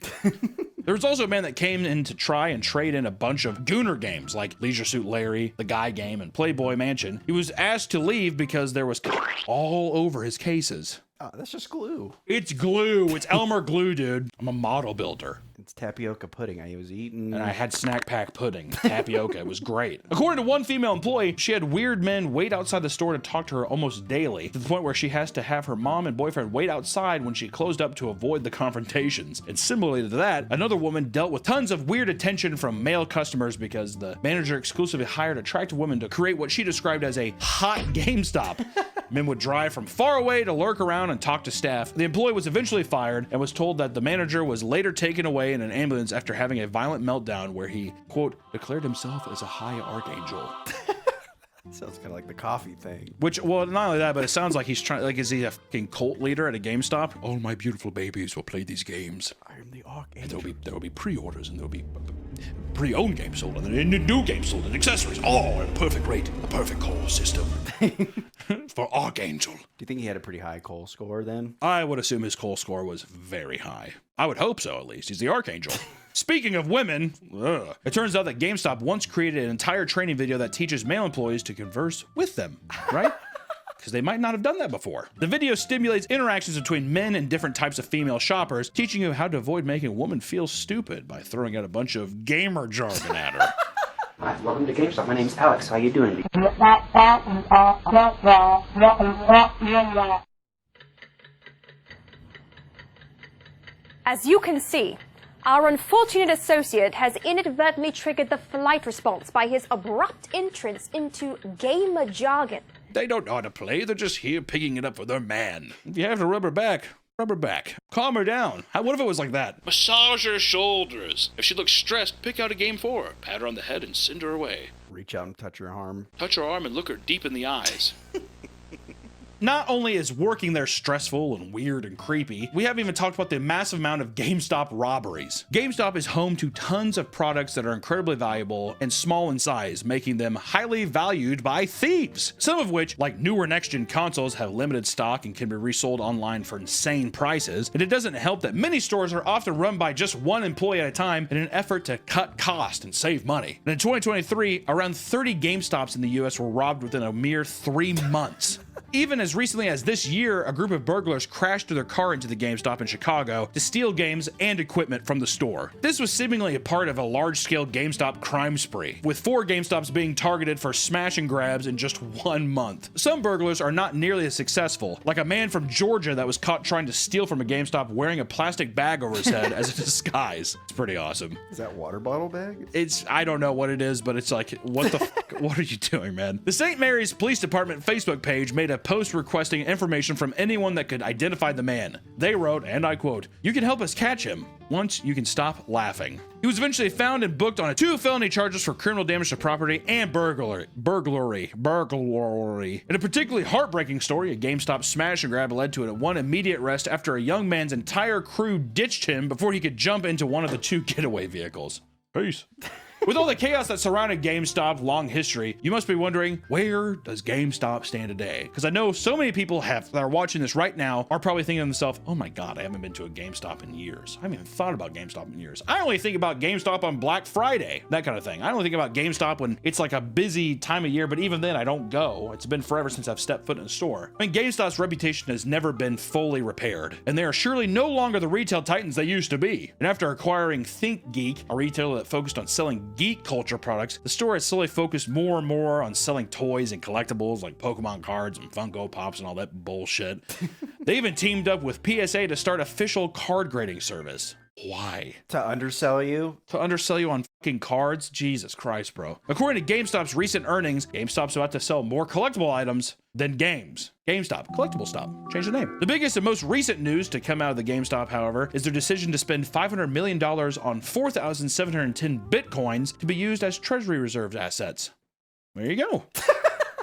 There was also a man that came in to try and trade in a bunch of Gooner games like Leisure Suit Larry, The Guy Game, and Playboy Mansion. He was asked to leave because there was all over his cases. Oh, that's just glue. It's glue. It's Elmer glue, dude. I'm a model builder. It's tapioca pudding. I was eating. And I had snack pack pudding. Tapioca. It was great. According to one female employee, she had weird men wait outside the store to talk to her almost daily, to the point where she has to have her mom and boyfriend wait outside when she closed up to avoid the confrontations. And similarly to that, another woman dealt with tons of weird attention from male customers because the manager exclusively hired attractive women to create what she described as a hot GameStop. Men would drive from far away to lurk around and talk to staff. The employee was eventually fired and was told that the manager was later taken away in an ambulance after having a violent meltdown where he, quote, declared himself as a high archangel. Sounds kind of like the coffee thing. Which, well, not only that, but it sounds like he's trying, like, is he a fucking cult leader at a GameStop? All my beautiful babies will play these games. I am the archangel. And there will be pre-orders and there will be pre-owned games sold and then new games sold and accessories, all at a perfect rate, a perfect call system for Archangel. Do you think he had a pretty high Cole score then? I would assume his Cole score was very high. I would hope so, at least. He's the Archangel. Speaking of women, it turns out that GameStop once created an entire training video that teaches male employees to converse with them, right? Because they might not have done that before. The video stimulates interactions between men and different types of female shoppers, teaching you how to avoid making a woman feel stupid by throwing out a bunch of gamer jargon at her. Hi, welcome to GameStop. My name's Alex. How you doing? As you can see, our unfortunate associate has inadvertently triggered the flight response by his abrupt entrance into gamer jargon. They don't know how to play, they're just here picking it up for their man. If you have to rub her back. Calm her down. What if it was like that? Massage her shoulders. If she looks stressed, pick out a game for her. Pat her on the head and send her away. Reach out and touch her arm. Touch her arm and look her deep in the eyes. Not only is working there stressful and weird and creepy, we haven't even talked about the massive amount of GameStop robberies. GameStop is home to tons of products that are incredibly valuable and small in size, making them highly valued by thieves. Some of which, like newer next-gen consoles, have limited stock and can be resold online for insane prices. And it doesn't help that many stores are often run by just one employee at a time in an effort to cut cost and save money. And in 2023, around 30 GameStops in the US were robbed within a mere 3 months. Even as recently as this year, a group of burglars crashed their car into the GameStop in Chicago to steal games and equipment from the store. This was seemingly a part of a large-scale GameStop crime spree, with 4 GameStops being targeted for smash and grabs in just 1 month. Some burglars are not nearly as successful, like a man from Georgia that was caught trying to steal from a GameStop wearing a plastic bag over his head as a disguise. It's pretty awesome. Is that water bottle bag? I don't know what it is, but it's like, what the fuck? What are you doing, man? The St. Mary's Police Department Facebook page made a post requesting information from anyone that could identify the man. They wrote, and I quote, "You can help us catch him. Once you can stop laughing." He was eventually found and booked on 2 felony charges for criminal damage to property and burglary. In a particularly heartbreaking story, a GameStop smash and grab led to one immediate arrest after a young man's entire crew ditched him before he could jump into one of the 2 getaway vehicles. Peace. With all the chaos that surrounded GameStop's long history, you must be wondering, where does GameStop stand today? Because I know so many people that are watching this right now are probably thinking to themselves, oh my God, I haven't been to a GameStop in years. I haven't even thought about GameStop in years. I only think about GameStop on Black Friday, that kind of thing. I only think about GameStop when it's like a busy time of year, but even then I don't go. It's been forever since I've stepped foot in a store. I mean, GameStop's reputation has never been fully repaired, and they are surely no longer the retail titans they used to be. And after acquiring ThinkGeek, a retailer that focused on selling geek culture products, the store has slowly focused more and more on selling toys and collectibles like Pokemon cards and Funko Pops and all that bullshit. They even teamed up with PSA to start official card grading service. Why? To undersell you? To undersell you on fucking cards? Jesus Christ, bro. According to GameStop's recent earnings, GameStop's about to sell more collectible items than games. GameStop, collectible stop. Change the name. The biggest and most recent news to come out of the GameStop, however, is their decision to spend $500 million on 4,710 Bitcoins to be used as treasury reserve assets. There you go.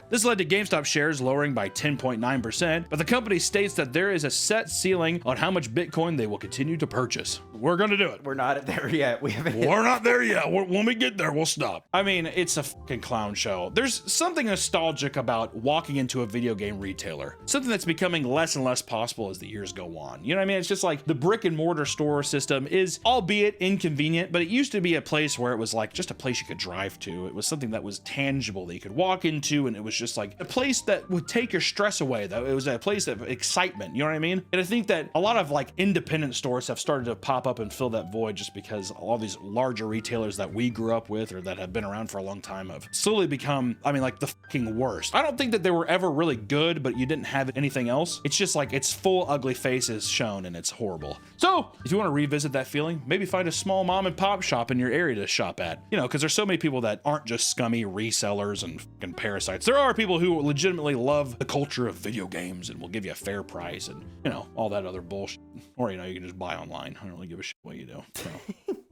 This led to GameStop shares lowering by 10.9%, but the company states that there is a set ceiling on how much Bitcoin they will continue to purchase. We're gonna do it. We're not there yet. We're not there yet. When we get there, we'll stop. I mean, it's a fucking clown show. There's something nostalgic about walking into a video game retailer. Something that's becoming less and less possible as the years go on. You know what I mean? It's just like the brick and mortar store system is, albeit inconvenient, but it used to be a place where it was like just a place you could drive to. It was something that was tangible that you could walk into, and it was just like a place that would take your stress away, though. It was a place of excitement, you know what I mean? And I think that a lot of like independent stores have started to pop up and fill that void just because all these larger retailers that we grew up with or that have been around for a long time have slowly become, I mean, like the fucking worst. I don't think that they were ever really good, but you didn't have anything else. It's just like it's full ugly faces shown and it's horrible. So if you want to revisit that feeling, maybe find a small mom and pop shop in your area to shop at, you know, because there's so many people that aren't just scummy resellers and fucking parasites. There are people who legitimately love the culture of video games and will give you a fair price and, you know, all that other bullshit. Or, you know, you can just buy online. I don't really give a shit what you do. So.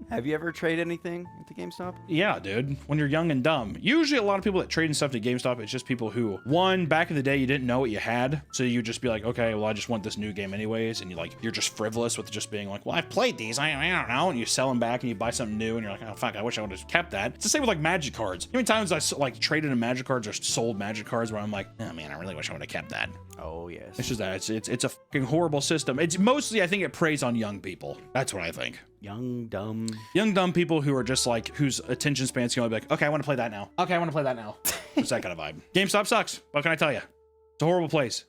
Have you ever traded anything at the GameStop? Yeah, dude. When you're young and dumb. Usually a lot of people that trade and stuff at GameStop, it's just people who, one, back in the day, you didn't know what you had. So you just be like, okay, well, I just want this new game anyways. And you're just frivolous with just being like, well, I've played these. I don't know. And you sell them back and you buy something new and you're like, oh, fuck, I wish I would have kept that. It's the same with like Magic cards. How many times I like traded in Magic cards or sold Magic cards where I'm like, oh man, I really wish I would have kept that. Oh, yes. It's just that. It's a fucking horrible system. It's mostly, I think it preys on young people. That's what I think. Young, dumb people who are just like, whose attention spans can only be like, okay, I want to play that now. Okay, I want to play that now. It's that kind of vibe. GameStop sucks. What can I tell you? It's a horrible place.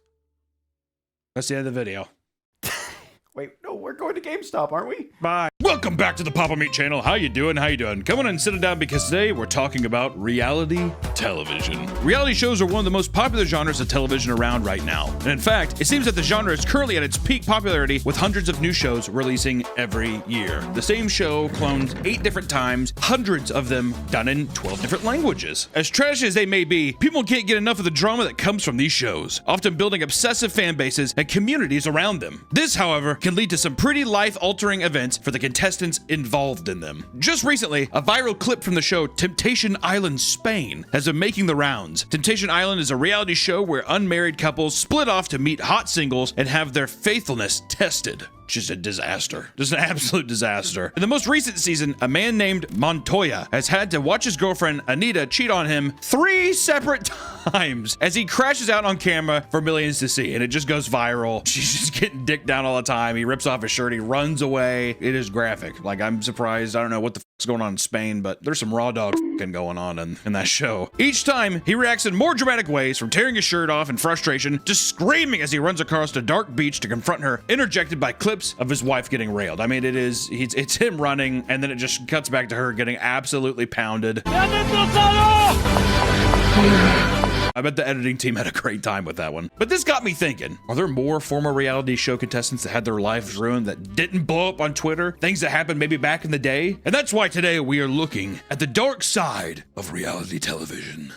That's the end of the video. Wait, no, we're going to GameStop, aren't we? Bye. Welcome back to the Papa Meat channel. How you doing? How you doing? Come on and sit down because today we're talking about reality television. Reality shows are one of the most popular genres of television around right now. And in fact, it seems that the genre is currently at its peak popularity with hundreds of new shows releasing every year. The same show clones 8 different times, hundreds of them done in 12 different languages. As trashy as they may be, people can't get enough of the drama that comes from these shows, often building obsessive fan bases and communities around them. This, however, can lead to some pretty life-altering events for the contestants involved in them. Just recently, a viral clip from the show Temptation Island Spain has been making the rounds. Temptation Island is a reality show where unmarried couples split off to meet hot singles and have their faithfulness tested. Just a disaster. Just an absolute disaster. In the most recent season, a man named Montoya has had to watch his girlfriend Anita cheat on him 3 separate times. times as he crashes out on camera for millions to see, and it just goes viral. She's just getting dicked down all the time. He rips off his shirt, he runs away. It is graphic. Like, I'm surprised. I don't know what the fuck's going on in Spain, but there's some raw dog going on in that show. Each time, he reacts in more dramatic ways, from tearing his shirt off in frustration to screaming as he runs across a dark beach to confront her, interjected by clips of his wife getting railed. I mean, it's him running, and then it just cuts back to her getting absolutely pounded. I bet the editing team had a great time with that one. But this got me thinking, are there more former reality show contestants that had their lives ruined that didn't blow up on Twitter? Things that happened maybe back in the day? And that's why today we are looking at the dark side of reality television.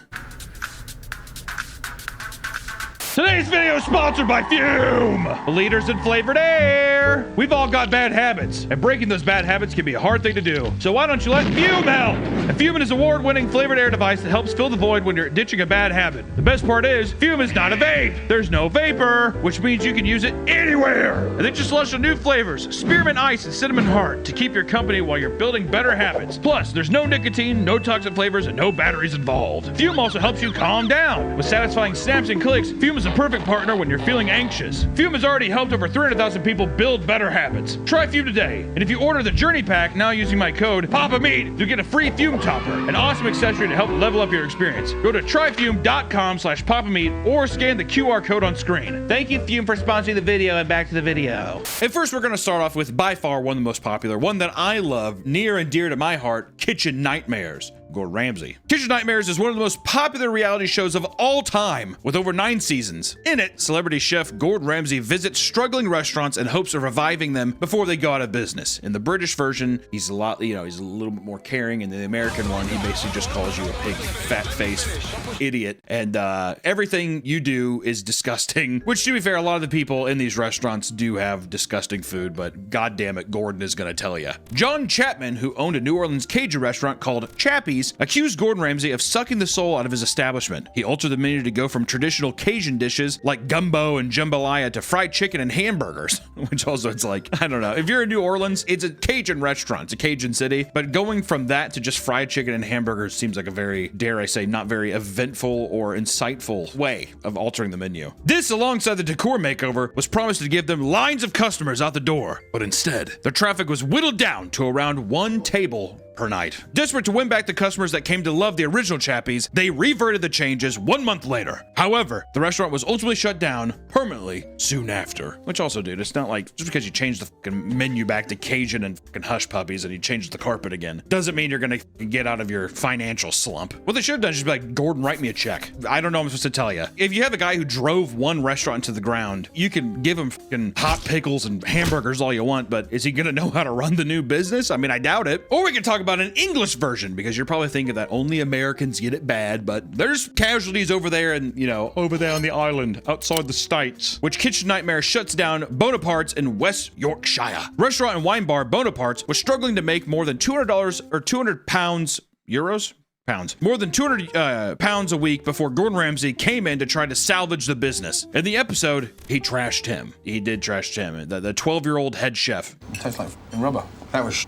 Today's video is sponsored by Fume, the leaders in flavored air. We've all got bad habits, and breaking those bad habits can be a hard thing to do. So why don't you let Fume help? And Fume is an award-winning flavored air device that helps fill the void when you're ditching a bad habit. The best part is, Fume is not a vape. There's no vapor, which means you can use it anywhere. And they just launched a new flavors, spearmint ice and cinnamon heart, to keep your company while you're building better habits. Plus, there's no nicotine, no toxic flavors, and no batteries involved. Fume also helps you calm down. With satisfying snaps and clicks, Fume is a perfect partner when you're feeling anxious. Fume has already helped over 300,000 people build better habits. Try Fume today, and if you order the Journey Pack now using my code papameat, you get a free Fume topper, an awesome accessory to help level up your experience. Go to tryfume.com/papameat or scan the QR code on screen. Thank you, Fume, for sponsoring the video, and back to the video. And first, we're going to start off with by far one of the most popular, one that I love, near and dear to my heart, Kitchen Nightmares. Gordon Ramsay. Kitchen Nightmares is one of the most popular reality shows of all time, with over 9 seasons. In it, celebrity chef Gordon Ramsay visits struggling restaurants in hopes of reviving them before they go out of business. In the British version, he's a little bit more caring. In the American one, he basically just calls you a big, fat-faced idiot, and everything you do is disgusting, which, to be fair, a lot of the people in these restaurants do have disgusting food, but goddamn it, Gordon is gonna tell you. John Chapman, who owned a New Orleans Cajun restaurant called Chappie's, accused Gordon Ramsay of sucking the soul out of his establishment. He altered the menu to go from traditional Cajun dishes like gumbo and jambalaya to fried chicken and hamburgers, which also, it's like, I don't know. If you're in New Orleans, it's a Cajun restaurant, it's a Cajun city, but going from that to just fried chicken and hamburgers seems like a very, dare I say, not very eventful or insightful way of altering the menu. This, alongside the decor makeover, was promised to give them lines of customers out the door, but instead, their traffic was whittled down to around 1 table per night. Desperate to win back the customers that came to love the original Chappie's, they reverted the changes 1 month later. However, the restaurant was ultimately shut down permanently soon after. Which also, dude, it's not like just because you changed the fucking menu back to Cajun and fucking hush puppies and you changed the carpet again, doesn't mean you're gonna get out of your financial slump. What they should have done is just be like, Gordon, write me a check. I don't know what I'm supposed to tell you. If you have a guy who drove one restaurant to the ground, you can give him fucking hot pickles and hamburgers all you want, but is he gonna know how to run the new business? I mean, I doubt it. Or we can talk about an English version, because you're probably thinking that only Americans get it bad, but there's casualties over there and, you know, over there on the island outside the States, which Kitchen Nightmare shuts down Bonaparte's in West Yorkshire. Restaurant and wine bar Bonaparte's was struggling to make more than $200 or 200 pounds, euros? Pounds. More than 200 pounds a week before Gordon Ramsay came in to try to salvage the business. In the episode, he trashed him. He did trash him, the 12-year-old head chef. It tastes like rubber. That was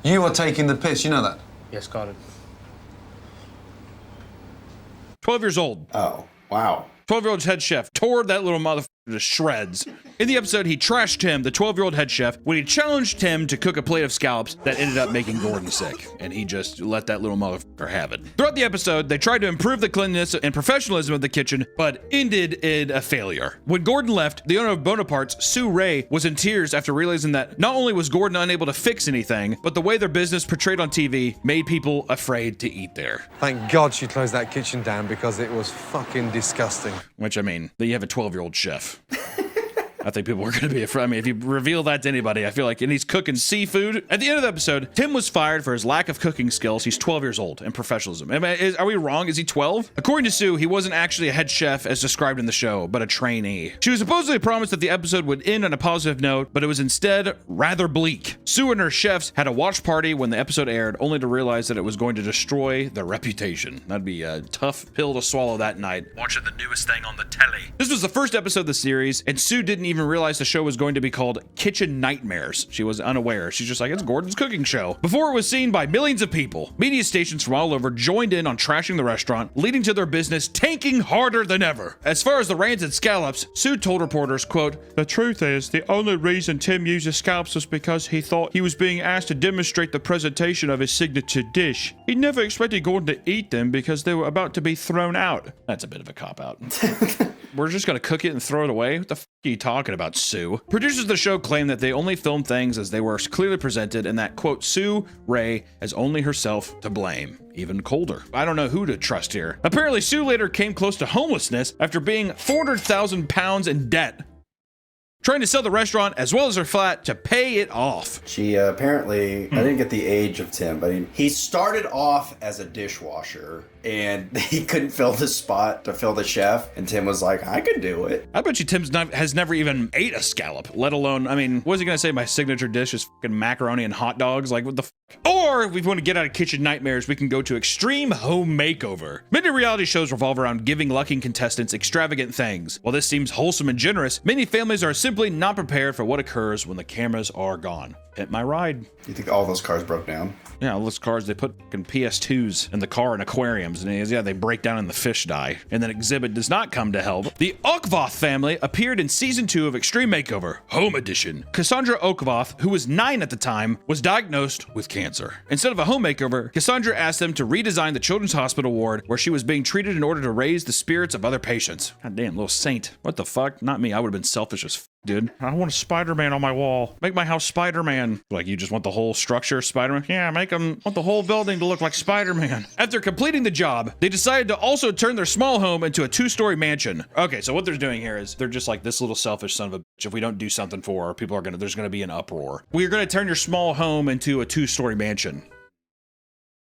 You are taking the piss, you know that? Yes, got it. 12 years old. Oh, wow. 12-year-old head chef tore that little motherfucker to shreds. In the episode, he trashed Tim, the 12-year-old head chef, when he challenged Tim to cook a plate of scallops that ended up making Gordon sick, and he just let that little motherfucker have it. Throughout the episode, they tried to improve the cleanliness and professionalism of the kitchen, but ended in a failure. When Gordon left, the owner of Bonaparte's, Sue Ray, was in tears after realizing that not only was Gordon unable to fix anything, but the way their business portrayed on TV made people afraid to eat there. Thank God she closed that kitchen down because it was fucking disgusting. Which, I mean, you have a 12-year-old chef. I think people were going to be afraid. I mean, if you reveal that to anybody, I feel like, and he's cooking seafood. At the end of the episode, Tim was fired for his lack of cooking skills. He's 12 years old and professionalism. I mean, are we wrong? Is he 12? According to Sue, he wasn't actually a head chef as described in the show, but a trainee. She was supposedly promised that the episode would end on a positive note, but it was instead rather bleak. Sue and her chefs had a watch party when the episode aired, only to realize that it was going to destroy their reputation. That'd be a tough pill to swallow that night, watching the newest thing on the telly. This was the first episode of the series, and Sue didn't even even realize the show was going to be called Kitchen Nightmares. She was unaware. She's just like, it's Gordon's cooking show. Before it was seen by millions of people, media stations from all over joined in on trashing the restaurant, leading to their business tanking harder than ever. As far as the rancid scallops, Sue told reporters, quote, "The truth is, the only reason Tim used the scallops was because he thought he was being asked to demonstrate the presentation of his signature dish. He never expected Gordon to eat them because they were about to be thrown out." That's a bit of a cop-out. We're just gonna cook it and throw it away? What the f are you talking about, Sue? Producers of the show claim that they only filmed things as they were clearly presented and that, quote, Sue Ray has only herself to blame. Even colder. I don't know who to trust here. Apparently, Sue later came close to homelessness after being 400,000 pounds in debt, trying to sell the restaurant as well as her flat to pay it off. She apparently, I didn't get the age of Tim, but he started off as a dishwasher and he couldn't fill the spot to fill the chef. And Tim was like, I could do it. I bet you Tim has never even ate a scallop, let alone, I mean, what is he gonna say? My signature dish is fucking macaroni and hot dogs? Like, what the f? Or if we want to get out of kitchen nightmares, we can go to Extreme Home Makeover. Many reality shows revolve around giving lucky contestants extravagant things. While this seems wholesome and generous, many families are simply not prepared for what occurs when the cameras are gone. Hit my ride. You think all those cars broke down? Yeah, all those cars, they put fucking PS2s in the car in aquariums, and yeah, they break down and the fish die. And then Exhibit does not come to help. The Okvoth family appeared in season 2 of Extreme Makeover, Home Edition. Cassandra Okvoth, who was 9 at the time, was diagnosed with cancer. Instead of a home makeover, Cassandra asked them to redesign the children's hospital ward where she was being treated in order to raise the spirits of other patients. God damn, little saint. What the fuck? Not me, I would have been selfish as f, dude. I want a Spider-Man on my wall. Make my house Spider-Man. Like, you just want the whole structure Spider-Man? Yeah, want the whole building to look like Spider-Man. After completing the job, they decided to also turn their small home into a 2-story mansion. Okay, so what they're doing here is they're just like, this little selfish son of a bitch. If we don't do something for her, there's gonna be an uproar. We're gonna turn your small home into a 2-story mansion.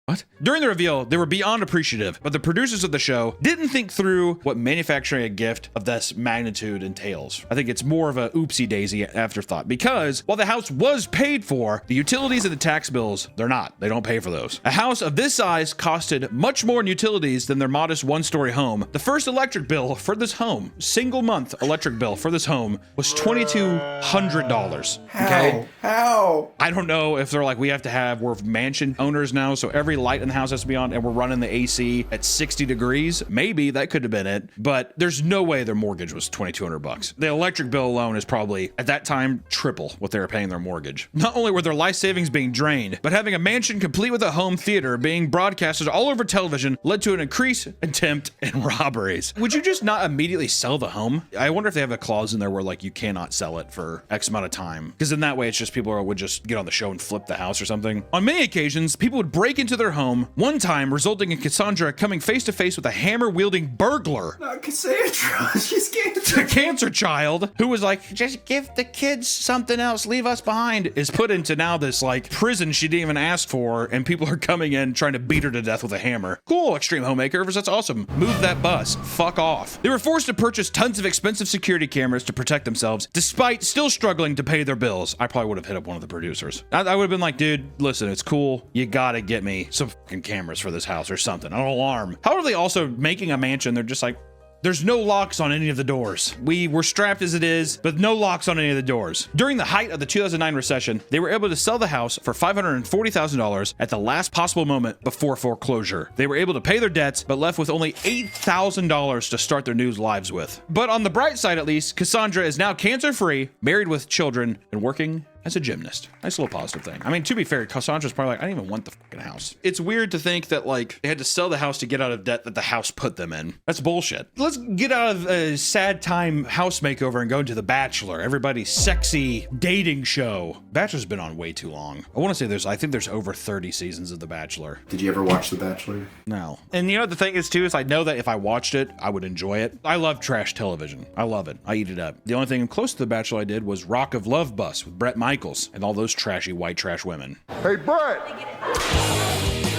What? During the reveal, they were beyond appreciative, but the producers of the show didn't think through what manufacturing a gift of this magnitude entails. I think it's more of a oopsie-daisy afterthought, because while the house was paid for, the utilities and the tax bills, they're not. They don't pay for those. A house of this size costed much more in utilities than their modest 1-story home. The first electric bill for this home, single month electric bill for this home, was $2,200. Okay? How? I don't know if they're like, we're mansion owners now, so every light in the house has to be on, and we're running the AC at 60 degrees. Maybe that could have been it, but there's no way their mortgage was $2,200. The electric bill alone is probably, at that time, triple what they were paying their mortgage. Not only were their life savings being drained, but having a mansion complete with a home theater being broadcasted all over television led to an increased attempt in robberies. Would you just not immediately sell the home? I wonder if they have a clause in there where, like, you cannot sell it for X amount of time, because in that way it's just people would just get on the show and flip the house or something. On many occasions, people would break into their home, one time resulting in Cassandra coming face to face with a hammer-wielding burglar. Not Cassandra, she's cancer. The cancer child, who was like, just give the kids something else, leave us behind, is put into now this like prison she didn't even ask for, and people are coming in trying to beat her to death with a hammer. Cool, Extreme Home Makeovers, that's awesome. Move that bus, fuck off. They were forced to purchase tons of expensive security cameras to protect themselves, despite still struggling to pay their bills. I probably would have hit up one of the producers. I would have been like, dude, listen, it's cool. You gotta get me some fucking cameras for this house or something, an alarm. How are they also making a mansion? They're just like, there's no locks on any of the doors. We were strapped as it is, but no locks on any of the doors. During the height of the 2009 recession, they were able to sell the house for $540,000 at the last possible moment before foreclosure. They were able to pay their debts, but left with only $8,000 to start their new lives with. But on the bright side, at least, Cassandra is now cancer-free, married with children, and working as a gymnast. Nice little positive thing. I mean, to be fair, Cassandra's probably like, I didn't even want the fucking house. It's weird to think that like they had to sell the house to get out of debt that the house put them in. That's bullshit. Let's get out of a sad time house makeover and go into The Bachelor, everybody's sexy dating show. Bachelor's been on way too long. I want to say I think there's over 30 seasons of The Bachelor. Did you ever watch The Bachelor? No. And you know what the thing is too, is I know that if I watched it, I would enjoy it. I love trash television. I love it. I eat it up. The only thing close to The Bachelor I did was Rock of Love Bus with Brett Michaels and all those trashy white trash women. Hey, Brett!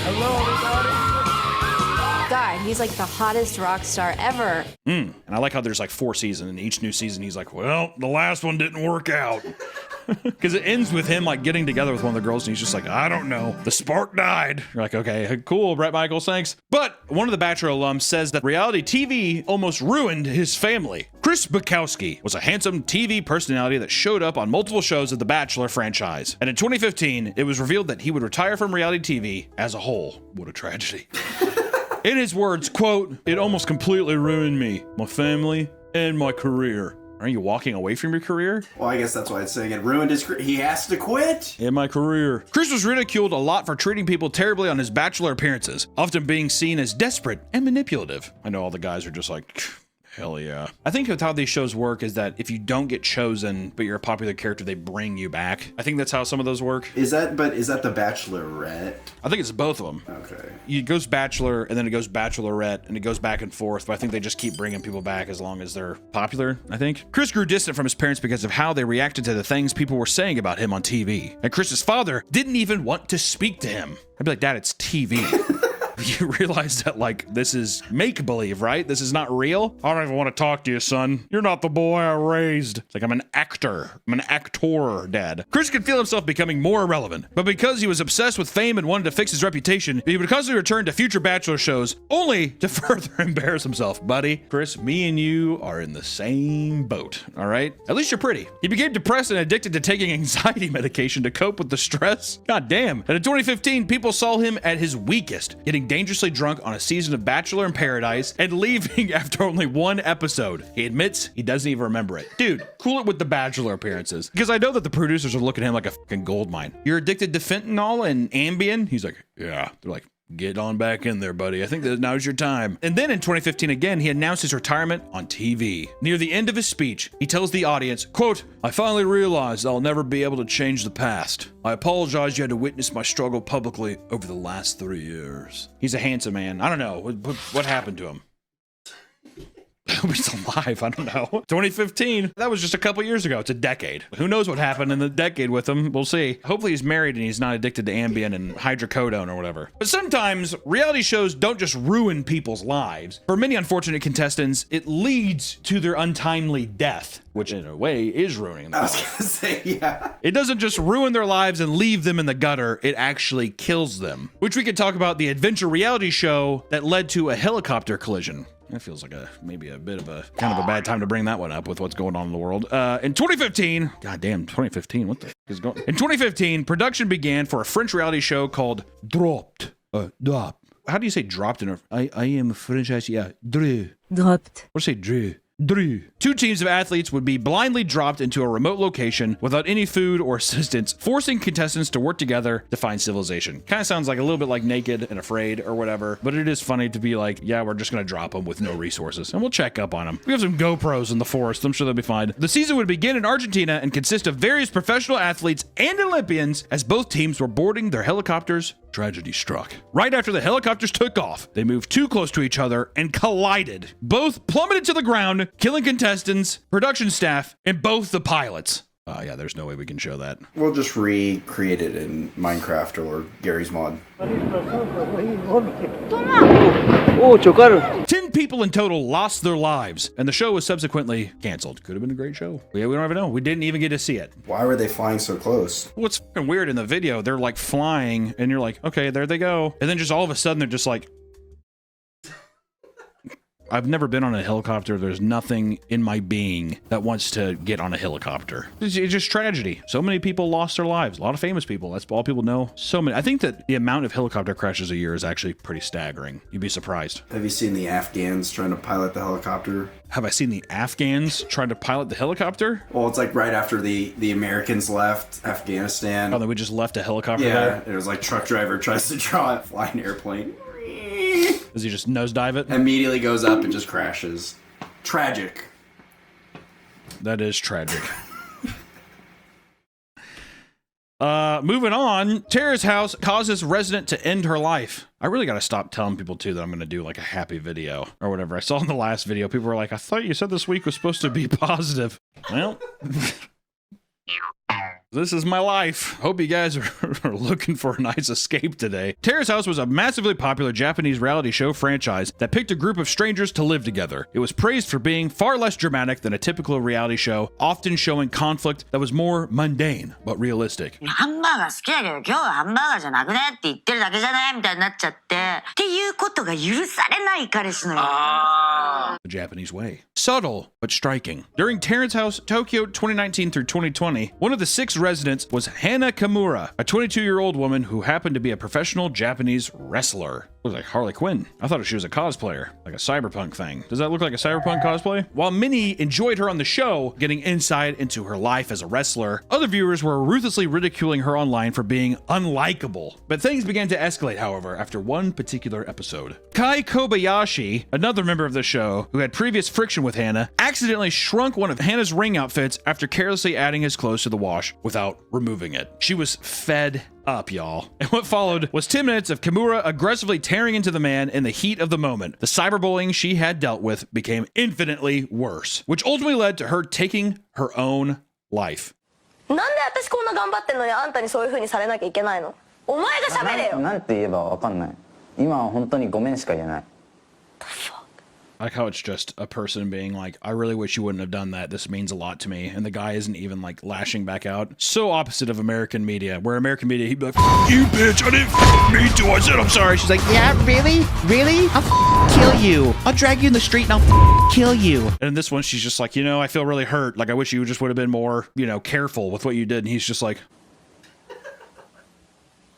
Hello, everybody! God, he's like the hottest rock star ever. And I like how there's like 4 seasons, and each new season he's like, well, the last one didn't work out. Because it ends with him like getting together with one of the girls, and he's just like, I don't know, the spark died. You're like, okay, cool, Bret Michaels, thanks. But one of the Bachelor alums says that reality TV almost ruined his family. Chris Bukowski was a handsome TV personality that showed up on multiple shows of the Bachelor franchise. And in 2015, it was revealed that he would retire from reality TV as a whole. What a tragedy. In his words, quote, it almost completely ruined me, my family, and my career. Are you walking away from your career? Well, I guess that's why it's saying it ruined his career. He has to quit. In my career. Chris was ridiculed a lot for treating people terribly on his Bachelor appearances, often being seen as desperate and manipulative. I know all the guys are just like, hell yeah. I think how these shows work is that if you don't get chosen, but you're a popular character, they bring you back. I think that's how some of those work. Is that the Bachelorette? I think it's both of them. Okay. It goes Bachelor, and then it goes Bachelorette, and it goes back and forth, but I think they just keep bringing people back as long as they're popular, I think. Chris grew distant from his parents because of how they reacted to the things people were saying about him on TV. And Chris's father didn't even want to speak to him. I'd be like, Dad, it's TV. You realize that, like, this is make-believe, right? This is not real. I don't even want to talk to you, son. You're not the boy I raised. It's like, I'm an actor. I'm an actor, Dad. Chris could feel himself becoming more irrelevant, but because he was obsessed with fame and wanted to fix his reputation, he would constantly return to future Bachelor shows, only to further embarrass himself. Buddy, Chris, me and you are in the same boat, all right? At least you're pretty. He became depressed and addicted to taking anxiety medication to cope with the stress. God damn. And in 2015, people saw him at his weakest, getting dangerously drunk on a season of Bachelor in Paradise and leaving after only 1 episode. He admits he doesn't even remember it. Dude, cool it with the Bachelor appearances. Because I know that the producers are looking at him like a fucking gold mine. You're addicted to fentanyl and Ambien? He's like, yeah. They're like, get on back in there, buddy. I think that now's your time. And then in 2015 again, he announced his retirement on TV. Near the end of his speech, he tells the audience, quote, I finally realized I'll never be able to change the past. I apologize you had to witness my struggle publicly over the last 3 years. He's a handsome man. I don't know. What happened to him? He's alive. I don't know. 2015. That was just a couple years ago. It's a decade. Who knows what happened in the decade with him? We'll see. Hopefully he's married and he's not addicted to Ambien and hydrocodone or whatever. But sometimes reality shows don't just ruin people's lives. For many unfortunate contestants, it leads to their untimely death, which in a way is ruining them. I was gonna say, yeah. It doesn't just ruin their lives and leave them in the gutter, it actually kills them. Which we could talk about the adventure reality show that led to a helicopter collision. That feels like maybe a bit of a kind of a bad time to bring that one up with what's going on in the world. In 2015, goddamn, 2015, what the fuck is going on? In 2015, production began for a French reality show called Dropped. Drop. How do you say dropped in a, I am French, yeah, Drew. Dropped. What do you say, Drew? Drew. 2 teams of athletes would be blindly dropped into a remote location without any food or assistance, forcing contestants to work together to find civilization. Kind of sounds like a little bit like Naked and Afraid or whatever, but it is funny to be like, yeah, we're just going to drop them with no resources and we'll check up on them. We have some GoPros in the forest. I'm sure they'll be fine. The season would begin in Argentina and consist of various professional athletes and Olympians as both teams were boarding their helicopters. Tragedy struck. Right after the helicopters took off, they moved too close to each other and collided. Both plummeted to the ground, killing contestants, production staff, and both the pilots. Yeah, there's no way we can show that. We'll just recreate it in Minecraft or Gary's mod. 10 people in total lost their lives, and the show was subsequently canceled. Could have been a great show. Yeah, we don't even know. We didn't even get to see it. Why were they flying so close? What's fucking weird in the video, they're like flying, and you're like, okay, there they go. And then just all of a sudden, they're just like, I've never been on a helicopter. There's nothing in my being that wants to get on a helicopter. It's just tragedy. So many people lost their lives. A lot of famous people. That's all people know. So many. I think that the amount of helicopter crashes a year is actually pretty staggering. You'd be surprised. Have you seen the Afghans trying to pilot the helicopter? Have I seen the Afghans trying to pilot the helicopter? Well, it's like right after the Americans left Afghanistan. Oh, then we just left a helicopter there? there? It was like truck driver tries to draw a flying airplane. Does he just nosedive it? Immediately goes up and just crashes. Tragic. That is tragic. Moving on. Tara's house causes resident to end her life. I really got to stop telling people too that I'm going to do like a happy video or whatever. I saw in the last video, people were like, I thought you said this week was supposed to be positive. Well... This is my life. Hope you guys are looking for a nice escape today. Terrace House was a massively popular Japanese reality show franchise that picked a group of strangers to live together. It was praised for being far less dramatic than a typical reality show, often showing conflict that was more mundane but realistic. ハンバーガー好きだけど今日はハンバーガーじゃなくねって言ってるだけじゃないみたいになっちゃってっていうことが許されない彼氏のよ。The Japanese way. Subtle, but striking. During Terrace House Tokyo 2019 through 2020, one of the 6 residents was Hana Kimura, a 22-year-old woman who happened to be a professional Japanese wrestler. Looks like Harley Quinn. I thought she was a cosplayer, like a cyberpunk thing. Does that look like a cyberpunk cosplay? While many enjoyed her on the show, getting insight into her life as a wrestler, other viewers were ruthlessly ridiculing her online for being unlikable. But things began to escalate, however, after one particular episode. Kai Kobayashi, another member of the show, who had previous friction with Hana, accidentally shrunk one of Hana's ring outfits after carelessly adding his clothes to the wash without removing it. She was fed up, y'all. And what followed was 10 minutes of Kimura aggressively tearing into the man in the heat of the moment. The cyberbullying she had dealt with became infinitely worse, which ultimately led to her taking her own life. なんで私こんな頑張ってんのにあんたにそういう風にされなきゃいけないの？お前が喋れよ。なんて言えばわかんない。今は本当にごめんしか言えない。 I like how it's just a person being like, I really wish you wouldn't have done that. This means a lot to me. And the guy isn't even like lashing back out. So opposite of American media, where American media, he'd be like, you bitch, I didn't mean to. I said I'm sorry. She's like, Yeah, really? Really? I'll kill you. I'll drag you in the street and I'll kill you. And in this one, she's just like, you know, I feel really hurt. Like, I wish you just would have been more, you know, careful with what you did. And he's just like,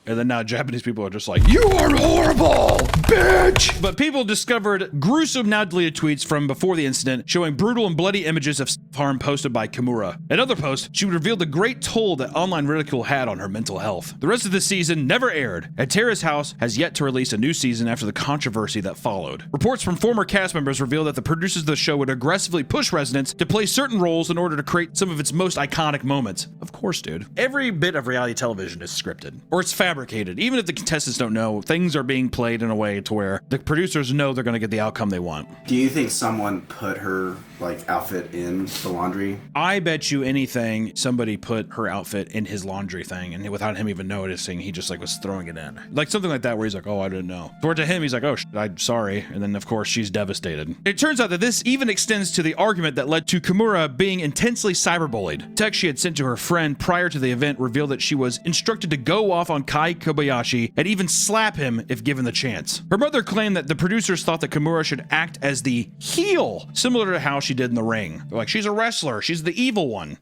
and then now Japanese people are just like, you are horrible, bitch! But people discovered gruesome now deleted tweets from before the incident showing brutal and bloody images of harm posted by Kimura. In other posts, she would reveal the great toll that online ridicule had on her mental health. The rest of the season never aired, and Terrace House has yet to release a new season after the controversy that followed. Reports from former cast members reveal that the producers of the show would aggressively push residents to play certain roles in order to create some of its most iconic moments. Of course, dude. Every bit of reality television is scripted, or it's fabricated. Even if the contestants don't know, things are being played in a way to where the producers know they're going to get the outcome they want. Do you think someone put her like outfit in the laundry? I bet you anything somebody put her outfit in his laundry thing, and without him even noticing, he just like was throwing it in. Like something like that where he's like, oh, I didn't know. Or to him, he's like, oh, I'm sorry. And then of course she's devastated. It turns out that this even extends to the argument that led to Kimura being intensely cyberbullied. Text she had sent to her friend prior to the event revealed that she was instructed to go off on Kai Kobayashi and even slap him if given the chance. Her mother claimed that the producers thought that Kimura should act as the heel, similar to how she did in the ring. They're like, she's a wrestler, she's the evil one.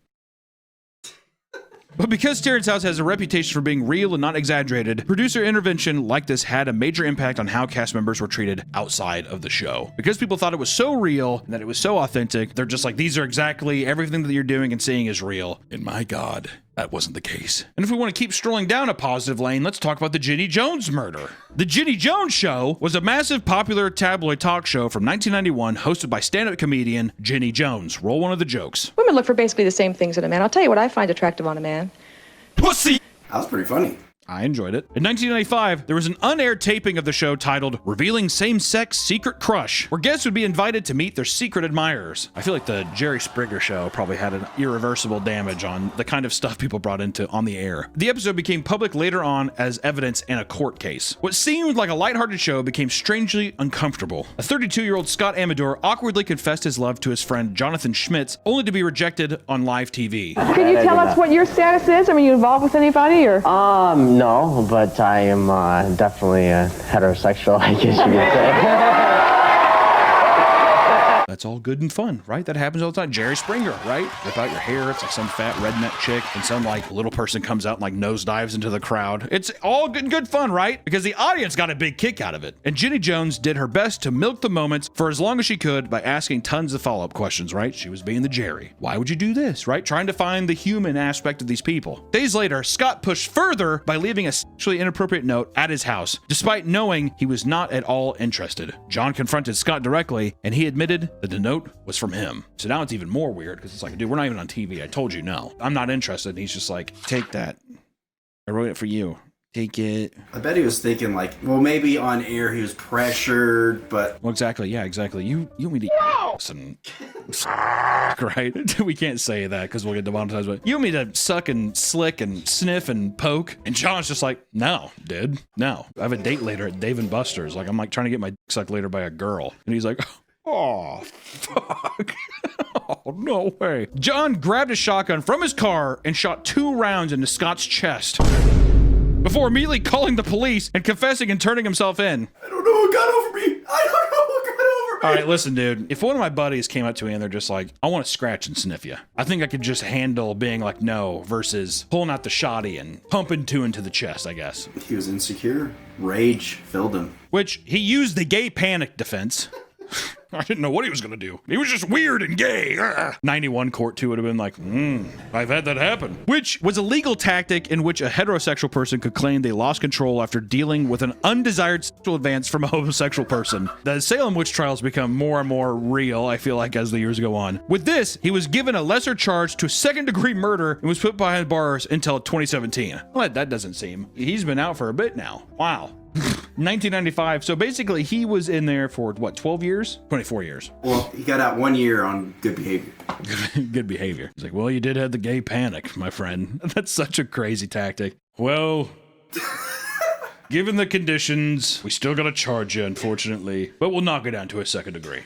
But because Terrace House has a reputation for being real and not exaggerated, producer intervention like this had a major impact on how cast members were treated outside of the show. Because people thought it was so real and that it was so authentic, they're just like, these are exactly everything that you're doing and seeing is real. And my God, that wasn't the case. And if we want to keep strolling down a positive lane, let's talk about the Ginny Jones murder. The Ginny Jones Show was a massive popular tabloid talk show from 1991 hosted by stand-up comedian Ginny Jones. Roll one of the jokes. Women look for basically the same things in a man. I'll tell you what I find attractive on a man. Pussy! That was pretty funny. I enjoyed it. In 1995, there was an unaired taping of the show titled Revealing Same-Sex Secret Crush, where guests would be invited to meet their secret admirers. I feel like the Jerry Springer show probably had an irreversible damage on the kind of stuff people brought into on the air. The episode became public later on as evidence in a court case. What seemed like a lighthearted show became strangely uncomfortable. A 32-year-old Scott Amador awkwardly confessed his love to his friend Jonathan Schmitz, only to be rejected on live TV. Can you tell us what your status is? Are you involved with anybody or? No, but I am definitely heterosexual, I guess you could say. That's all good and fun, right? That happens all the time. Jerry Springer, right? Rip out your hair. It's like some fat redneck chick, and some like little person comes out and like nosedives into the crowd. It's all good fun, right? Because the audience got a big kick out of it. And Ginny Jones did her best to milk the moments for as long as she could by asking tons of follow-up questions, right? She was being the Jerry. Why would you do this, right? Trying to find the human aspect of these people. Days later, Scott pushed further by leaving a sexually inappropriate note at his house, despite knowing he was not at all interested. John confronted Scott directly, and he admitted that the note was from him. So now it's even more weird because it's like, dude, we're not even on TV. I told you no. I'm not interested. And he's just like, take that. I wrote it for you. take it. I bet he was thinking like, well, maybe on air he was pressured, but Well, exactly. Yeah, exactly. You want me to and right? We can't say that because we'll get demonetized. But you want me to suck and slick and sniff and poke? And John's just like, no, dude, no. I have a date later at Dave and Buster's. Like, I'm like trying to get my dick sucked later by a girl, and he's like, oh, fuck. Oh, no way. John grabbed a shotgun from his car and shot 2 rounds into Scott's chest before immediately calling the police and confessing and turning himself in. I don't know what got over me. I don't know what got over me. All right, listen, dude. If one of my buddies came up to me and they're just like, I want to scratch and sniff you, I think I could just handle being like, no, versus pulling out the shotty and pumping 2 into the chest, I guess. He was insecure. Rage filled him. Which he used the gay panic defense. I didn't know what he was going to do. He was just weird and gay. 91 court 2 would have been like, I've had that happen. Which was a legal tactic in which a heterosexual person could claim they lost control after dealing with an undesired sexual advance from a homosexual person. The Salem witch trials become more and more real, I feel like, as the years go on. With this, he was given a lesser charge to 2nd-degree murder and was put behind bars until 2017. Well, that doesn't seem. He's been out for a bit now. Wow. 1995. So basically, he was in there for what, 12 years? 24 years. Well, he got out 1 year on good behavior. Good behavior. He's like, well, you did have the gay panic, my friend. That's such a crazy tactic. Well, given the conditions, we still got to charge you, unfortunately, but we'll knock it down to a 2nd degree.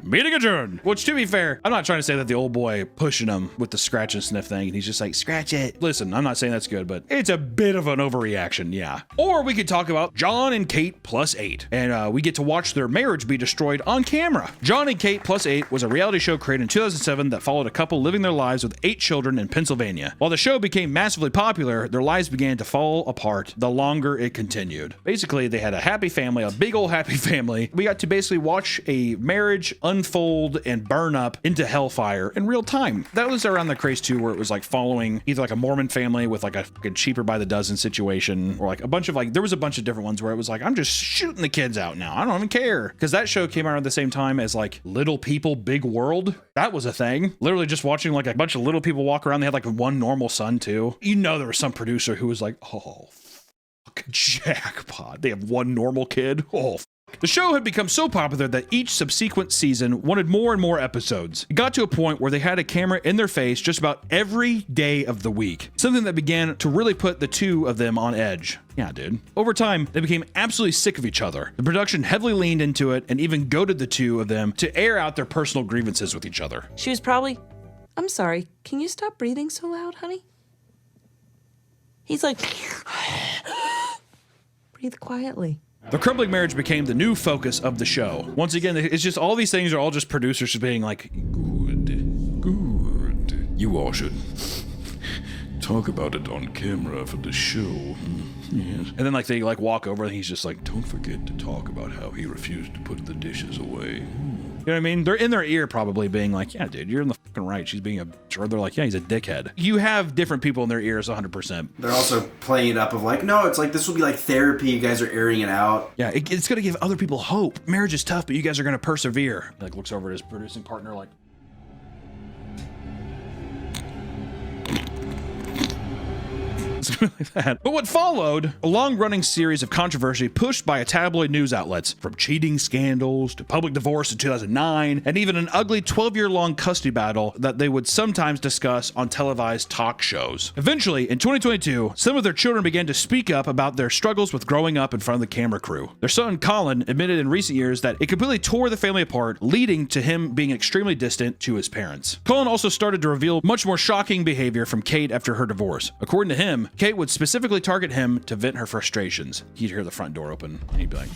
Meeting adjourned. Which, to be fair, I'm not trying to say that the old boy pushing him with the scratch and sniff thing, and he's just like, scratch it. Listen, I'm not saying that's good, but it's a bit of an overreaction, yeah. Or we could talk about John and Kate plus 8, and we get to watch their marriage be destroyed on camera. John and Kate plus 8 was a reality show created in 2007 that followed a couple living their lives with 8 children in Pennsylvania. While the show became massively popular, their lives began to fall apart the longer it continued. Basically, they had a happy family, a big old happy family. We got to basically watch a marriage unfold and burn up into hellfire in real time. That was around the craze too, where it was like following either like a Mormon family with like a cheaper by the dozen situation, or like a bunch of like, there was a bunch of different ones where it was like, I'm just shooting the kids out now. I don't even care. Because that show came out at the same time as like Little People, Big World. That was a thing. Literally just watching like a bunch of little people walk around. They had like one normal son too. You know, there was some producer who was like, oh, fuck, jackpot. They have one normal kid. Oh, the show had become so popular that each subsequent season wanted more and more episodes. It got to a point where they had a camera in their face just about every day of the week, something that began to really put the two of them on edge. Yeah, dude. Over time, they became absolutely sick of each other. The production heavily leaned into it and even goaded the two of them to air out their personal grievances with each other. She was probably, I'm sorry, can you stop breathing so loud, honey? He's like, breathe quietly. The crumbling marriage became the new focus of the show. Once again, it's just all these things are all just producers just being like, good. You all should talk about it on camera for the show. Yes. And then like they like walk over and he's just like, don't forget to talk about how he refused to put the dishes away. You know what I mean? They're in their ear probably being like, yeah, dude, you're in the fucking right. She's being a bitch. Or they're like, yeah, he's a dickhead. You have different people in their ears 100%. They're also playing it up of like, no, it's like, this will be like therapy. You guys are airing it out. Yeah, it's going to give other people hope. Marriage is tough, but you guys are going to persevere. He like looks over at his producing partner like, something like that. But what followed, a long-running series of controversy pushed by tabloid news outlets, from cheating scandals to public divorce in 2009, and even an ugly 12-year-long custody battle that they would sometimes discuss on televised talk shows. Eventually, in 2022, some of their children began to speak up about their struggles with growing up in front of the camera crew. Their son, Colin, admitted in recent years that it completely tore the family apart, leading to him being extremely distant to his parents. Colin also started to reveal much more shocking behavior from Kate after her divorce. According to him, Kate would specifically target him to vent her frustrations. He'd hear the front door open, and he'd be like,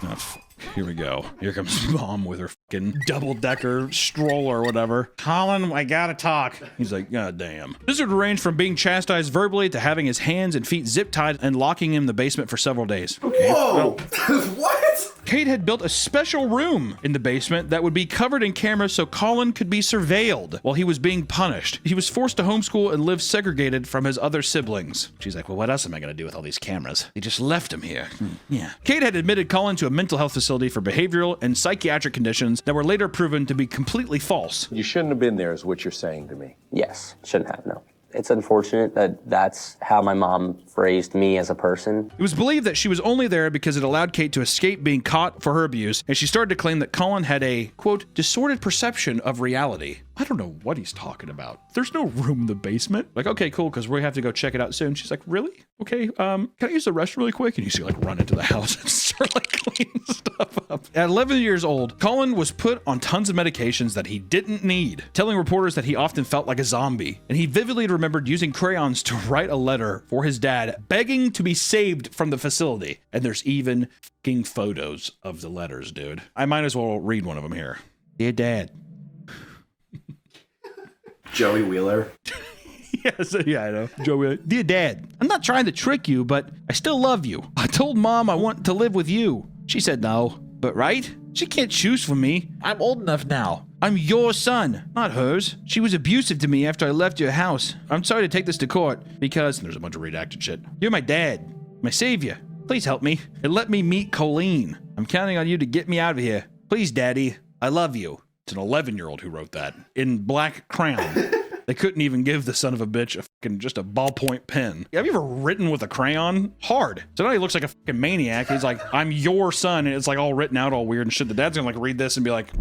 oh, here we go. Here comes mom with her fucking double-decker stroller or whatever. Colin, I gotta talk. He's like, God damn. This would range from being chastised verbally to having his hands and feet zip-tied and locking him in the basement for several days. Okay. Whoa! What? Kate had built a special room in the basement that would be covered in cameras so Colin could be surveilled while he was being punished. He was forced to homeschool and live segregated from his other siblings. She's like, well, what else am I going to do with all these cameras? They just left him here. Yeah. Kate had admitted Colin to a mental health facility for behavioral and psychiatric conditions that were later proven to be completely false. You shouldn't have been there is what you're saying to me. Yes, shouldn't have, no. It's unfortunate that that's how my mom raised me as a person. It was believed that she was only there because it allowed Kate to escape being caught for her abuse, and she started to claim that Colin had a, quote, distorted perception of reality. I don't know what he's talking about. There's no room in the basement. Like, okay, cool, because we have to go check it out soon. She's like, really? Okay, can I use the restroom really quick? And you see, like, run into the house and start, like, cleaning stuff up. At 11 years old, Colin was put on tons of medications that he didn't need, telling reporters that he often felt like a zombie. And he vividly remembered using crayons to write a letter for his dad, begging to be saved from the facility. And there's even fucking photos of the letters, dude. I might as well read one of them here. Dear Dad. Joey Wheeler. Yes, yeah, I know. Joey Wheeler. Dear Dad, I'm not trying to trick you, but I still love you. I told Mom I want to live with you. She said no. But right? She can't choose for me. I'm old enough now. I'm your son, not hers. She was abusive to me after I left your house. I'm sorry to take this to court because there's a bunch of redacted shit. You're my dad, my savior. Please help me and let me meet Colleen. I'm counting on you to get me out of here. Please, Daddy. I love you. It's an 11-year-old who wrote that in black crayon. They couldn't even give the son of a bitch just a ballpoint pen. Have you ever written with a crayon? Hard. So now he looks like a fucking maniac. He's like, I'm your son, and it's like all written out all weird and shit. The dad's gonna like read this and be like,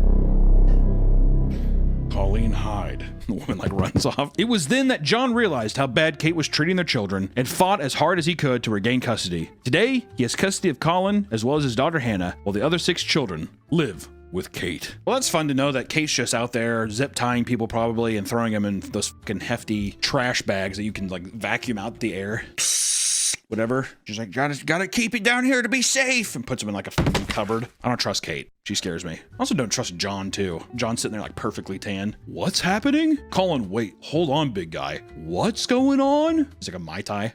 Colleen Hyde. The woman like runs off. It was then that John realized how bad Kate was treating their children and fought as hard as he could to regain custody. Today, he has custody of Colin as well as his daughter Hannah, while the other 6 children live with Kate. Well, that's fun to know that Kate's just out there zip tying people probably and throwing them in those fucking hefty trash bags that you can like vacuum out the air. Whatever. She's like, gotta keep it down here to be safe, and puts them in like a fucking cupboard. I don't trust Kate. She scares me. I also don't trust John too. John's sitting there like perfectly tan. What's happening? Colin, wait, hold on, big guy. What's going on? It's like a Mai Tai.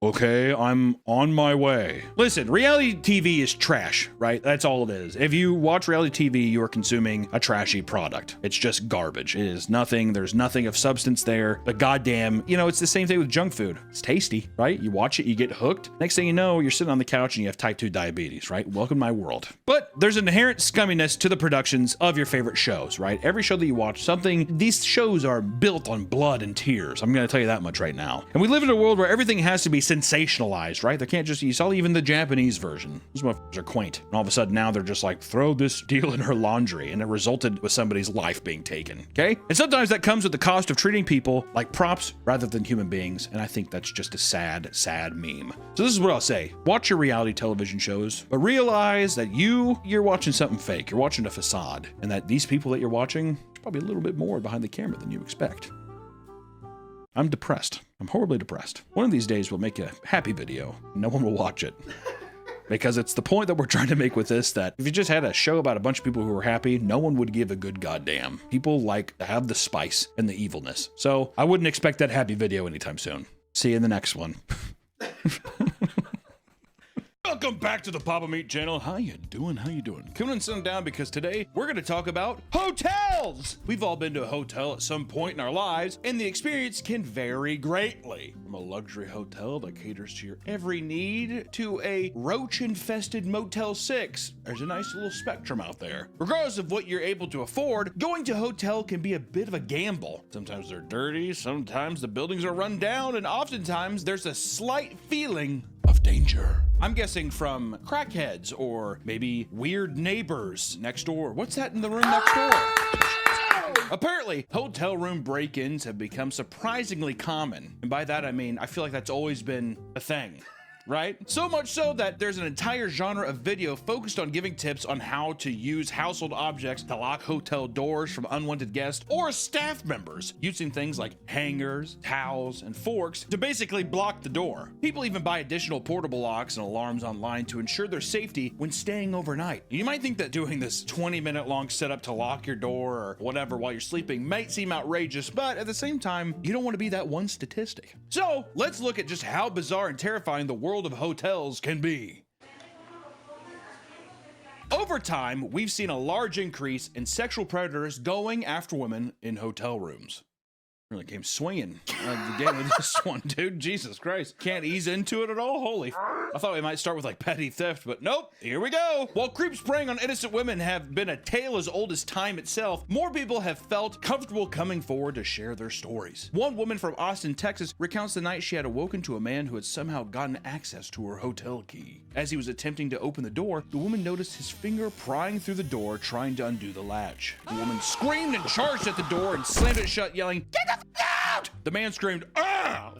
Okay, I'm on my way. Listen, reality TV is trash, right? That's all it is. If you watch reality TV, you are consuming a trashy product. It's just garbage. It is nothing. There's nothing of substance there. But goddamn, you know, it's the same thing with junk food. It's tasty, right? You watch it, you get hooked. Next thing you know, you're sitting on the couch and you have type 2 diabetes, right? Welcome to my world. But there's an inherent scumminess to the productions of your favorite shows, right? Every show that you watch, these shows are built on blood and tears. I'm going to tell you that much right now. And we live in a world where everything has to be sensationalized, right? They can't just, you saw even the Japanese version. These motherfuckers are quaint. And all of a sudden now they're just like, throw this deal in her laundry, and it resulted with somebody's life being taken, okay? And sometimes that comes with the cost of treating people like props rather than human beings, and I think that's just a sad, sad meme. So this is what I'll say. Watch your reality television shows, but realize that you're watching something fake. You're watching a facade, and that these people that you're watching, there's probably a little bit more behind the camera than you expect. I'm depressed. I'm horribly depressed. One of these days we'll make a happy video. No one will watch it. Because it's the point that we're trying to make with this, that if you just had a show about a bunch of people who were happy, no one would give a good goddamn. People like to have the spice and the evilness. So I wouldn't expect that happy video anytime soon. See you in the next one. Welcome back to the papameat channel. How you doing? How you doing? Coming and sitting down because today we're going to talk about hotels. We've all been to a hotel at some point in our lives, and the experience can vary greatly. From a luxury hotel that caters to your every need to a roach-infested Motel 6. There's a nice little spectrum out there. Regardless of what you're able to afford, going to a hotel can be a bit of a gamble. Sometimes they're dirty, sometimes the buildings are run down, and oftentimes there's a slight feeling of danger. I'm guessing from crackheads or maybe weird neighbors next door. What's that in the room next door? Apparently, hotel room break-ins have become surprisingly common. And by that, I mean, I feel like that's always been a thing. Right? So much so that there's an entire genre of video focused on giving tips on how to use household objects to lock hotel doors from unwanted guests or staff members, using things like hangers, towels, and forks to basically block the door. People even buy additional portable locks and alarms online to ensure their safety when staying overnight. You might think that doing this 20-minute long setup to lock your door or whatever while you're sleeping might seem outrageous, but at the same time, you don't want to be that one statistic. So let's look at just how bizarre and terrifying the world of hotels can be. Over time, we've seen a large increase in sexual predators going after women in hotel rooms. Really came swinging again with this one, dude. Jesus Christ. Can't ease into it at all? Holy. I thought we might start with like petty theft, but nope. Here we go. While creeps preying on innocent women have been a tale as old as time itself, more people have felt comfortable coming forward to share their stories. One woman from Austin, Texas recounts the night she had awoken to a man who had somehow gotten access to her hotel key. As he was attempting to open the door, the woman noticed his finger prying through the door, trying to undo the latch. The woman screamed and charged at the door and slammed it shut, yelling, "Get the f out!" The man screamed, "Ah!"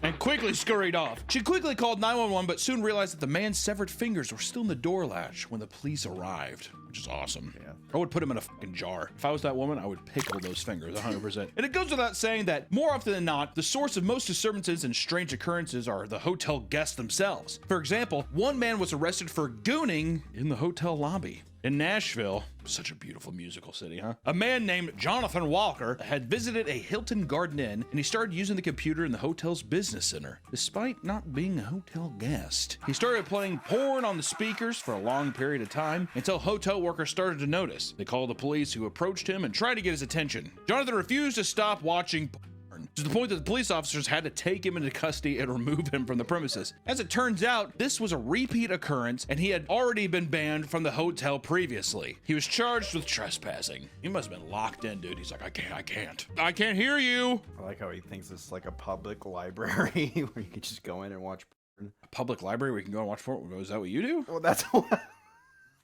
and quickly scurried off. She quickly called 911, but soon realized that the man's severed fingers were still in the door latch when the police arrived, which is awesome. Yeah. I would put them in a fucking jar. If I was that woman, I would pickle those fingers 100%. And it goes without saying that more often than not, the source of most disturbances and strange occurrences are the hotel guests themselves. For example, one man was arrested for gooning in the hotel lobby. In Nashville, such a beautiful musical city, huh? A man named Jonathan Walker had visited a Hilton Garden Inn, and he started using the computer in the hotel's business center, despite not being a hotel guest. He started playing porn on the speakers for a long period of time until hotel workers started to notice. They called the police, who approached him and tried to get his attention. Jonathan refused to stop watching porn, to the point that the police officers had to take him into custody and remove him from the premises. As it turns out, this was a repeat occurrence, and he had already been banned from the hotel previously. He was charged with trespassing. He must have been locked in, dude. He's like, I can't hear you. I like how he thinks it's like a public library where you can just go in and watch porn. A public library where you can go and watch porn? Is that what you do? Well, that's what...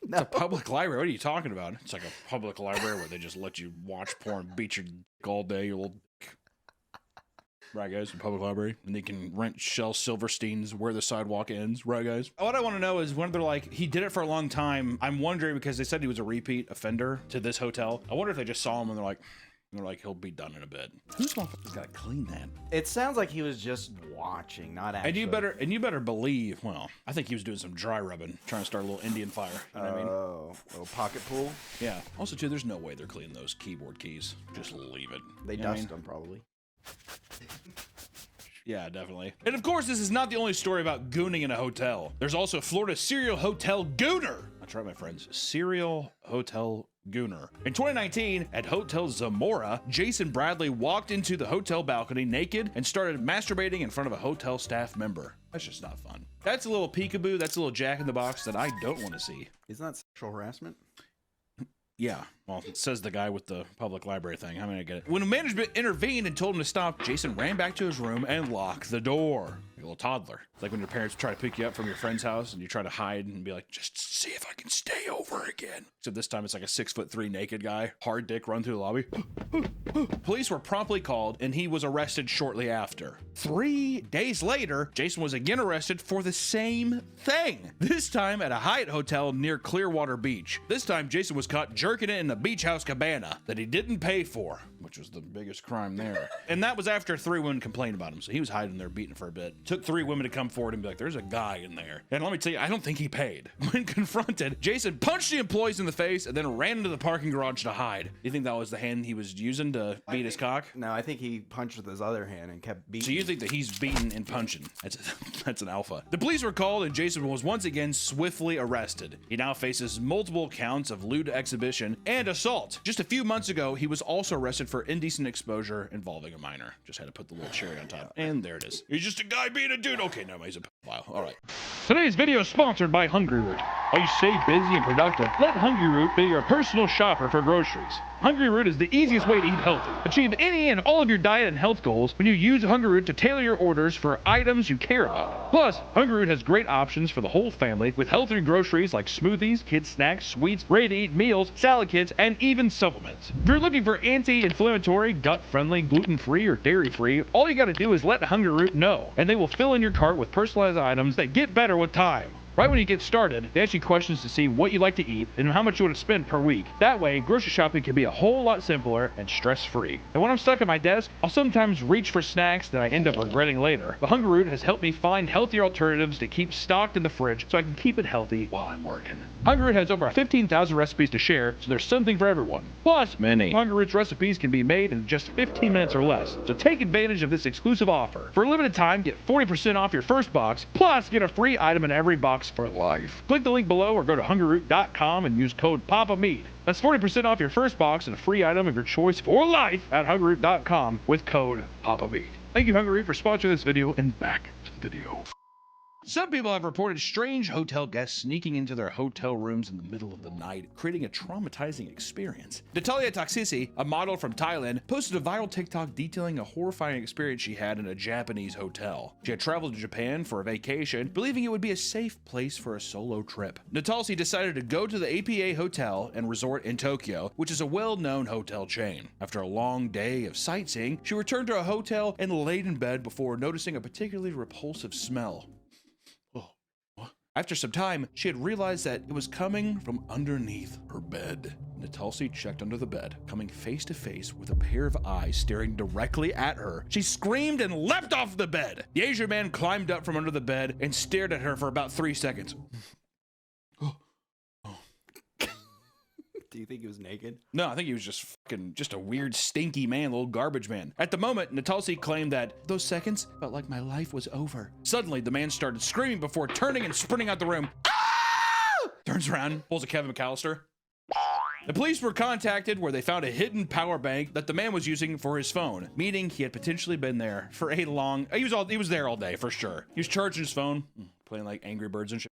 No. It's a public library. What are you talking about? It's like a public library where they just let you watch porn, beat your dick all day, you little... Right, guys, in public library, and they can rent Shel Silverstein's Where the Sidewalk Ends. Right, guys? What I want to know is when they're like, he did it for a long time. I'm wondering, because they said he was a repeat offender to this hotel. I wonder if they just saw him and they're like, he'll be done in a bit. Who's motherfucker's got to clean that? It sounds like he was just watching, not actually. And you better believe, well, I think he was doing some dry rubbing, trying to start a little Indian fire. You know what I mean? Oh, little pocket pool? Yeah. Also, too, there's no way they're cleaning those keyboard keys. Just leave it. They dust them, probably. Yeah, definitely. And of course, this is not the only story about gooning in a hotel. There's also Florida's serial hotel gooner. That's right, my friends. Serial hotel gooner. In 2019, at Hotel Zamora, Jason Bradley walked into the hotel balcony naked and started masturbating in front of a hotel staff member. That's just not fun. That's a little peekaboo. That's a little Jack in the Box that I don't want to see. Isn't that sexual harassment? Yeah, well, it says the guy with the public library thing. How many I get it? When management intervened and told him to stop, Jason ran back to his room and locked the door. Like a little toddler. It's like when your parents try to pick you up from your friend's house and you try to hide and be like, just see if I can stay over again. Except this time it's like a 6'3" naked guy, hard dick, run through the lobby. Police were promptly called and he was arrested shortly after. 3 days later, Jason was again arrested for the same thing. This time at a Hyatt hotel near Clearwater Beach. This time Jason was caught jerking it in a beach house cabana that he didn't pay for, which was the biggest crime there. And that was after 3 women complained about him. So he was hiding there beating for a bit. Took 3 women to come forward and be like, there's a guy in there. And let me tell you, I don't think he paid. When confronted, Jason punched the employees in the face and then ran into the parking garage to hide. You think that was the hand he was using to beat his cock? No, I think he punched with his other hand and kept beating. So you think that he's beating and punching? That's an alpha. The police were called and Jason was once again swiftly arrested. He now faces multiple counts of lewd exhibition and assault. Just a few months ago, he was also arrested for indecent exposure involving a minor. Just had to put the little cherry on top. And there it is. He's just a guy being a dude. Okay, no, he's a pedophile. All right. Today's video is sponsored by Hungry Root. While you stay busy and productive, let Hungry Root be your personal shopper for groceries. Hungry Root is the easiest way to eat healthy. Achieve any and all of your diet and health goals when you use Hungry Root to tailor your orders for items you care about. Plus, Hungry Root has great options for the whole family with healthier groceries like smoothies, kids snacks, sweets, ready-to-eat meals, salad kits, and even supplements. If you're looking for anti-inflammatory, gut-friendly, gluten-free, or dairy-free, all you gotta do is let Hungry Root know, and they will fill in your cart with personalized items that get better with time. Right when you get started, they ask you questions to see what you like to eat and how much you want to spend per week. That way, grocery shopping can be a whole lot simpler and stress-free. And when I'm stuck at my desk, I'll sometimes reach for snacks that I end up regretting later. But Hungry Root has helped me find healthier alternatives to keep stocked in the fridge so I can keep it healthy while I'm working. Hungry Root has over 15,000 recipes to share, so there's something for everyone. Plus, many Hungry Root's recipes can be made in just 15 minutes or less. So take advantage of this exclusive offer. For a limited time, get 40% off your first box, plus get a free item in every box for life. Click the link below or go to hungryroot.com and use code PAPAMEAT. That's 40% off your first box and a free item of your choice for life at hungryroot.com with code papameat. Thank you, Hungry Root, for sponsoring this video, and back to the video. Some people have reported strange hotel guests sneaking into their hotel rooms in the middle of the night, creating a traumatizing experience. Natalia Taksisi, a model from Thailand, posted a viral TikTok detailing a horrifying experience she had in a Japanese hotel. She had traveled to Japan for a vacation, believing it would be a safe place for a solo trip. Natalia decided to go to the APA Hotel and Resort in Tokyo, which is a well-known hotel chain. After a long day of sightseeing, she returned to a hotel and laid in bed before noticing a particularly repulsive smell. After some time, she had realized that it was coming from underneath her bed. Natalsi checked under the bed, coming face to face with a pair of eyes staring directly at her. She screamed and leapt off the bed. The Asian man climbed up from under the bed and stared at her for about 3 seconds. Do you think he was naked? No, I think he was just a weird, stinky man, little garbage man. At the moment, Natalsi claimed that those seconds felt like my life was over. Suddenly, the man started screaming before turning and sprinting out the room. Ah! Turns around, pulls a Kevin McAllister. The police were contacted where they found a hidden power bank that the man was using for his phone, meaning he had potentially been there for a long... He was there all day, for sure. He was charging his phone, playing like Angry Birds and shit.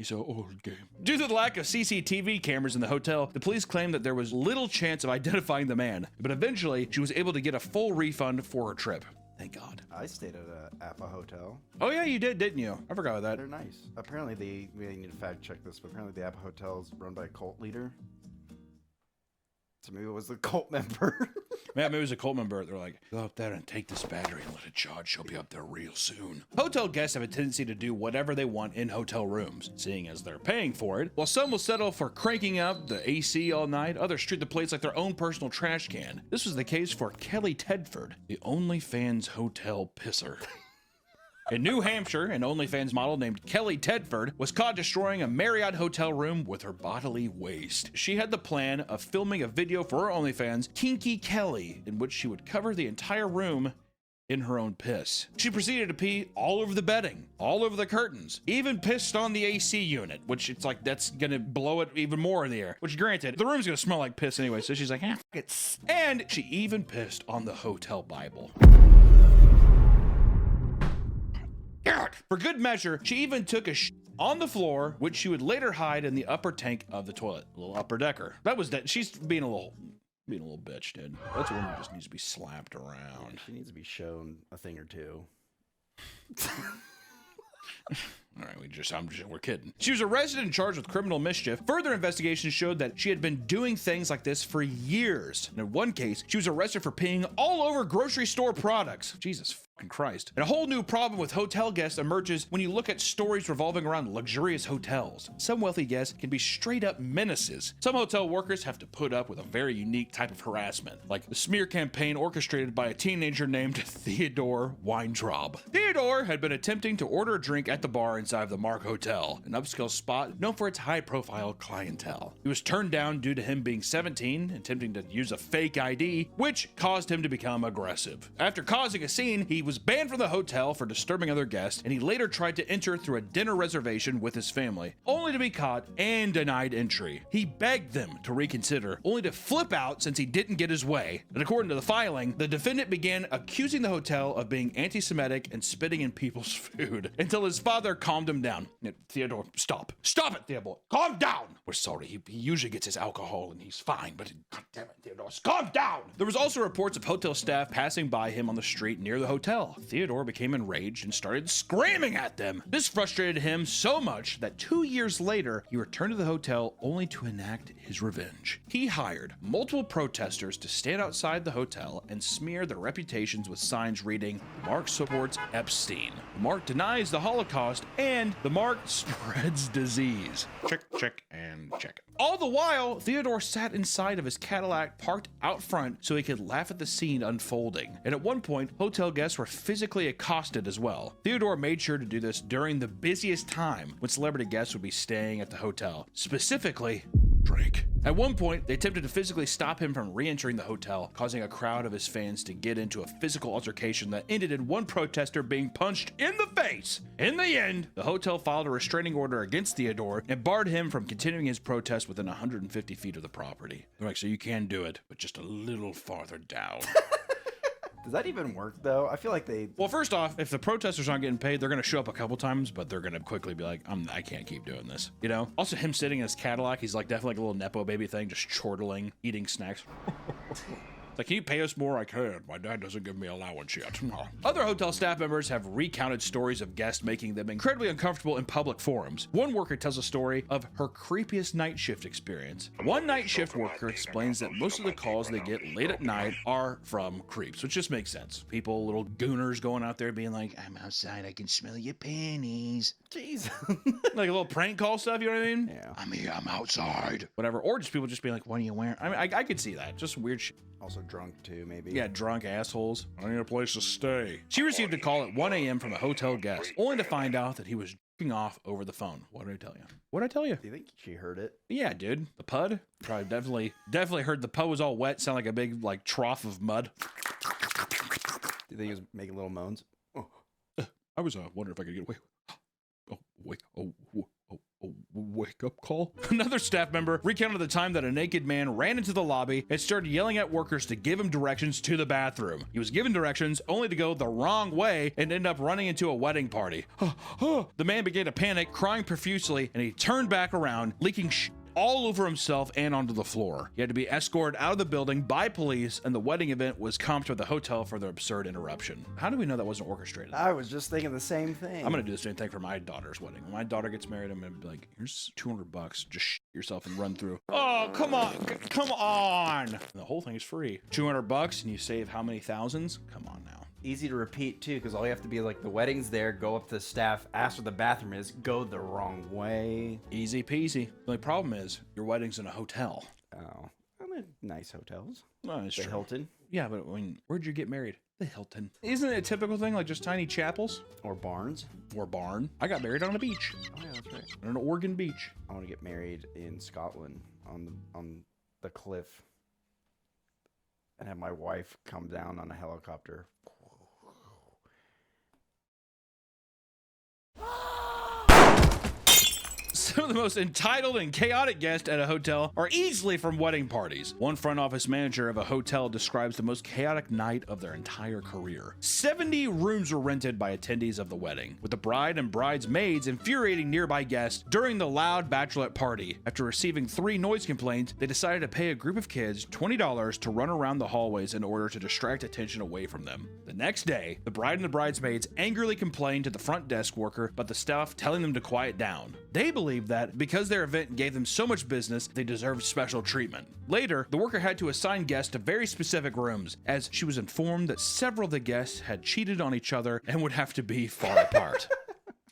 So old game. Due to the lack of CCTV cameras in the hotel, the police claimed that there was little chance of identifying the man, but eventually she was able to get a full refund for her trip. Thank God. I stayed at a APA hotel. Oh yeah, you did, didn't you? I forgot about that. They're nice. Apparently, we need to fact check this, but apparently the APA hotel is run by a cult leader. So maybe it was a cult member. Yeah, maybe it was a cult member. They're like, go up there and take this battery and let it charge. She'll be up there real soon. Hotel guests have a tendency to do whatever they want in hotel rooms, seeing as they're paying for it. While some will settle for cranking up the AC all night, others treat the place like their own personal trash can. This was the case for Kelly Tedford, the OnlyFans hotel pisser. In New Hampshire, an OnlyFans model named Kelly Tedford was caught destroying a Marriott hotel room with her bodily waste. She had the plan of filming a video for her OnlyFans, Kinky Kelly, in which she would cover the entire room in her own piss. She proceeded to pee all over the bedding, all over the curtains, even pissed on the AC unit, which it's like that's gonna blow it even more in the air. Which granted, the room's gonna smell like piss anyway, so she's like, fuck it. And she even pissed on the hotel Bible. For good measure, she even took a on the floor, which she would later hide in the upper tank of the toilet. A little upper decker. That was that. She's being a little bitch, dude. That's a woman who just needs to be slapped around. She needs to be shown a thing or two. All right, we're kidding. She was arrested and charged with criminal mischief. Further investigations showed that she had been doing things like this for years. And in one case, she was arrested for peeing all over grocery store products. Jesus fucking Christ. And a whole new problem with hotel guests emerges when you look at stories revolving around luxurious hotels. Some wealthy guests can be straight up menaces. Some hotel workers have to put up with a very unique type of harassment, like the smear campaign orchestrated by a teenager named Theodore Weintraub. Theodore had been attempting to order a drink at the bar inside of the Mark Hotel, an upscale spot known for its high-profile clientele. He was turned down due to him being 17, attempting to use a fake ID, which caused him to become aggressive. After causing a scene, he was banned from the hotel for disturbing other guests, and he later tried to enter through a dinner reservation with his family, only to be caught and denied entry. He begged them to reconsider, only to flip out since he didn't get his way. And according to the filing, the defendant began accusing the hotel of being anti-Semitic and spitting in people's food, until his father calmed him down. Theodore, stop. Stop it, Theodore. Calm down. We're sorry. He usually gets his alcohol and he's fine, but God damn it, Theodore, calm down. There was also reports of hotel staff passing by him on the street near the hotel. Theodore became enraged and started screaming at them. This frustrated him so much that 2 years later, he returned to the hotel only to enact his revenge. He hired multiple protesters to stand outside the hotel and smear their reputations with signs reading, "Mark supports Epstein. Mark denies the Holocaust," and "The Mark spreads disease." Check, check, and check. All the while, Theodore sat inside of his Cadillac parked out front so he could laugh at the scene unfolding. And at one point, hotel guests were physically accosted as well. Theodore made sure to do this during the busiest time when celebrity guests would be staying at the hotel, specifically Drake. At one point, they attempted to physically stop him from re-entering the hotel, causing a crowd of his fans to get into a physical altercation that ended in one protester being punched in the face. In the end, the hotel filed a restraining order against Theodore and barred him from continuing his protest within 150 feet of the property. They're like, so you can do it, but just a little farther down. Does that even work though? I feel like they... Well, first off, if the protesters aren't getting paid, they're going to show up a couple times, but they're going to quickly be like, I can't keep doing this. You know? Also, him sitting in his Cadillac, he's like definitely like a little Nepo baby thing, just chortling, eating snacks. It's like, can you pay us more? I can. My dad doesn't give me allowance yet. Other hotel staff members have recounted stories of guests making them incredibly uncomfortable in public forums. One worker tells a story of her creepiest night shift experience. One night shift worker explains that most of the calls they get late at night are from creeps, which just makes sense. People, little gooners going out there being like, I'm outside, I can smell your panties. Jeez. Like a little prank call stuff, you know what I mean? Yeah. I'm here, I'm outside. Whatever. Or just people just being like, what are you wearing? I mean, I could see that. Just weird shit. Also drunk too, maybe. Yeah, drunk assholes. I need a place to stay. She received a call at 1 a.m. from a hotel guest, only to find out that he was jerking off over the phone. What did I tell you? What did I tell you? Do you think she heard it? Yeah, dude. The pud? Probably definitely heard the pud was all wet, sound like a big like trough of mud. Do you think he was making little moans? Oh. I was wondering if I could get away. Wake up call. Another staff member recounted the time that a naked man ran into the lobby and started yelling at workers to give him directions to the bathroom. He was given directions only to go the wrong way and end up running into a wedding party. The man began to panic, crying profusely, and he turned back around, leaking all over himself and onto the floor. He had to be escorted out of the building by police, and the wedding event was comped with the hotel for their absurd interruption. How do we know that wasn't orchestrated? I was just thinking the same thing. I'm gonna do the same thing for my daughter's wedding. When my daughter gets married, I'm gonna be like, here's $200. Just shit yourself and run through. Oh, come on. Come on. And the whole thing is free. $200 and you save how many thousands? Come on now. Easy to repeat too, because all you have to be like, the wedding's there, go up to the staff, ask where the bathroom is, go the wrong way. Easy peasy. The only problem is your wedding's in a hotel. Oh, well, they're nice hotels. No, it's the true. Hilton. Yeah, but where'd you get married? The Hilton. Isn't it a typical thing, like just tiny chapels? Or barns. Or barn. I got married on a beach. Oh yeah, that's right. On an Oregon beach. I want to get married in Scotland on the cliff, and have my wife come down on a helicopter. Some of the most entitled and chaotic guests at a hotel are easily from wedding parties. One front office manager of a hotel describes the most chaotic night of their entire career. 70 rooms were rented by attendees of the wedding, with the bride and bridesmaids infuriating nearby guests during the loud bachelorette party. After receiving 3 noise complaints, they decided to pay a group of kids $20 to run around the hallways in order to distract attention away from them. The next day, the bride and the bridesmaids angrily complained to the front desk worker about the staff telling them to quiet down. They believed that because their event gave them so much business, they deserved special treatment. Later, the worker had to assign guests to very specific rooms, as she was informed that several of the guests had cheated on each other and would have to be far apart.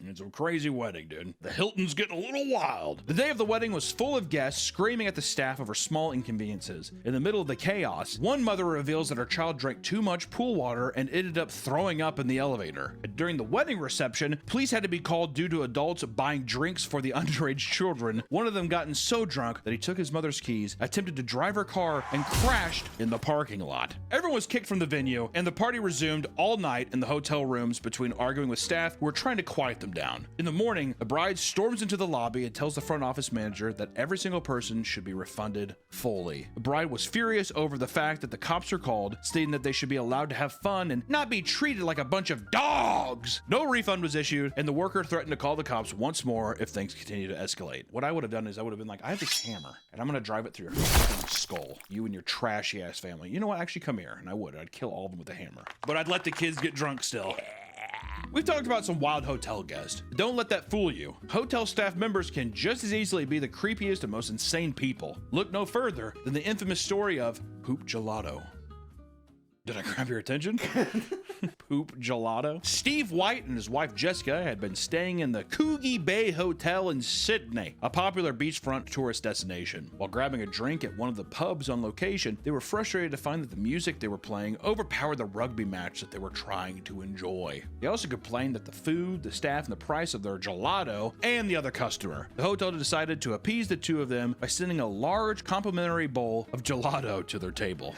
It's a crazy wedding, dude. The Hilton's getting a little wild. The day of the wedding was full of guests screaming at the staff over small inconveniences. In the middle of the chaos, one mother reveals that her child drank too much pool water and ended up throwing up in the elevator. During the wedding reception, police had to be called due to adults buying drinks for the underage children. One of them gotten so drunk that he took his mother's keys, attempted to drive her car, and crashed in the parking lot. Everyone was kicked from the venue, and the party resumed all night in the hotel rooms between arguing with staff who were trying to quiet them down. In the morning, the bride storms into the lobby and tells the front office manager that every single person should be refunded fully. The bride was furious over the fact that the cops are called, stating that they should be allowed to have fun and not be treated like a bunch of dogs. No refund was issued, and the worker threatened to call the cops once more if things continue to escalate. What I would have done is I would have been like, I have this hammer, and I'm gonna drive it through your fucking skull. You and your trashy ass family. You know what? Actually, come here. And I would. I'd kill all of them with a hammer. But I'd let the kids get drunk still. We've talked about some wild hotel guests. Don't let that fool you. Hotel staff members can just as easily be the creepiest and most insane people. Look no further than the infamous story of Poop Gelato. Did I grab your attention? Poop gelato. Steve White and his wife Jessica had been staying in the Coogee Bay Hotel in Sydney, a popular beachfront tourist destination. While grabbing a drink at one of the pubs on location, they were frustrated to find that the music they were playing overpowered the rugby match that they were trying to enjoy. They also complained that the food, the staff, and the price of their gelato and the other customer. The hotel decided to appease the two of them by sending a large complimentary bowl of gelato to their table.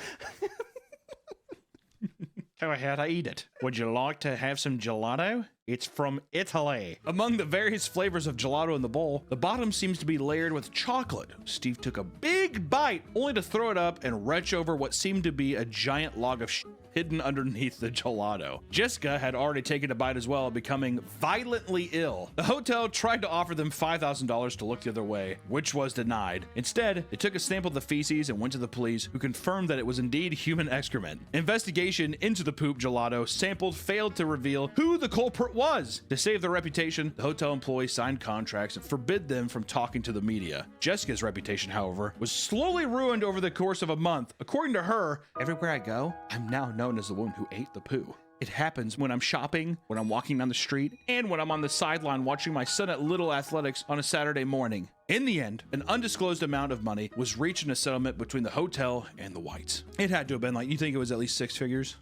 Go ahead, I eat it. Would you like to have some gelato? It's from Italy. Among the various flavors of gelato in the bowl, the bottom seems to be layered with chocolate. Steve took a big bite, only to throw it up and retch over what seemed to be a giant log of shit hidden underneath the gelato. Jessica had already taken a bite as well, becoming violently ill. The hotel tried to offer them $5,000 to look the other way, which was denied. Instead, they took a sample of the feces and went to the police, who confirmed that it was indeed human excrement. Investigation into the poop gelato sampled failed to reveal who the culprit was. To save their reputation, the hotel employees signed contracts and forbid them from talking to the media. Jessica's reputation, however, was slowly ruined over the course of a month. According to her, everywhere I go, I'm now known as the one who ate the poo. It happens when I'm shopping, when I'm walking down the street, and when I'm on the sideline watching my son at Little Athletics on a Saturday morning. In the end, an undisclosed amount of money was reached in a settlement between the hotel and the Whites. It had to have been like, you think it was at least 6 figures?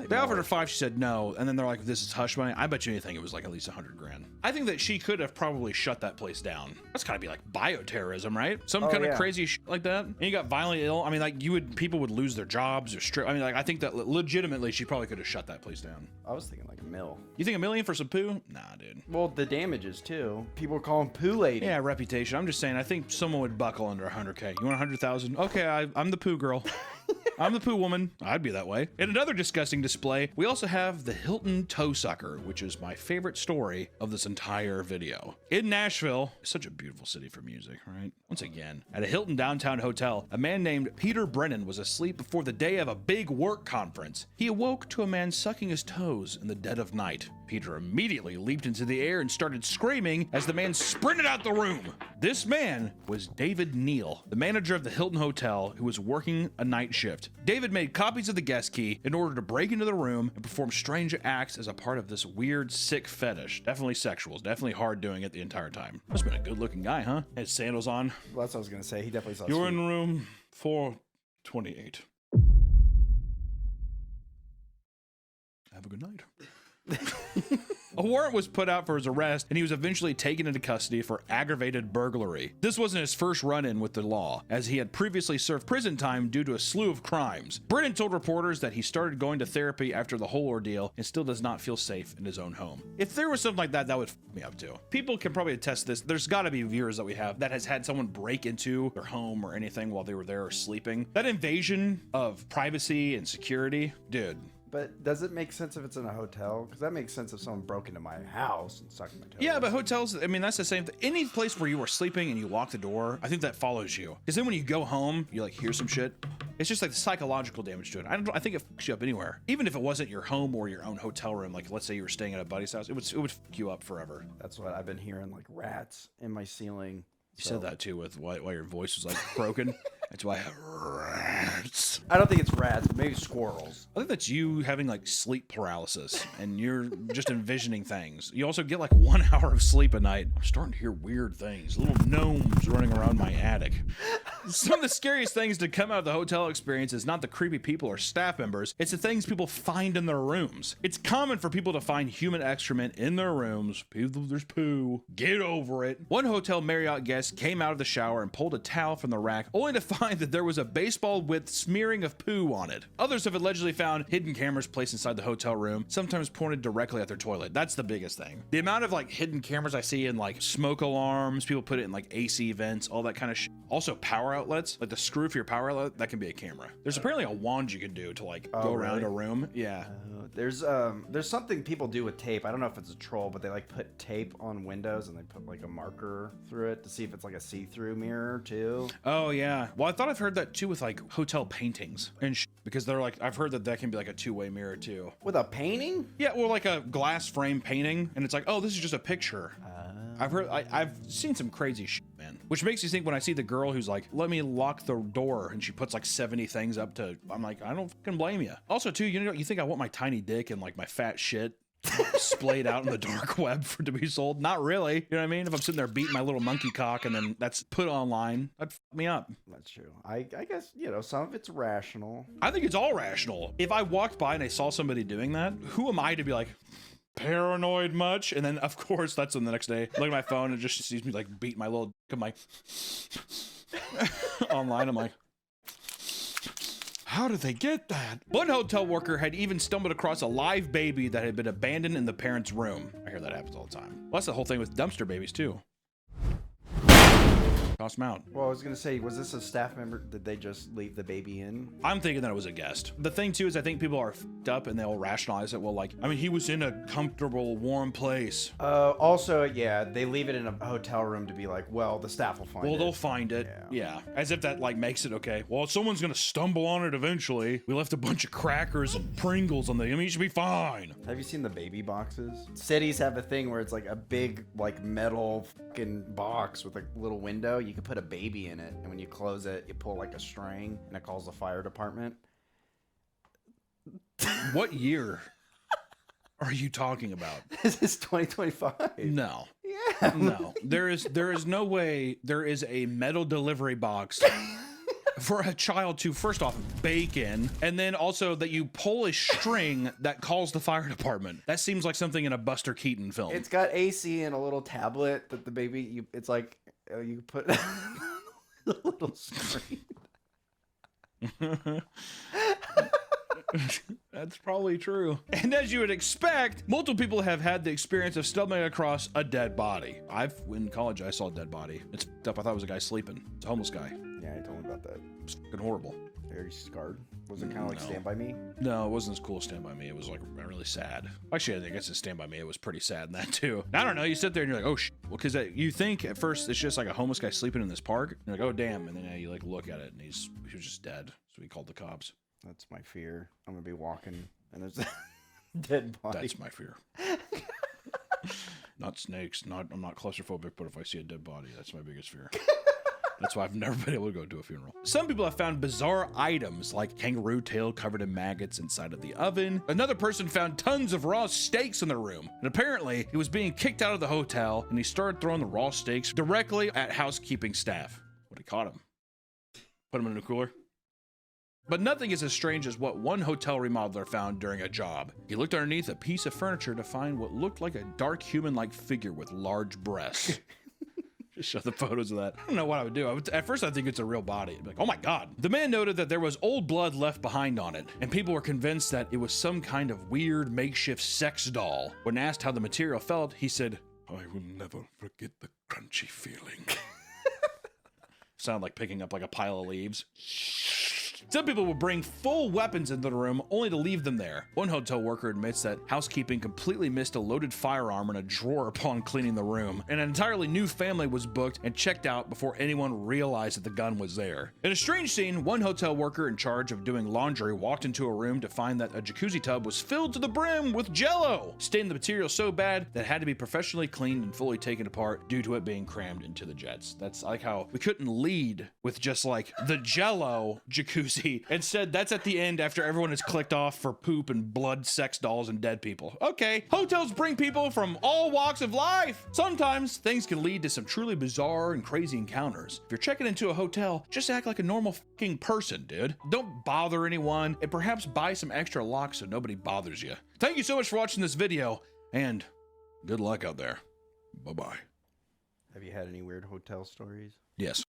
They offered her 5, she said no, and then they're like, this is hush money. I bet you anything it was like at least $100 grand. I think that she could have probably shut that place down. That's gotta be like bioterrorism, right? Some kind of crazy shit like that. And you got violently ill. I mean, like people would lose their jobs or strip. I mean, like I think that legitimately she probably could have shut that place down. I was thinking like $1 million. You think $1 million for some poo? Nah, dude. Well, the damages too. People call him Poo Lady. Yeah, reputation. I'm just saying, I think someone would buckle under 100K. You want 100,000? Okay, I'm the poo girl. I'm the poo woman. I'd be that way. In another disgusting display, we also have the Hilton Toe Sucker, which is my favorite story of this entire video. In Nashville, such a beautiful city for music, right? Once again, at a Hilton downtown hotel, a man named Peter Brennan was asleep before the day of a big work conference. He awoke to a man sucking his toes in the dead of night. Peter immediately leaped into the air and started screaming as the man sprinted out the room. This man was David Neal, the manager of the Hilton Hotel, who was working a night shift. David made copies of the guest key in order to break into the room and perform strange acts as a part of this weird, sick fetish. Definitely sexual. Definitely hard doing it the entire time. Must have been a good looking guy, huh? Had sandals on. Well, that's what I was gonna say. He definitely saw. You're in room 428. Have a good night. A warrant was put out for his arrest, and he was eventually taken into custody for aggravated burglary. This wasn't his first run-in with the law, as he had previously served prison time due to a slew of crimes. Brennan told reporters that he started going to therapy after the whole ordeal and still does not feel safe in his own home. If there was something like that, that would f me up too. People can probably attest to this. There's got to be viewers that we have that has had someone break into their home or anything while they were there or sleeping. That invasion of privacy and security, dude. But does it make sense if it's in a hotel? Because that makes sense if someone broke into my house and sucked my toes. Yeah, but hotels, I mean, that's the same thing. Any place where you are sleeping and you lock the door, I think that follows you. Because then when you go home, you like hear some shit. It's just like the psychological damage to it. I think it fucks you up anywhere. Even if it wasn't your home or your own hotel room, like let's say you were staying at a buddy's house, it would fuck you up forever. That's what I've been hearing, like rats in my ceiling. You said that too with why your voice was like broken. That's why I have rats. I don't think it's rats, maybe squirrels. I think that's you having like sleep paralysis and you're just envisioning things. You also get like 1 hour of sleep a night. I'm starting to hear weird things. Little gnomes running around my attic. Some of the scariest things to come out of the hotel experience is not the creepy people or staff members. It's the things people find in their rooms. It's common for people to find human excrement in their rooms. People, there's poo. Get over it. One hotel Marriott guest came out of the shower and pulled a towel from the rack, only to find that there was a baseball with smearing of poo on it. Others have allegedly found hidden cameras placed inside the hotel room, sometimes pointed directly at their toilet. That's the biggest thing. The amount of like hidden cameras I see in like smoke alarms, people put it in like AC vents, all that kind of shit. Also power outlets, like the screw for your power outlet, that can be a camera. There's apparently a wand you can do to like go around a room. Yeah. There's something people do with tape. I don't know if it's a troll, but they like put tape on windows and they put like a marker through it to see if it's like a see-through mirror too. Oh yeah. Well, I thought I've heard that too with like hotel paintings and because they're like, I've heard that can be like a two-way mirror too. With a painting? Yeah, well, like a glass frame painting, and it's like, oh, this is just a picture. I've seen some crazy shit, man. man. Which makes you think when I see the girl who's like, let me lock the door, and she puts like 70 things up to, I'm like, I don't fucking blame you. Also too, you know, you think I want my tiny dick and like my fat shit splayed out in the dark web to be sold? Not really. You know what I mean? If I'm sitting there beating my little monkey cock and then that's put online, that'd fuck me up. That's true. I guess, you know, some of it's rational. I think it's all rational. If I walked by and I saw somebody doing that, who am I to be like, paranoid much? And then of course that's when the next day, look at my phone and just sees me like beat my little dick. I'm like, online, I'm like, how did they get that? One hotel worker had even stumbled across a live baby that had been abandoned in the parents' room. I hear that happens all the time. Well, that's the whole thing with dumpster babies too. Toss them out. Well, I was gonna say, was this a staff member? Did they just leave the baby in? I'm thinking that it was a guest. The thing too is I think people are fucked up and they'll rationalize it. Well, like, I mean, he was in a comfortable, warm place. Also, yeah, they leave it in a hotel room to be like, well, the staff will find it. Well, they'll find it. Yeah. As if that like makes it okay. Well, someone's gonna stumble on it eventually. We left a bunch of crackers and Pringles on the, I mean, it should be fine. Have you seen the baby boxes? Cities have a thing where it's like a big, like metal fucking box with a little window. You can put a baby in it, and when you close it, you pull like a string, and it calls the fire department. What year are you talking about? This is 2025. No. Yeah. No. There is no way there is a metal delivery box for a child to, first off, bake in, and then also that you pull a string that calls the fire department. That seems like something in a Buster Keaton film. It's got AC and a little tablet that the baby, it's like, you put a little screen. That's probably true. And as you would expect, multiple people have had the experience of stumbling across a dead body. In college, I saw a dead body. It's fucked up. I thought it was a guy sleeping. It's a homeless guy. Yeah, he told me about that. It's fucking horrible. Very scarred. Was it kind of like Stand By Me? No, it wasn't as cool as Stand By Me. It was like really sad. Actually, I guess it's Stand By Me. It was pretty sad in that too. I don't know. You sit there and you're like, oh shit. Well, because you think at first it's just like a homeless guy sleeping in this park. And you're like, oh damn. And then you like look at it and he was just dead. So we called the cops. That's my fear. I'm gonna be walking and there's a dead body. That's my fear. Not snakes. I'm not claustrophobic, but if I see a dead body, that's my biggest fear. That's why I've never been able to go to a funeral. Some people have found bizarre items like kangaroo tail covered in maggots inside of the oven. Another person found tons of raw steaks in their room. And apparently he was being kicked out of the hotel and he started throwing the raw steaks directly at housekeeping staff. But he caught him. Put him in a cooler. But nothing is as strange as what one hotel remodeler found during a job. He looked underneath a piece of furniture to find what looked like a dark human-like figure with large breasts. Just show the photos of that. I don't know what I would do. At first I think it's a real body. I'd be like, oh my God. The man noted that there was old blood left behind on it, and people were convinced that it was some kind of weird makeshift sex doll. When asked how the material felt, he said, I will never forget the crunchy feeling. Sound like picking up like a pile of leaves. Some people will bring full weapons into the room only to leave them there. One hotel worker admits that housekeeping completely missed a loaded firearm in a drawer upon cleaning the room. An entirely new family was booked and checked out before anyone realized that the gun was there. In a strange scene, one hotel worker in charge of doing laundry walked into a room to find that a jacuzzi tub was filled to the brim with Jell-O, staining the material so bad that it had to be professionally cleaned and fully taken apart due to it being crammed into the jets. That's like how we couldn't lead with just like the Jell-O jacuzzi. Instead, that's at the end after everyone has clicked off for poop and blood, sex dolls, and dead people. Okay, hotels bring people from all walks of life. Sometimes things can lead to some truly bizarre and crazy encounters. If you're checking into a hotel, just act like a normal fucking person, dude. Don't bother anyone, and perhaps buy some extra locks so nobody bothers you. Thank you so much for watching this video, and good luck out there. Bye-bye. Have you had any weird hotel stories? Yes.